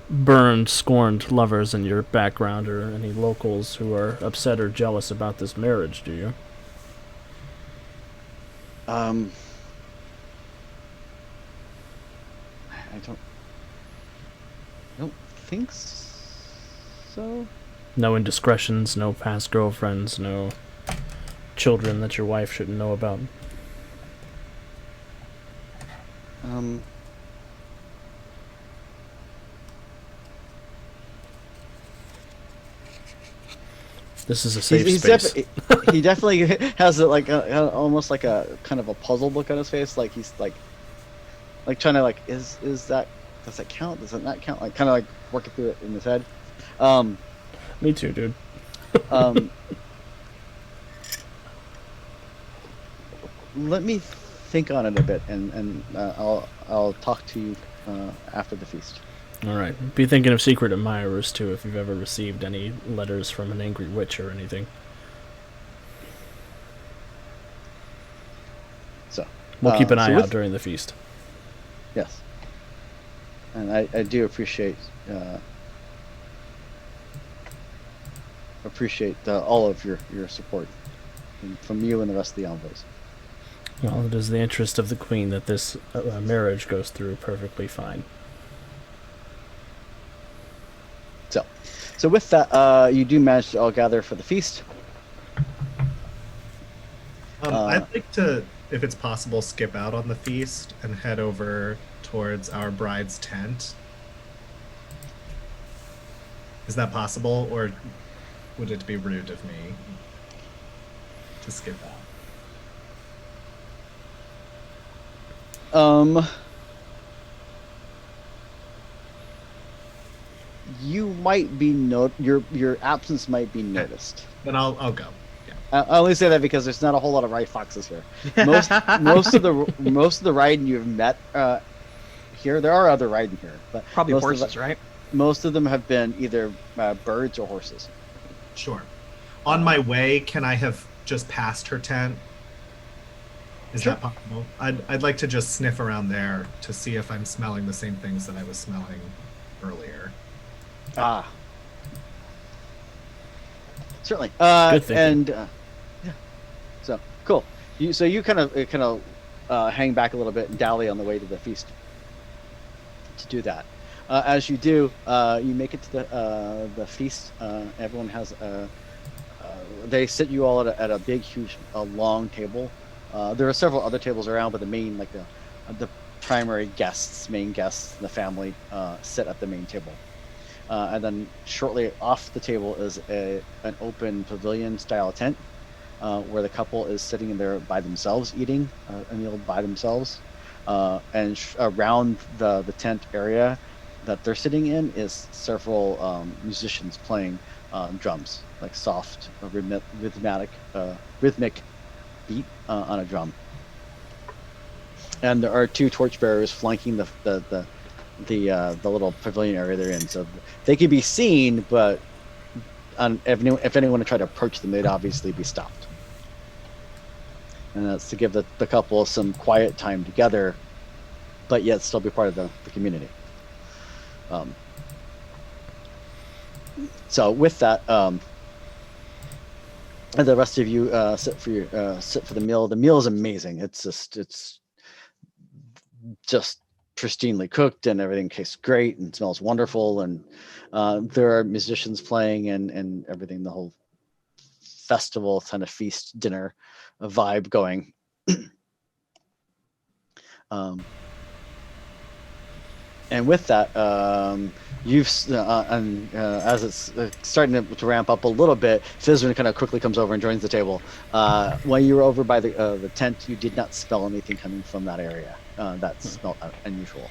burned, scorned lovers in your background or any locals who are upset or jealous about this marriage, do you? I don't think so. No indiscretions, no past girlfriends, no children that your wife shouldn't know about. This is a safe space. He definitely has almost like a kind of a puzzled look on his face, like he's like trying to is that, does that count? Does it not count? Like kind of like working through it in his head. Me too, dude. Let me think on it a bit, and I'll talk to you after the feast. All right. Be thinking of secret admirers too, if you've ever received any letters from an angry witch or anything. So we'll keep an eye out during the feast. Yes, and I do appreciate all of your support from you and the rest of the envoys. Well, it is the interest of the queen that this marriage goes through perfectly fine. So with that, you do manage to all gather for the feast. I'd like to, if it's possible, skip out on the feast and head over towards our bride's tent. Is that possible, or would it be rude of me to skip out? You might be your absence might be noticed. Then I'll go. Yeah. I only say that because there's not a whole lot of Rye Foxes here. Most of the Raiden you've met here, there are other Raiden here, but probably horses, right? Most of them have been either birds or horses. Sure. On my way, can I have just passed her tent? Is Sure. that possible? I'd like to just sniff around there to see if I'm smelling the same things that I was smelling earlier. Certainly. Good thinking. And yeah, so cool. You kind of hang back a little bit and dally on the way to the feast. To do that, as you do, you make it to the feast. Everyone has they sit you all at a big, huge, long table. There are several other tables around, but the main, the primary main guests, the family, sit at the main table. And then shortly off the table is an open pavilion-style tent where the couple is sitting in there by themselves, eating a meal by themselves. And around the tent area that they're sitting in is several musicians playing drums, like soft, rhythmic beat on a drum. And there are two torchbearers flanking the little pavilion area they're in, so they can be seen, but if anyone tried to approach them, they'd obviously be stopped. And that's to give the couple some quiet time together, but yet still be part of the community. So with that, and the rest of you sit for the meal. The meal is amazing. It's just pristinely cooked, and everything tastes great and smells wonderful. And there are musicians playing and everything. The whole festival kind of feast dinner vibe going. And with that, as it's starting to ramp up a little bit, Fizrin kind of quickly comes over and joins the table. When you were over by the tent, you did not smell anything coming from that area. That smelled unusual.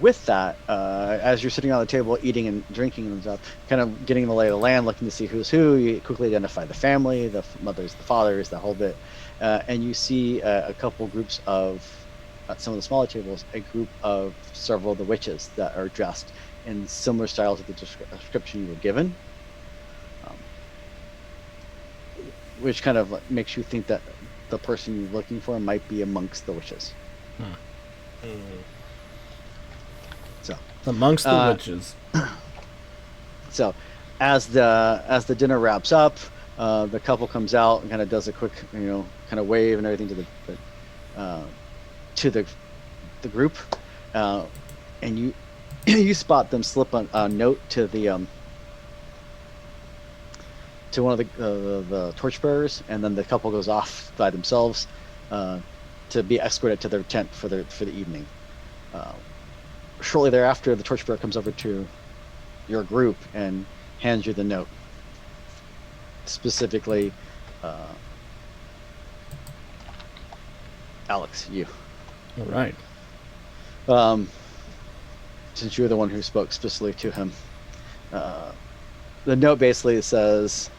With that, as you're sitting on the table eating and drinking and stuff, kind of getting the lay of the land, looking to see who's who, you quickly identify the family, the mothers, the fathers, the whole bit. And you see a couple groups of, at some of the smaller tables, a group of several of the witches that are dressed in similar style to the description you were given. Which kind of makes you think that the person you're looking for might be amongst the witches. So amongst the witches. So as the dinner wraps up, the couple comes out and kind of does a quick, kind of wave and everything to the group, and you spot them slip a note to the to one of the torchbearers, and then the couple goes off by themselves to be escorted to their tent for the evening. Shortly thereafter, the torchbearer comes over to your group and hands you the note. Specifically, Alex, you. All right. Since you're the one who spoke specifically to him, the note basically says,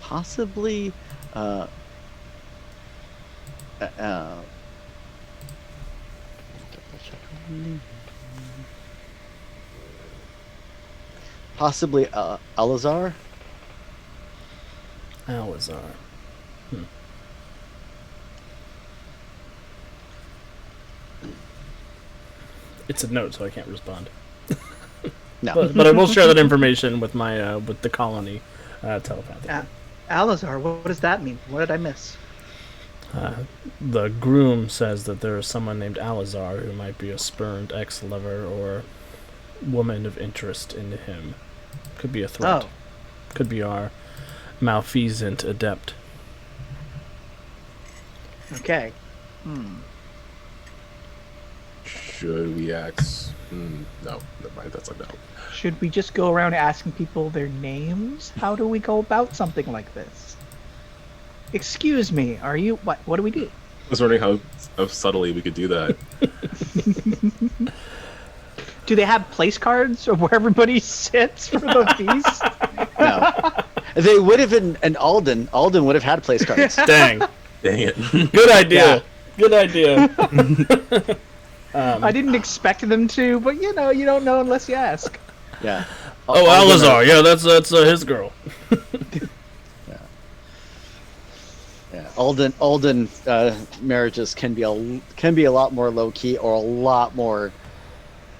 possibly, possibly Alazar. Alazar. It's a note, so I can't respond. No, but I will share that information with my with the colony telepathically. Alazar, what does that mean? What did I miss? The groom says that there is someone named Alazar who might be a spurned ex-lover or woman of interest in him. Could be a threat. Oh. Could be our malfeasant adept. Okay. Should we ask? No, never mind. That's a no. Should we just go around asking people their names? How do we go about something like this? Excuse me, are you... What do we do? I was wondering how subtly we could do that. Do they have place cards of where everybody sits for the feast? no. They would have been an Aldin. Aldin would have had place cards. Dang. Dang it. Good idea. Yeah. Good idea. I didn't expect them to, but you don't know unless you ask. Yeah. Oh, Alazar. Yeah, that's his girl. Yeah, Aldin marriages can be a lot more low key or a lot more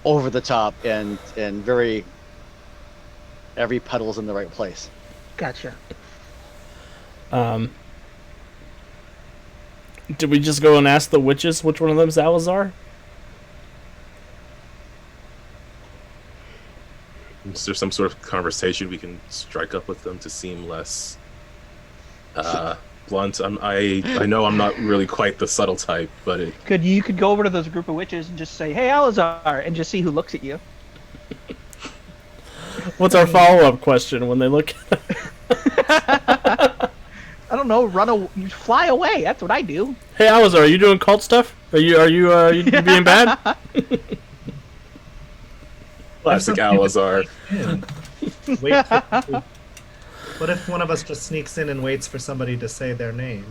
over the top and very every pedal's in the right place. Gotcha. Did we just go and ask the witches which one of them's Alazar? Is there some sort of conversation we can strike up with them to seem less blunt? I know I'm not really quite the subtle type, but You could go over to those group of witches and just say, "Hey, Alazar," and just see who looks at you. What's our follow-up question when they look at I don't know. You fly away. That's what I do. Hey, Alazar, are you doing cult stuff? Are you being bad? classic Alazar. What if one of us just sneaks in and waits for somebody to say their name?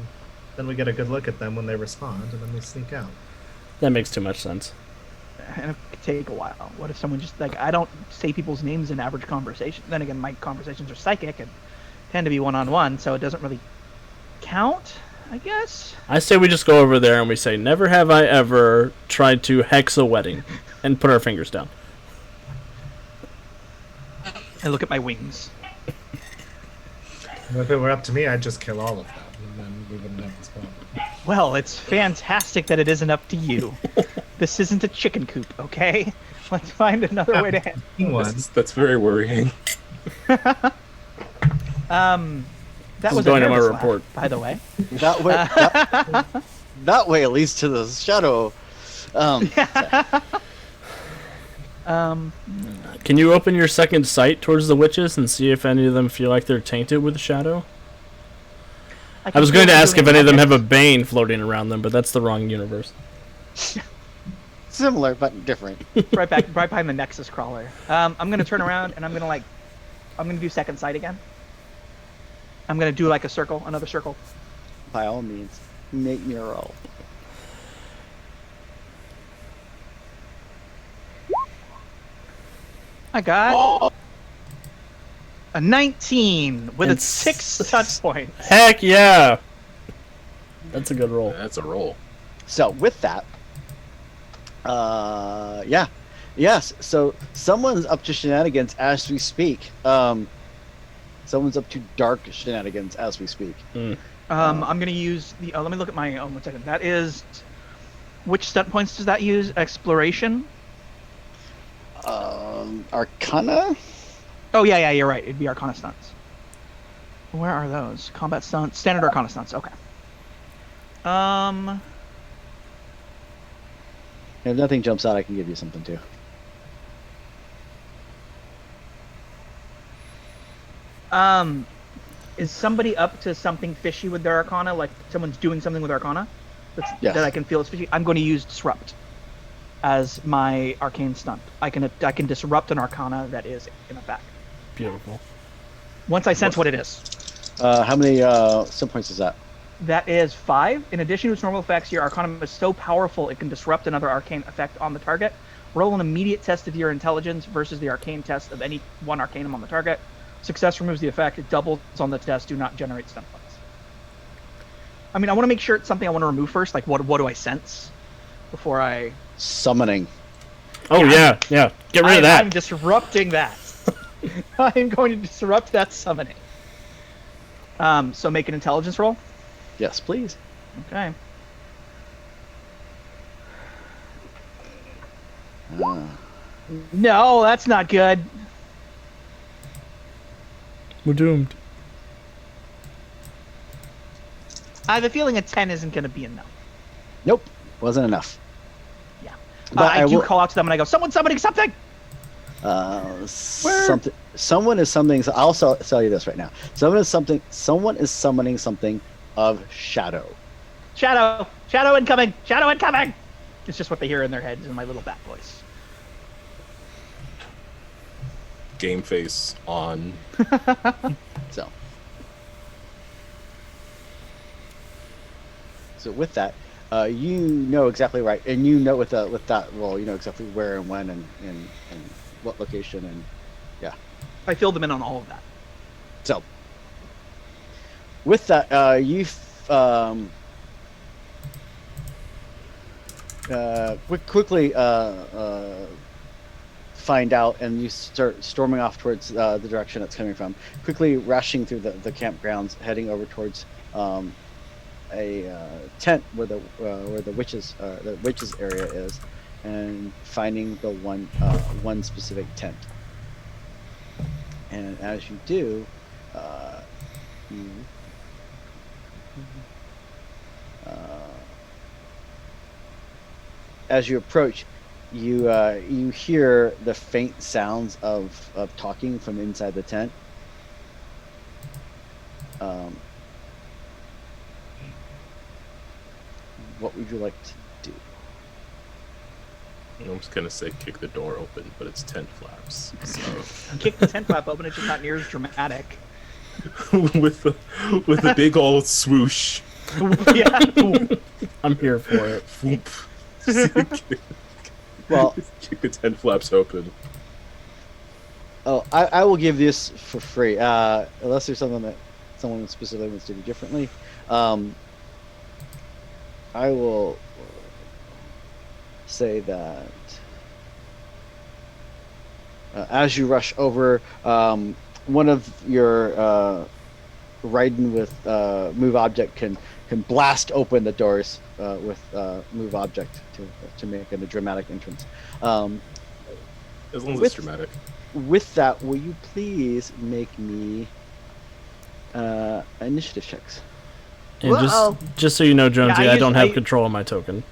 Then we get a good look at them when they respond, and then we sneak out. That makes too much sense. And it could take a while. What if someone just like I don't say people's names in average conversation? Then again, my conversations are psychic and tend to be one-on-one, so it doesn't really count, I guess. I say we just go over there and we say, "Never have I ever tried to hex a wedding," and put our fingers down. And look at my wings. If it were up to me, I'd just kill all of them, and then we wouldn't have this problem. Well, it's fantastic that it isn't up to you. This isn't a chicken coop, okay? Let's find another way to handle One. That's very worrying. That This was is going a in my nervous laugh, report. by the way. That way, that way leads to the shadow. Can you open your second sight towards the witches and see if any of them feel like they're tainted with shadow? I was going to ask if any of them have a bane floating around them, but that's the wrong universe. Similar but different. right behind the Nexus crawler. I'm gonna turn around and I'm gonna do second sight again. I'm gonna do like a circle, another circle. By all means, make me roll. I got a 19 with And a 6 touch point. Heck yeah! That's a good roll. That's a roll. So with that, yeah, yes. So someone's up to shenanigans as we speak. Someone's up to dark shenanigans as we speak. I'm gonna use the. Let me look at my. 1 second. That is. Which stunt points does that use? Exploration. Arcana. Oh yeah, you're right. It'd be Arcana stunts. Where are those? Combat stunts, standard Arcana stunts. Okay. If nothing jumps out, I can give you something too. Is somebody up to something fishy with their Arcana? Like someone's doing something with Arcana Yes. that I can feel is fishy? I'm going to use Disrupt as my arcane stunt. I can disrupt an Arcana that is in effect. Beautiful. Once I sense what it is. How many sim points is that? That is 5. In addition to its normal effects, your Arcana is so powerful it can disrupt another arcane effect on the target. Roll an immediate test of your intelligence versus the arcane test of any one arcanum on the target. Success removes the effect. It doubles on the test. Do not generate stun points. I mean, I want to make sure it's something I want to remove first. Like, what do I sense before I... Summoning. Oh yeah. Get rid of that. I'm disrupting that. I'm going to disrupt that summoning. So make an intelligence roll. Yes, please. Okay. No, that's not good. We're doomed. I have a feeling a 10 isn't going to be enough. Nope, wasn't enough. Yeah. But I do will- call out to them and I go, someone's summoning something! Something. Someone is summoning. I'll tell you this right now. Someone is summoning something of shadow. Shadow! Shadow incoming! Shadow incoming! It's just what they hear in their heads in my little bat voice. Game face on. So with that, you know exactly right, and you know with that roll, you know exactly where and when and what location and yeah. I filled them in on all of that. So with that, you quickly find out, and you start storming off towards the direction it's coming from. Quickly rushing through the campgrounds, heading over towards a tent where the witches area is, and finding the one specific tent. And as you do, as you approach, you hear the faint sounds of talking from inside the tent. What would you like to do? I'm just gonna say kick the door open, but it's tent flaps. So Kick the tent flap open, it's just not near as dramatic. with the big old swoosh. Yeah. I'm here for it. Whoop. Well, Keep the tent flaps open. oh, I will give this for free, unless there's something that someone specifically wants to do differently. I will say that as you rush over, one of your riding with move object can blast open the doors with move object to make a dramatic entrance. As long as With- it's dramatic. With that, will you please make me initiative checks? And Uh-oh. just so you know, Jonesy, I use- don't have I- control of my token.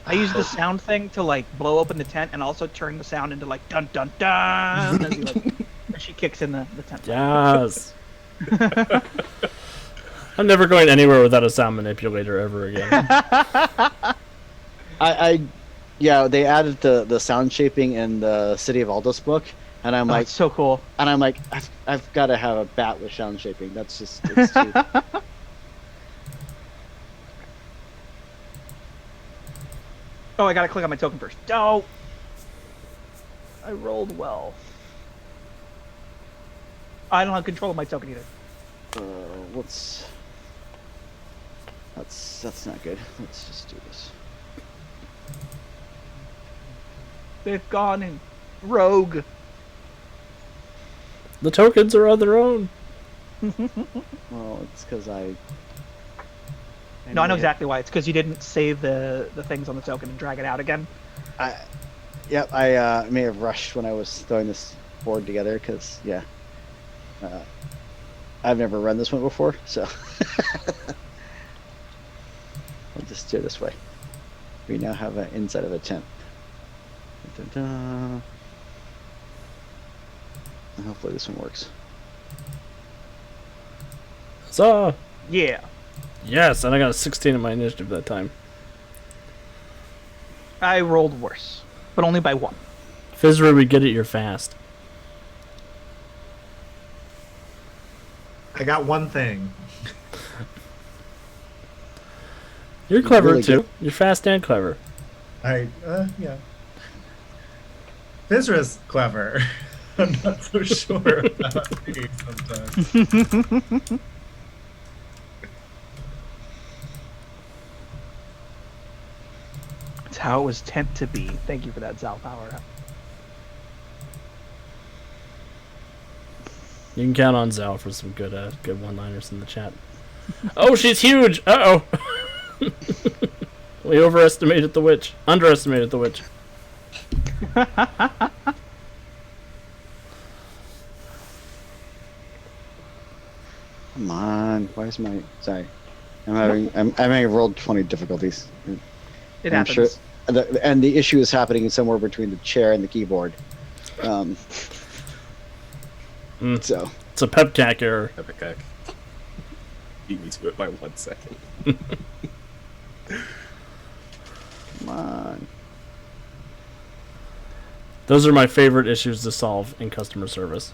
I use the sound thing to like blow open the tent and also turn the sound into like dun dun dun as, he, like, as she kicks in the tent. Yes. I'm never going anywhere without a sound manipulator ever again. Yeah, they added the sound shaping in the City of Aldous book, and I'm Oh, like, it's so cool. I've got to have a bat with sound shaping. That's just it's too. Oh, I gotta click on my token first. Oh, I rolled well. I don't have control of my token either. Let's. That's not good. Let's just do this. They've gone in rogue. The tokens are on their own. Well, it's because I. No, I know may- exactly why. It's because you didn't save the things on the token and drag it out again. Yep, I may have rushed when I was throwing this board together because I've never run this one before, so I'll just do it this way. We now have an inside of a tent. Dun-dun-dun. And hopefully this one works. So, Yeah. yes, and I got a 16 in my initiative that time. I rolled worse, but only by one. Fizra, we get it, you're fast. I got one thing. You're clever really too. good. You're fast and clever. Yeah. Fizra's clever. I'm not so sure about me sometimes. It's how it was meant to be. Thank you for that, Zal Power. You can count on Zal for some good one-liners in the chat. Oh, she's huge! Uh-oh! We overestimated the witch. Underestimated the witch. Come on, why is my sorry? I'm having rolled 20 difficulties. It I'm happens. sure, and the issue is happening somewhere between the chair and the keyboard. So It's a peptac error. Epic heck. Beat me to it by 1 second. come on. Those are my favorite issues to solve in customer service.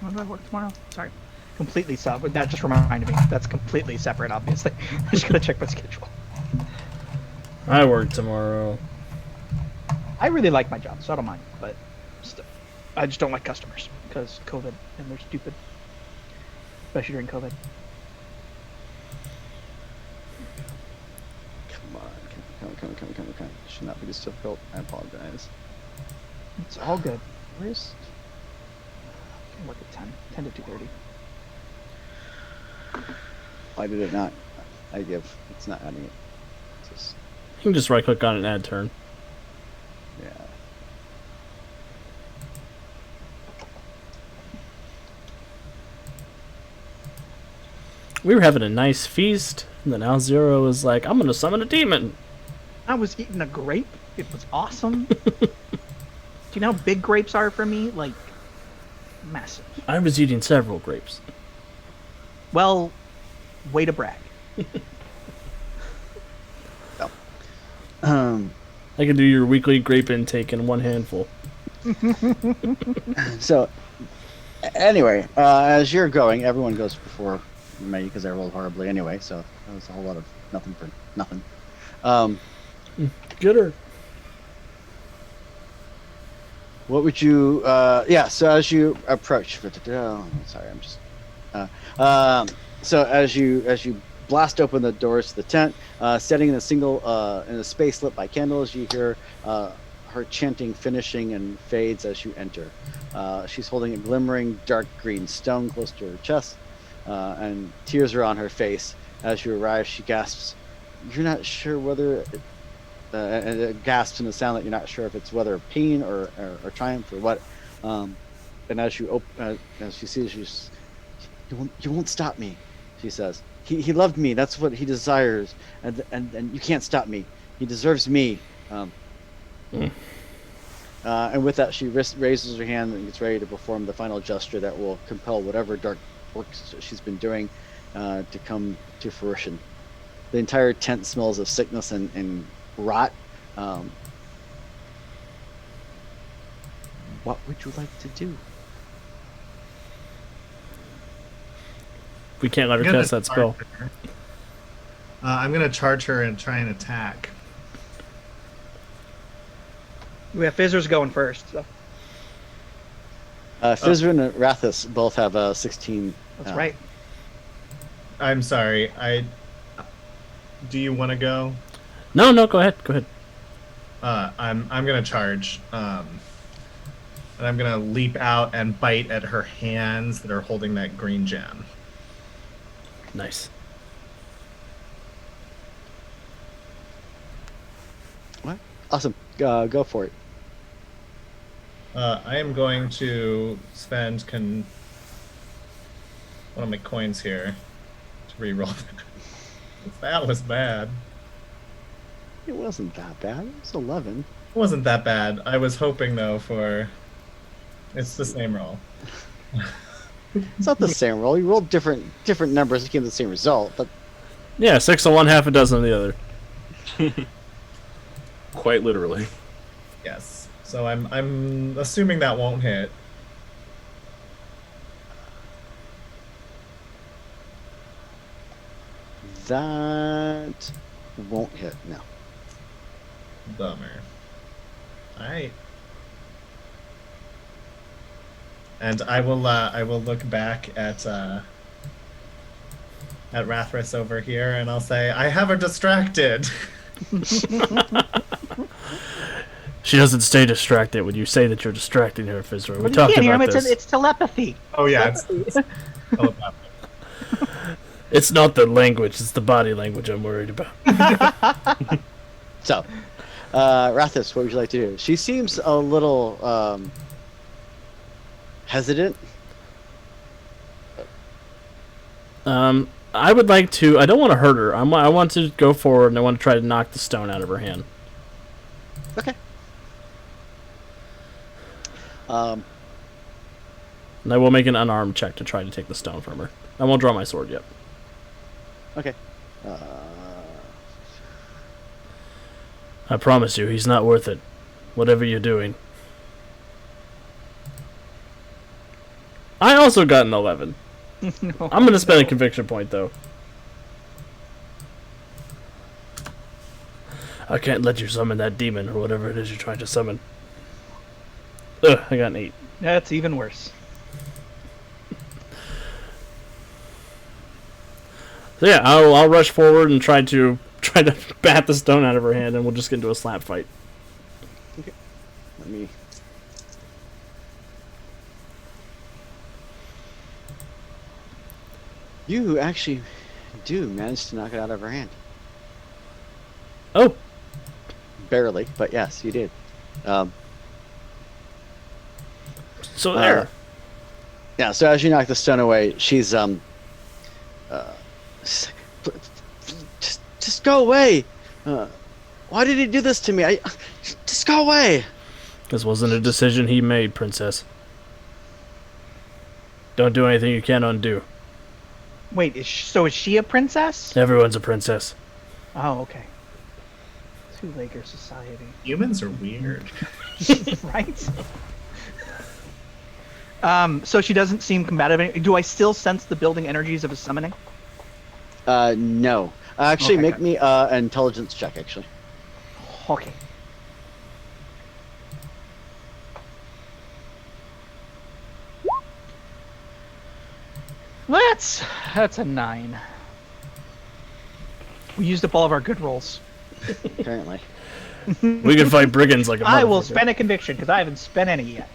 When do I work tomorrow? Sorry. Completely separate. That just reminded me. That's completely separate, obviously. I just gotta check my schedule. I work tomorrow. I really like my job, so I don't mind. But I just don't like customers because COVID and they're stupid, especially during COVID. Come on. Should not be this difficult. I apologize. It's all good. Where's I can work at 10 to 2:30. why did it not? I give. It's not adding it. It's just You can just right-click on it and add turn. yeah. We were having a nice feast, and then Al Zero was like, I'm gonna summon a demon. I was eating a grape. It was awesome. Do you know how big grapes are for me? Like, massive. I was eating several grapes. Well, way to brag. I could do your weekly grape intake in one handful. So Anyway, as you're going, everyone goes before me because I rolled horribly anyway. So that was a whole lot of nothing for nothing. Get her. What would you? Yeah. So as you approach, oh, sorry, I'm just. So as you blast open the doors to the tent, standing in a space lit by candles, you hear her chanting, finishing, and fades as you enter. She's holding a glimmering dark green stone close to her chest, and tears are on her face. As you arrive, she gasps, "You're not sure whether." And it gasps in a sound that you're not sure if it's whether pain or triumph or what. And as she sees you, you won't stop me, she says. He loved me. That's what he desires, and you can't stop me. He deserves me. And with that, she raises her hand and gets ready to perform the final gesture that will compel whatever dark works she's been doing to come to fruition. The entire tent smells of sickness and rot. What would you like to do? We can't let her cast that spell. I'm gonna charge her and try and attack. We have Fizzer's going first. So. Fizzer and Rathus both have 16. That's right. I'm sorry. Do you want to go? No, go ahead. Go ahead. I'm gonna charge, and I'm gonna leap out and bite at her hands that are holding that green gem. Nice. What? Awesome. Go for it. I am going to spend one of my coins here to reroll that. That was bad. It wasn't that bad. It was 11. It wasn't that bad. I was hoping though for. It's the same roll. It's not the same roll. You rolled different numbers to get the same result, but Yeah, 6 on one, half a dozen on the other. Quite literally. Yes. So I'm assuming that won't hit. that won't hit. No. Bummer. Alright. And I will look back at Rathris over here and I'll say, I have her distracted. She doesn't stay distracted when you say that you're distracting her, Fizzra. We But you talked can't hear him. about this. It's telepathy. Oh yeah, it's telepathic. It's not the language, it's the body language I'm worried about. So, Rathis, what would you like to do? She seems a little hesitant. I would like to... I don't want to hurt her. I want to go forward and I want to try to knock the stone out of her hand. Okay. And I will make an unarmed check to try to take the stone from her. I won't draw my sword yet. Okay. I promise you, he's not worth it. Whatever you're doing. I also got an 11. No. I'm going to spend a conviction point, though. I can't let you summon that demon, or whatever it is you're trying to summon. Ugh, I got an 8. That's even worse. So yeah, I'll rush forward and try to bat the stone out of her hand, and we'll just get into a slap fight. Okay. Let me. You actually do manage to knock it out of her hand. Oh, Barely, but yes, you did. so there. Yeah, so as you knock the stone away, she's just go away. Why did he do this to me? Just go away. This wasn't a decision he made, Princess. Don't do anything you can't undo. Wait, so is she a princess? Everyone's a princess. Oh, okay. Two-Lager society. Humans are weird. Right? So she doesn't seem combative. Do I still sense the building energies of his summoning? No. Actually, Okay, make good. me an intelligence check. Actually. Okay. That's a 9. We used up all of our good rolls. Apparently. We could fight brigands like a I will motherfucker. spend a conviction because I haven't spent any yet.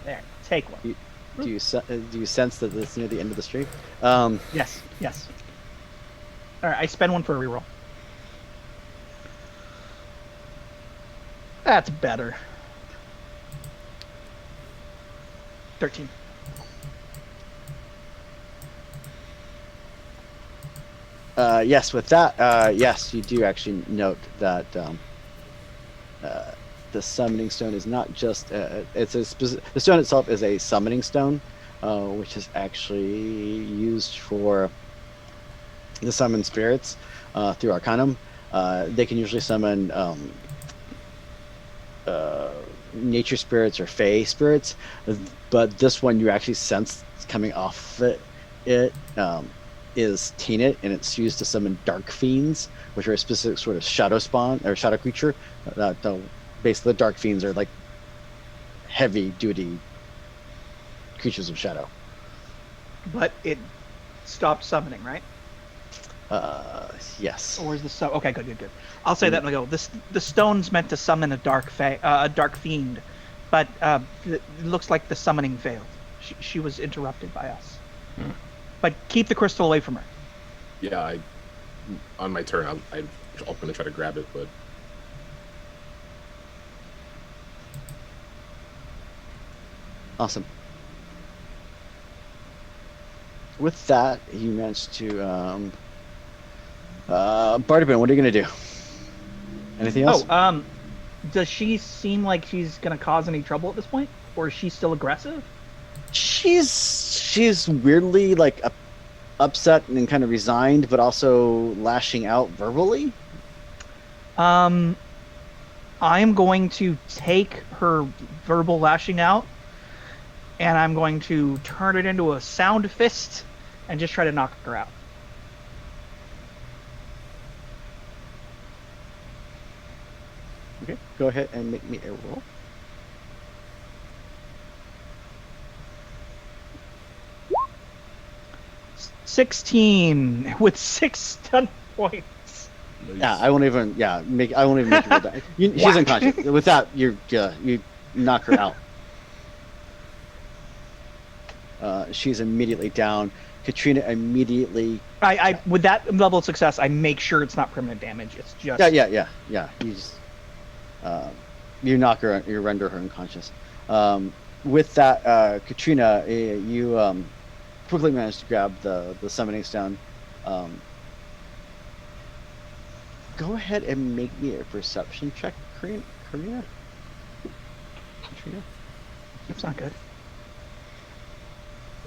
There, take one. Do you sense that it's near the end of the street? Yes, yes. All right, I spend one for a reroll. That's better. 13. Yes, with that, yes, you do actually note that the summoning stone is not just the stone itself is a summoning stone, which is actually used for the summon spirits through Arcanum. They can usually summon nature spirits or fey spirits, but this one you actually sense coming off it is tainted, and it's used to summon dark fiends, which are a specific sort of shadow spawn or shadow creature. Basically, the dark fiends are like heavy duty creatures of shadow. But it stopped summoning, right? Yes. Or is the stone? Okay, good. I'll say that and I'll go. The stone's meant to summon a dark fiend, but it looks like the summoning failed. She was interrupted by us. But keep the crystal away from her. Yeah, on my turn, I'm going to try to grab it, but Awesome. With that, you managed to Bardabin, what are you gonna do? Anything else? Does she seem like she's gonna cause any trouble at this point, or is she still aggressive? She's weirdly like upset and kind of resigned, but also lashing out verbally. I'm going to take her verbal lashing out, and I'm going to turn it into a sound fist and just try to knock her out. Okay, go ahead and make me a roll. $16 with 6 stun points. Yeah, I won't even. Yeah, I won't even make you roll that. She's Whack. unconscious. With that, you knock her out. She's immediately down. Katrina immediately. I with that level of success, I make sure it's not permanent damage. It's just Yeah. You just you knock her. You render her unconscious. With that, Katrina, you quickly managed to grab the summoning stone. Go ahead and make me a perception check, Katrina. Katrina. That's not good.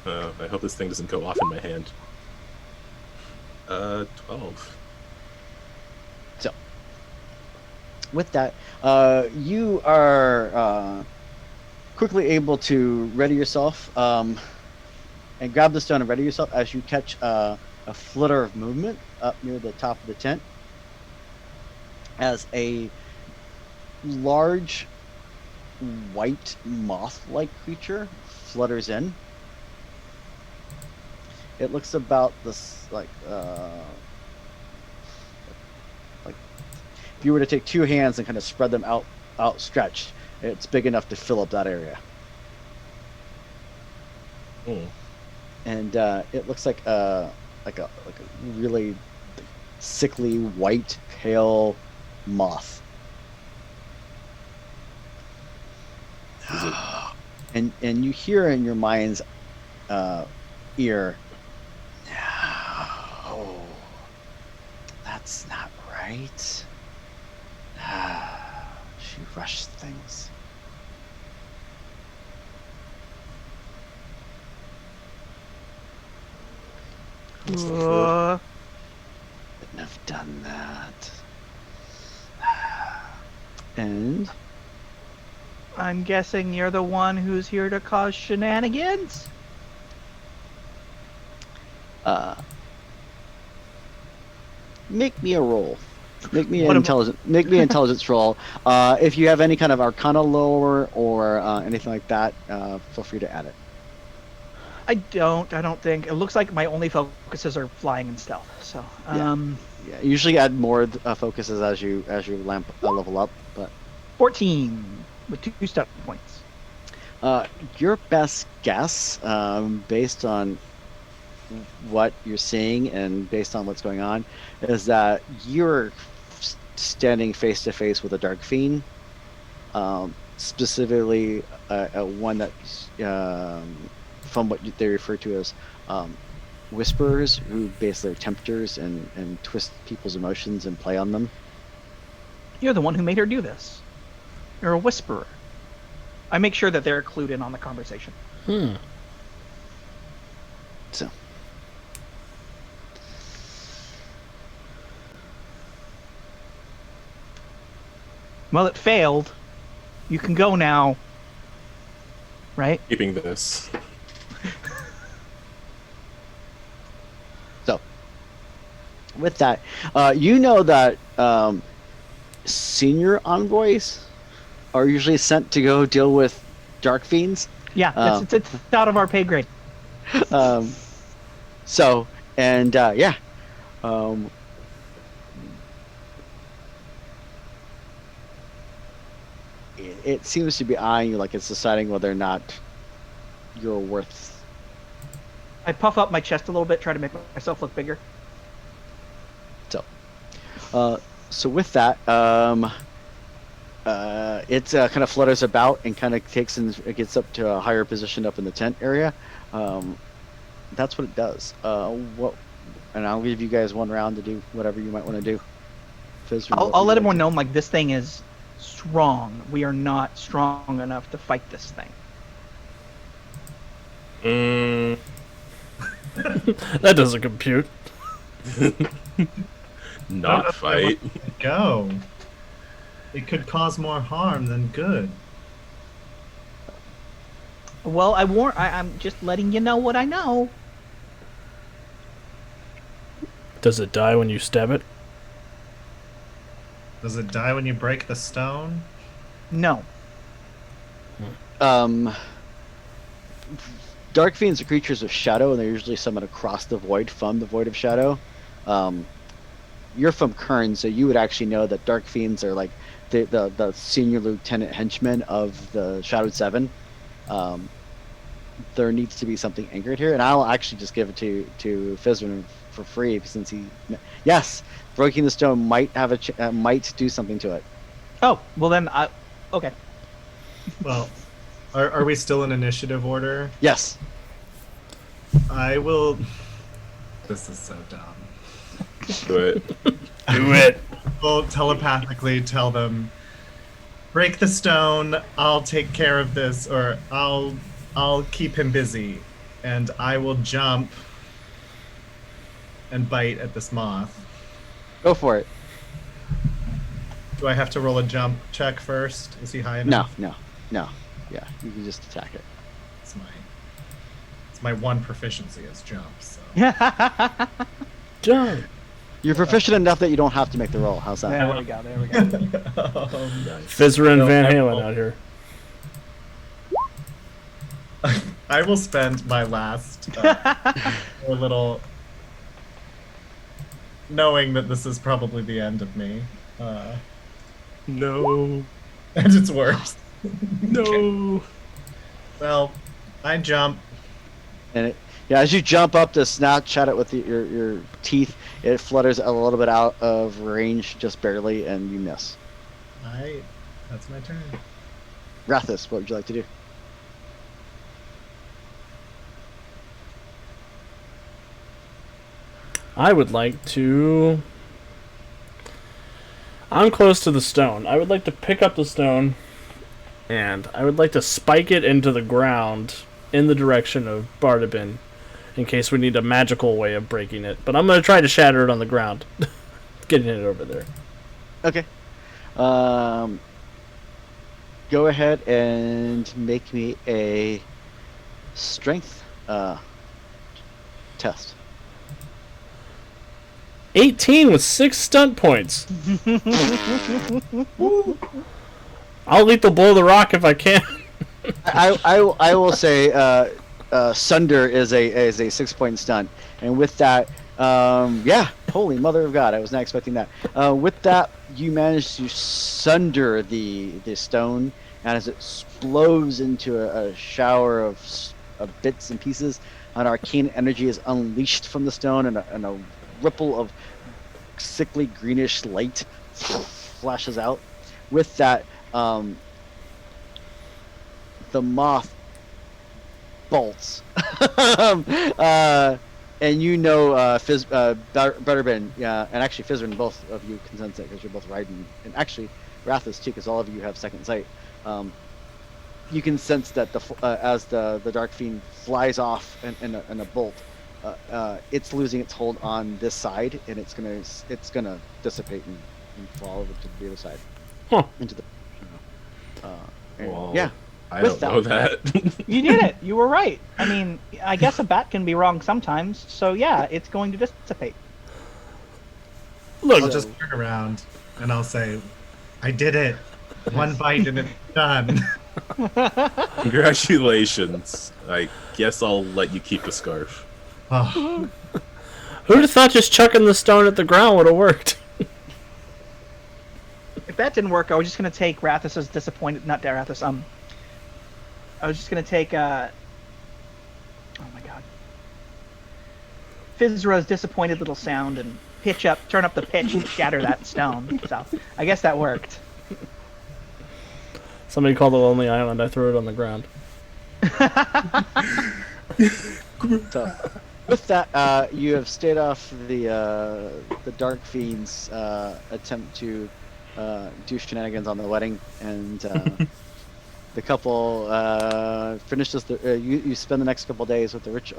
I hope this thing doesn't go off in my hand. 12. So, with that, you are quickly able to ready yourself and grab the stone and ready yourself as you catch a flutter of movement up near the top of the tent as a large white moth-like creature flutters in. It looks about this like if you were to take two hands and kind of spread them outstretched, it's big enough to fill up that area. And it looks like a really sickly white pale moth. Is it? And you hear in your mind's ear, no, that's not right. She rushed things. Shouldn't have done that. And I'm guessing you're the one who's here to cause shenanigans? Make me a roll. Make me What an am- intelligence roll. If you have any kind of Arcana lore or anything like that, feel free to add it. I don't think. It looks like my only focuses are flying and stealth. So, Yeah. Yeah, usually add more focuses as you level up, but 14 with 2 step points. your best guess, based on what you're seeing and based on what's going on, is that you're standing face to face with a dark fiend, specifically one that, from what they refer to as whisperers, who basically are tempters and twist people's emotions and play on them. You're the one who made her do this. You're a whisperer. I make sure that they're clued in on the conversation. So. Well, it failed. You can go now. Right? Keeping this. So, with that, you know that senior envoys are usually sent to go deal with dark fiends. Yeah, it's out of our pay grade. So, and yeah. It seems to be eyeing you like it's deciding whether or not you're worth. I puff up my chest a little bit, try to make myself look bigger. So with that, it kind of flutters about and kind of it gets up to a higher position up in the tent area. That's what it does. And I'll give you guys one round to do whatever you might want to do. I'll let everyone know, like, this thing is strong. We are not strong enough to fight this thing. That doesn't compute. Not fight. Go. It could cause more harm than good. Well, I'm just letting you know what I know. Does it die when you stab it? Does it die when you break the stone? No. Dark fiends are creatures of shadow, and they're usually summoned across the void from the void of shadow. You're from Kern, so you would actually know that dark fiends are like the senior lieutenant henchmen of the Shadowed Seven. There needs to be something anchored here, and I'll actually just give it to Fizrin for free, since yes, breaking the stone might have might do something to it. Oh, well then, okay. Well, are we still in initiative order? Yes. I will. This is so dumb. Do it. Do it. We'll telepathically tell them, break the stone. I'll take care of this, or I'll keep him busy, and I will jump and bite at this moth. Go for it. Do I have to roll a jump check first? Is he high enough? No. Yeah, you can just attack it. It's my one proficiency is jump. So. Jump. You're proficient enough that you don't have to make the roll. How's that? There we go. Fizzer and Van I Halen will- out here. I will spend my last little, knowing that this is probably the end of me, No. and it's worse. No. Well, I jump. And as you jump up to snatch at it with your teeth, it flutters a little bit out of range, just barely, and you miss. That's my turn. Rathis, what would you like to do? I would like to... I'm close to the stone. I would like to pick up the stone, and I would like to spike it into the ground in the direction of Bardabin, in case we need a magical way of breaking it. But I'm going to try to shatter it on the ground, getting it over there. Okay. go ahead and make me a strength test. 18 with 6 stunt points. I'll lethal blow the rock if I can. I will say Sunder is a 6-point stunt, and with that, yeah, holy mother of God, I was not expecting that. With that, you manage to sunder the stone, and as it explodes into a shower of bits and pieces, an arcane energy is unleashed from the stone, and a ripple of sickly greenish light flashes out. With that, the moth bolts. And you know, Butterbin, and actually Fizrin, both of you can sense it because you're both riding, and actually Rathus too, because all of you have second sight. You can sense that as the dark fiend flies off in a bolt, it's losing its hold on this side, and it's gonna dissipate and fall over to the other side, into the. Whoa. Yeah. I don't know that. You did it. You were right. I mean, I guess a bat can be wrong sometimes. So yeah, it's going to dissipate. Look, I'll just turn around and I'll say, I did it. One bite and it's done. Congratulations. I guess I'll let you keep the scarf. Oh, who'd have thought just chucking the stone at the ground would have worked? If that didn't work, I was just going to take Rathus's disappointed. Not Rathus. I was just going to take. Oh my God. Fizra's disappointed little sound and turn up the pitch and shatter that stone. So I guess that worked. Somebody called the Lonely Island. I threw it on the ground. So, with that, you have stayed off the Dark Fiend's attempt to do shenanigans on the wedding, and the couple finishes you spend the next couple days with the rich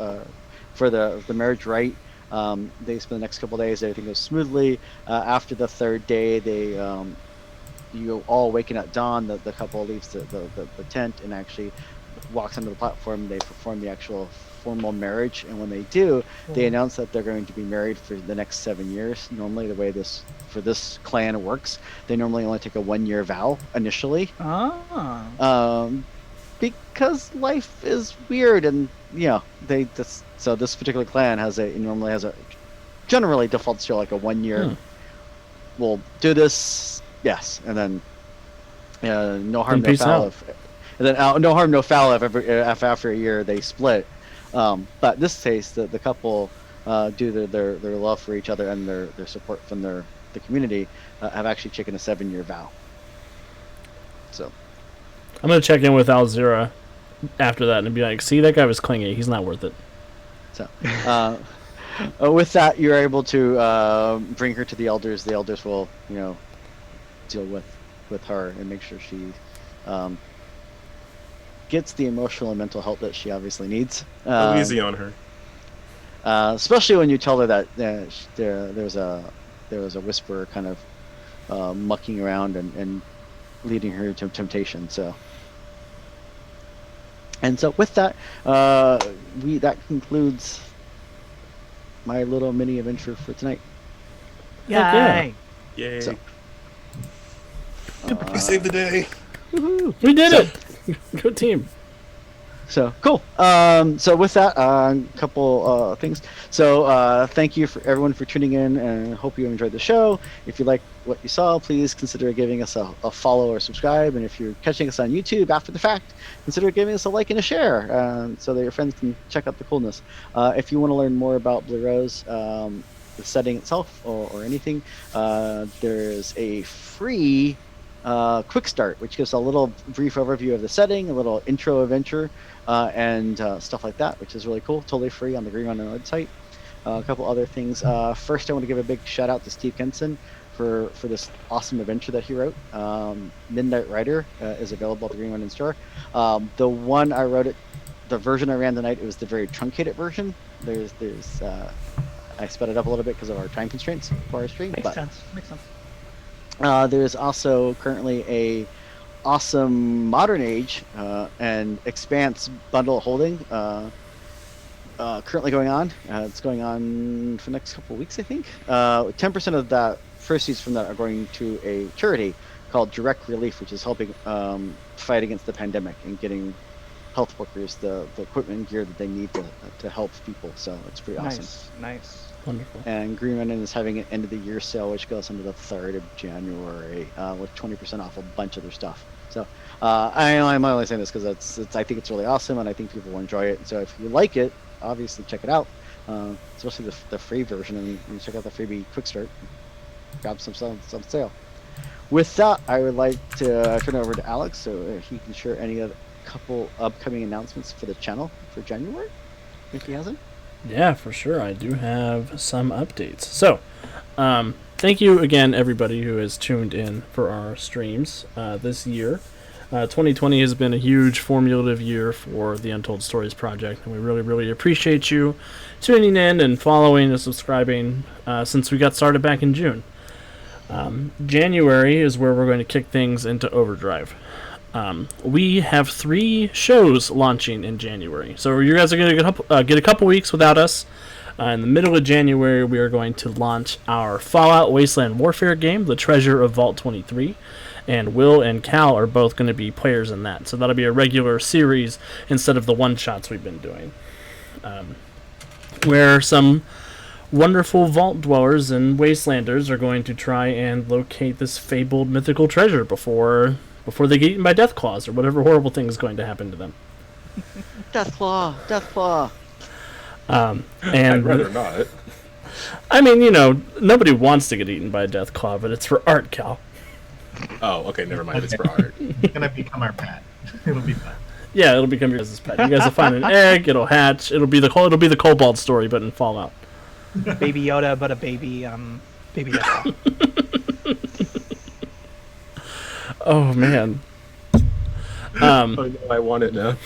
for the marriage rite. They spend the next couple days. Everything goes smoothly. After the third day, you all awaken at dawn. The couple leaves the tent and actually walks onto the platform. They perform the actual formal marriage, and when they do, they announce that they're going to be married for the next 7 years. Normally, the way this clan works, they normally only take a 1-year vow initially. Because life is weird, and so this particular clan generally defaults to like a 1-year. We'll do this, yes, and then no harm, no foul. And then no harm, no foul. If after a year they split. But in this case, the couple, due to their love for each other and their support from the community, have actually taken a 7-year vow. So I'm gonna check in with Alzira after that and be like, "See, that guy was clingy. He's not worth it." So, with that, you're able to bring her to the elders. The elders will, deal with her and make sure she gets the emotional and mental help that she obviously needs. Easy on her. Especially when you tell her that there was a whisperer kind of mucking around and leading her to temptation. So with that, that concludes my little mini adventure for tonight. Yay! Yay. So, we saved the day. Woohoo! We did it. Good team. So cool. So with that, a couple things. So thank you for everyone for tuning in, and hope you enjoyed the show. If you like what you saw, please consider giving us a follow or subscribe. And if you're catching us on YouTube after the fact, consider giving us a like and a share, so that your friends can check out the coolness. If you want to learn more about Blue Rose, the setting itself, or anything, there's a free quick start, which gives a little brief overview of the setting, a little intro adventure, and stuff like that, which is really cool. Totally free on the Green Runner website. A couple other things. First, I want to give a big shout out to Steve Kenson for this awesome adventure that he wrote. Midnight Rider is available at the Green Runner store. The one I wrote, the version I ran tonight, it was the very truncated version. There's I sped it up a little bit because of our time constraints for our stream. Makes sense. There is also currently a awesome Modern Age and Expanse bundle holding currently going on. It's going on for the next couple of weeks, I think. 10% of that proceeds from that are going to a charity called Direct Relief, which is helping fight against the pandemic and getting health workers the equipment and gear that they need to help people. So it's pretty awesome. Nice. Wonderful. And Green Lantern is having an end of the year sale, which goes into the 3rd of January with 20% off a bunch of their stuff. So I'm only saying this because I think it's really awesome, and I think people will enjoy it. So if you like it, obviously check it out, especially the free version, and you check out the freebie quick start. Grab some sale. With that, I would like to turn it over to Alex so he can share any of couple upcoming announcements for the channel for January, if he hasn't. Yeah, for sure. I do have some updates. So, thank you again, everybody who has tuned in for our streams this year. 2020 has been a huge formative year for the Untold Stories project, and we really, really appreciate you tuning in and following and subscribing since we got started back in June. January is where we're going to kick things into overdrive. We have 3 shows launching in January, so you guys are going to get a couple weeks without us. In the middle of January, we are going to launch our Fallout Wasteland Warfare game, The Treasure of Vault 23, and Will and Cal are both going to be players in that, so that'll be a regular series instead of the one-shots we've been doing, where some wonderful vault dwellers and wastelanders are going to try and locate this fabled mythical treasure before they get eaten by death claws or whatever horrible thing is going to happen to them. Death claw. And I'd rather not. I mean, nobody wants to get eaten by a death claw, but it's for art, Cal. Oh, okay, never mind. It's for art. It's gonna become our pet. It'll be fun. Yeah, it'll become your guys' pet. You guys will find an egg. It'll hatch. It'll be the Kobold story, but in Fallout. Baby Yoda, but a baby death claw. Oh man. Oh, no, I want it now.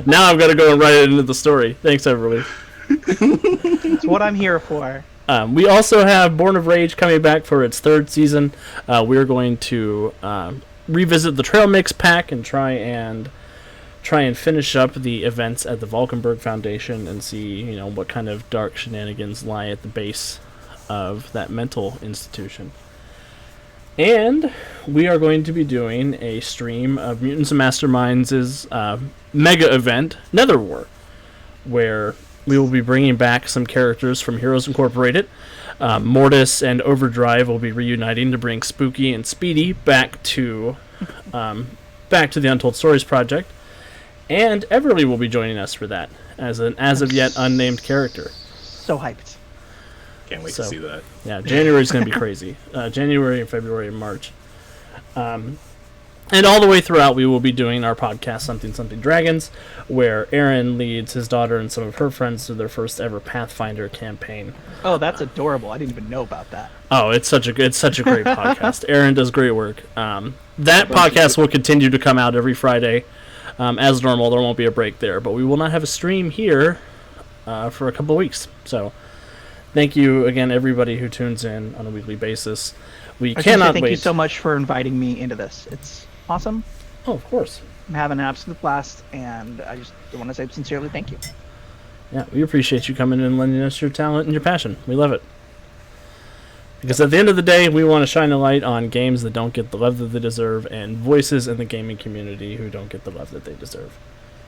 Now I've got to go and write it into the story. Thanks, everybody. It's what I'm here for. We also have Born of Rage coming back for its 3rd season. We're going to revisit the Trail Mix pack and try and finish up the events at the Valkenburg Foundation and see, what kind of dark shenanigans lie at the base of that mental institution. And we are going to be doing a stream of Mutants and Masterminds' mega event, Nether War, where we will be bringing back some characters from Heroes Incorporated. Mortis and Overdrive will be reuniting to bring Spooky and Speedy back to the Untold Stories project. And Everly will be joining us for that as an of yet unnamed character. So hyped. Can't wait to see that. Yeah, January's going to be crazy. January and February and March. And all the way throughout, we will be doing our podcast, Something Something Dragons, where Aaron leads his daughter and some of her friends to their first ever Pathfinder campaign. Oh, that's adorable. I didn't even know about that. Oh, it's such a great podcast. Aaron does great work. That podcast will continue to come out every Friday. As normal, there won't be a break there, but we will not have a stream here for a couple of weeks. So thank you again, everybody who tunes in on a weekly basis. We cannot wait. Thank you so much for inviting me into this. It's awesome. Oh, of course. I'm having an absolute blast, and I just want to say sincerely thank you. Yeah, we appreciate you coming in and lending us your talent and your passion. We love it. Because at the end of the day, we want to shine a light on games that don't get the love that they deserve and voices in the gaming community who don't get the love that they deserve.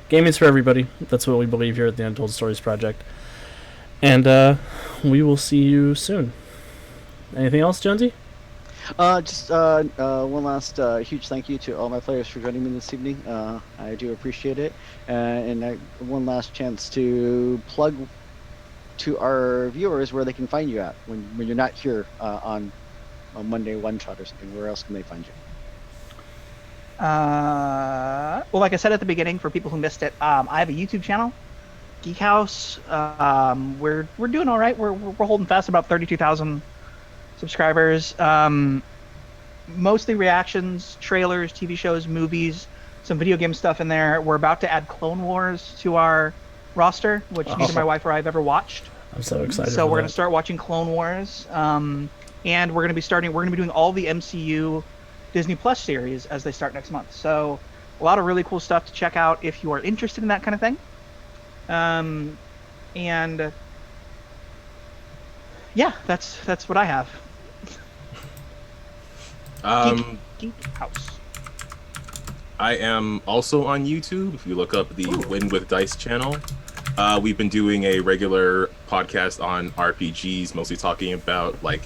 Gaming's for everybody. That's what we believe here at the Untold Stories Project. And we will see you soon. Anything else, Jonesy? Just one last huge thank you to all my players for joining me this evening. I do appreciate it. And one last chance to plug to our viewers where they can find you at when you're not here on Monday One Shot or something. Where else can they find you? Well, like I said at the beginning, for people who missed it, I have a YouTube channel, Geek House. We're doing all right. We're holding fast, about 32,000 subscribers. Mostly reactions, trailers, TV shows, movies, some video game stuff in there. We're about to add Clone Wars to our roster, which neither my wife or I have ever watched. I'm so excited. So we're going to start watching Clone Wars, and we're going to be doing all the MCU Disney Plus series as they start next month. So a lot of really cool stuff to check out if you are interested in that kind of thing. And yeah, that's what I have. Geek House. I am also on YouTube. If you look up the Ooh. Win with Dice channel, we've been doing a regular podcast on RPGs, mostly talking about like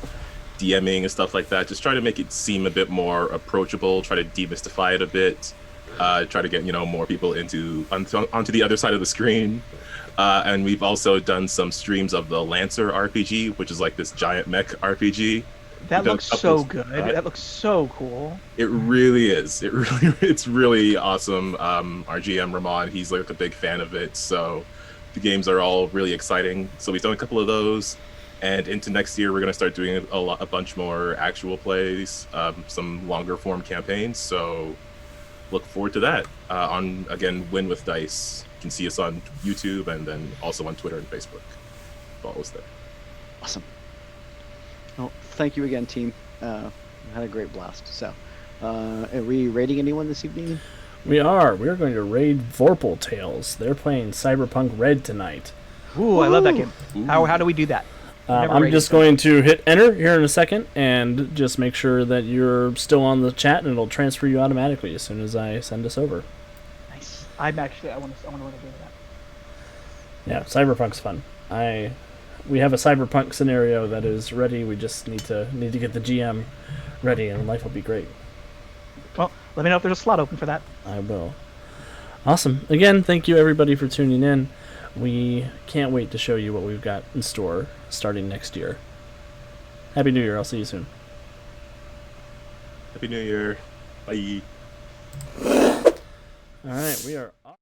DMing and stuff like that. Just try to make it seem a bit more approachable. Try to demystify it a bit. Try to get more people onto the other side of the screen. And we've also done some streams of the Lancer RPG, which is like this giant mech RPG. That looks so good. That looks so cool. It really is. It's really awesome. Our GM Ramon, he's like a big fan of it. So the games are all really exciting. So we've done a couple of those, and into next year we're gonna start doing a bunch more actual plays, some longer form campaigns. So look forward to that. On again, Win with Dice. You can see us on YouTube and then also on Twitter and Facebook. Follow us there. Awesome. Well, thank you again, team. Had a great blast. So, are we rating anyone this evening? We are. We're going to raid Vorpal Tales. They're playing Cyberpunk Red tonight. Ooh, I love that game. How do we do that? I'm just going to hit enter here in a second and just make sure that you're still on the chat, and it'll transfer you automatically as soon as I send us over. Nice. I want to learn how to do that. Yeah, Cyberpunk's fun. We have a Cyberpunk scenario that is ready. We just need to get the GM ready, and life will be great. Well, let me know if there's a slot open for that. I will. Awesome. Again, thank you everybody for tuning in. We can't wait to show you what we've got in store starting next year. Happy New Year. I'll see you soon. Happy New Year. Bye. All right, we are off.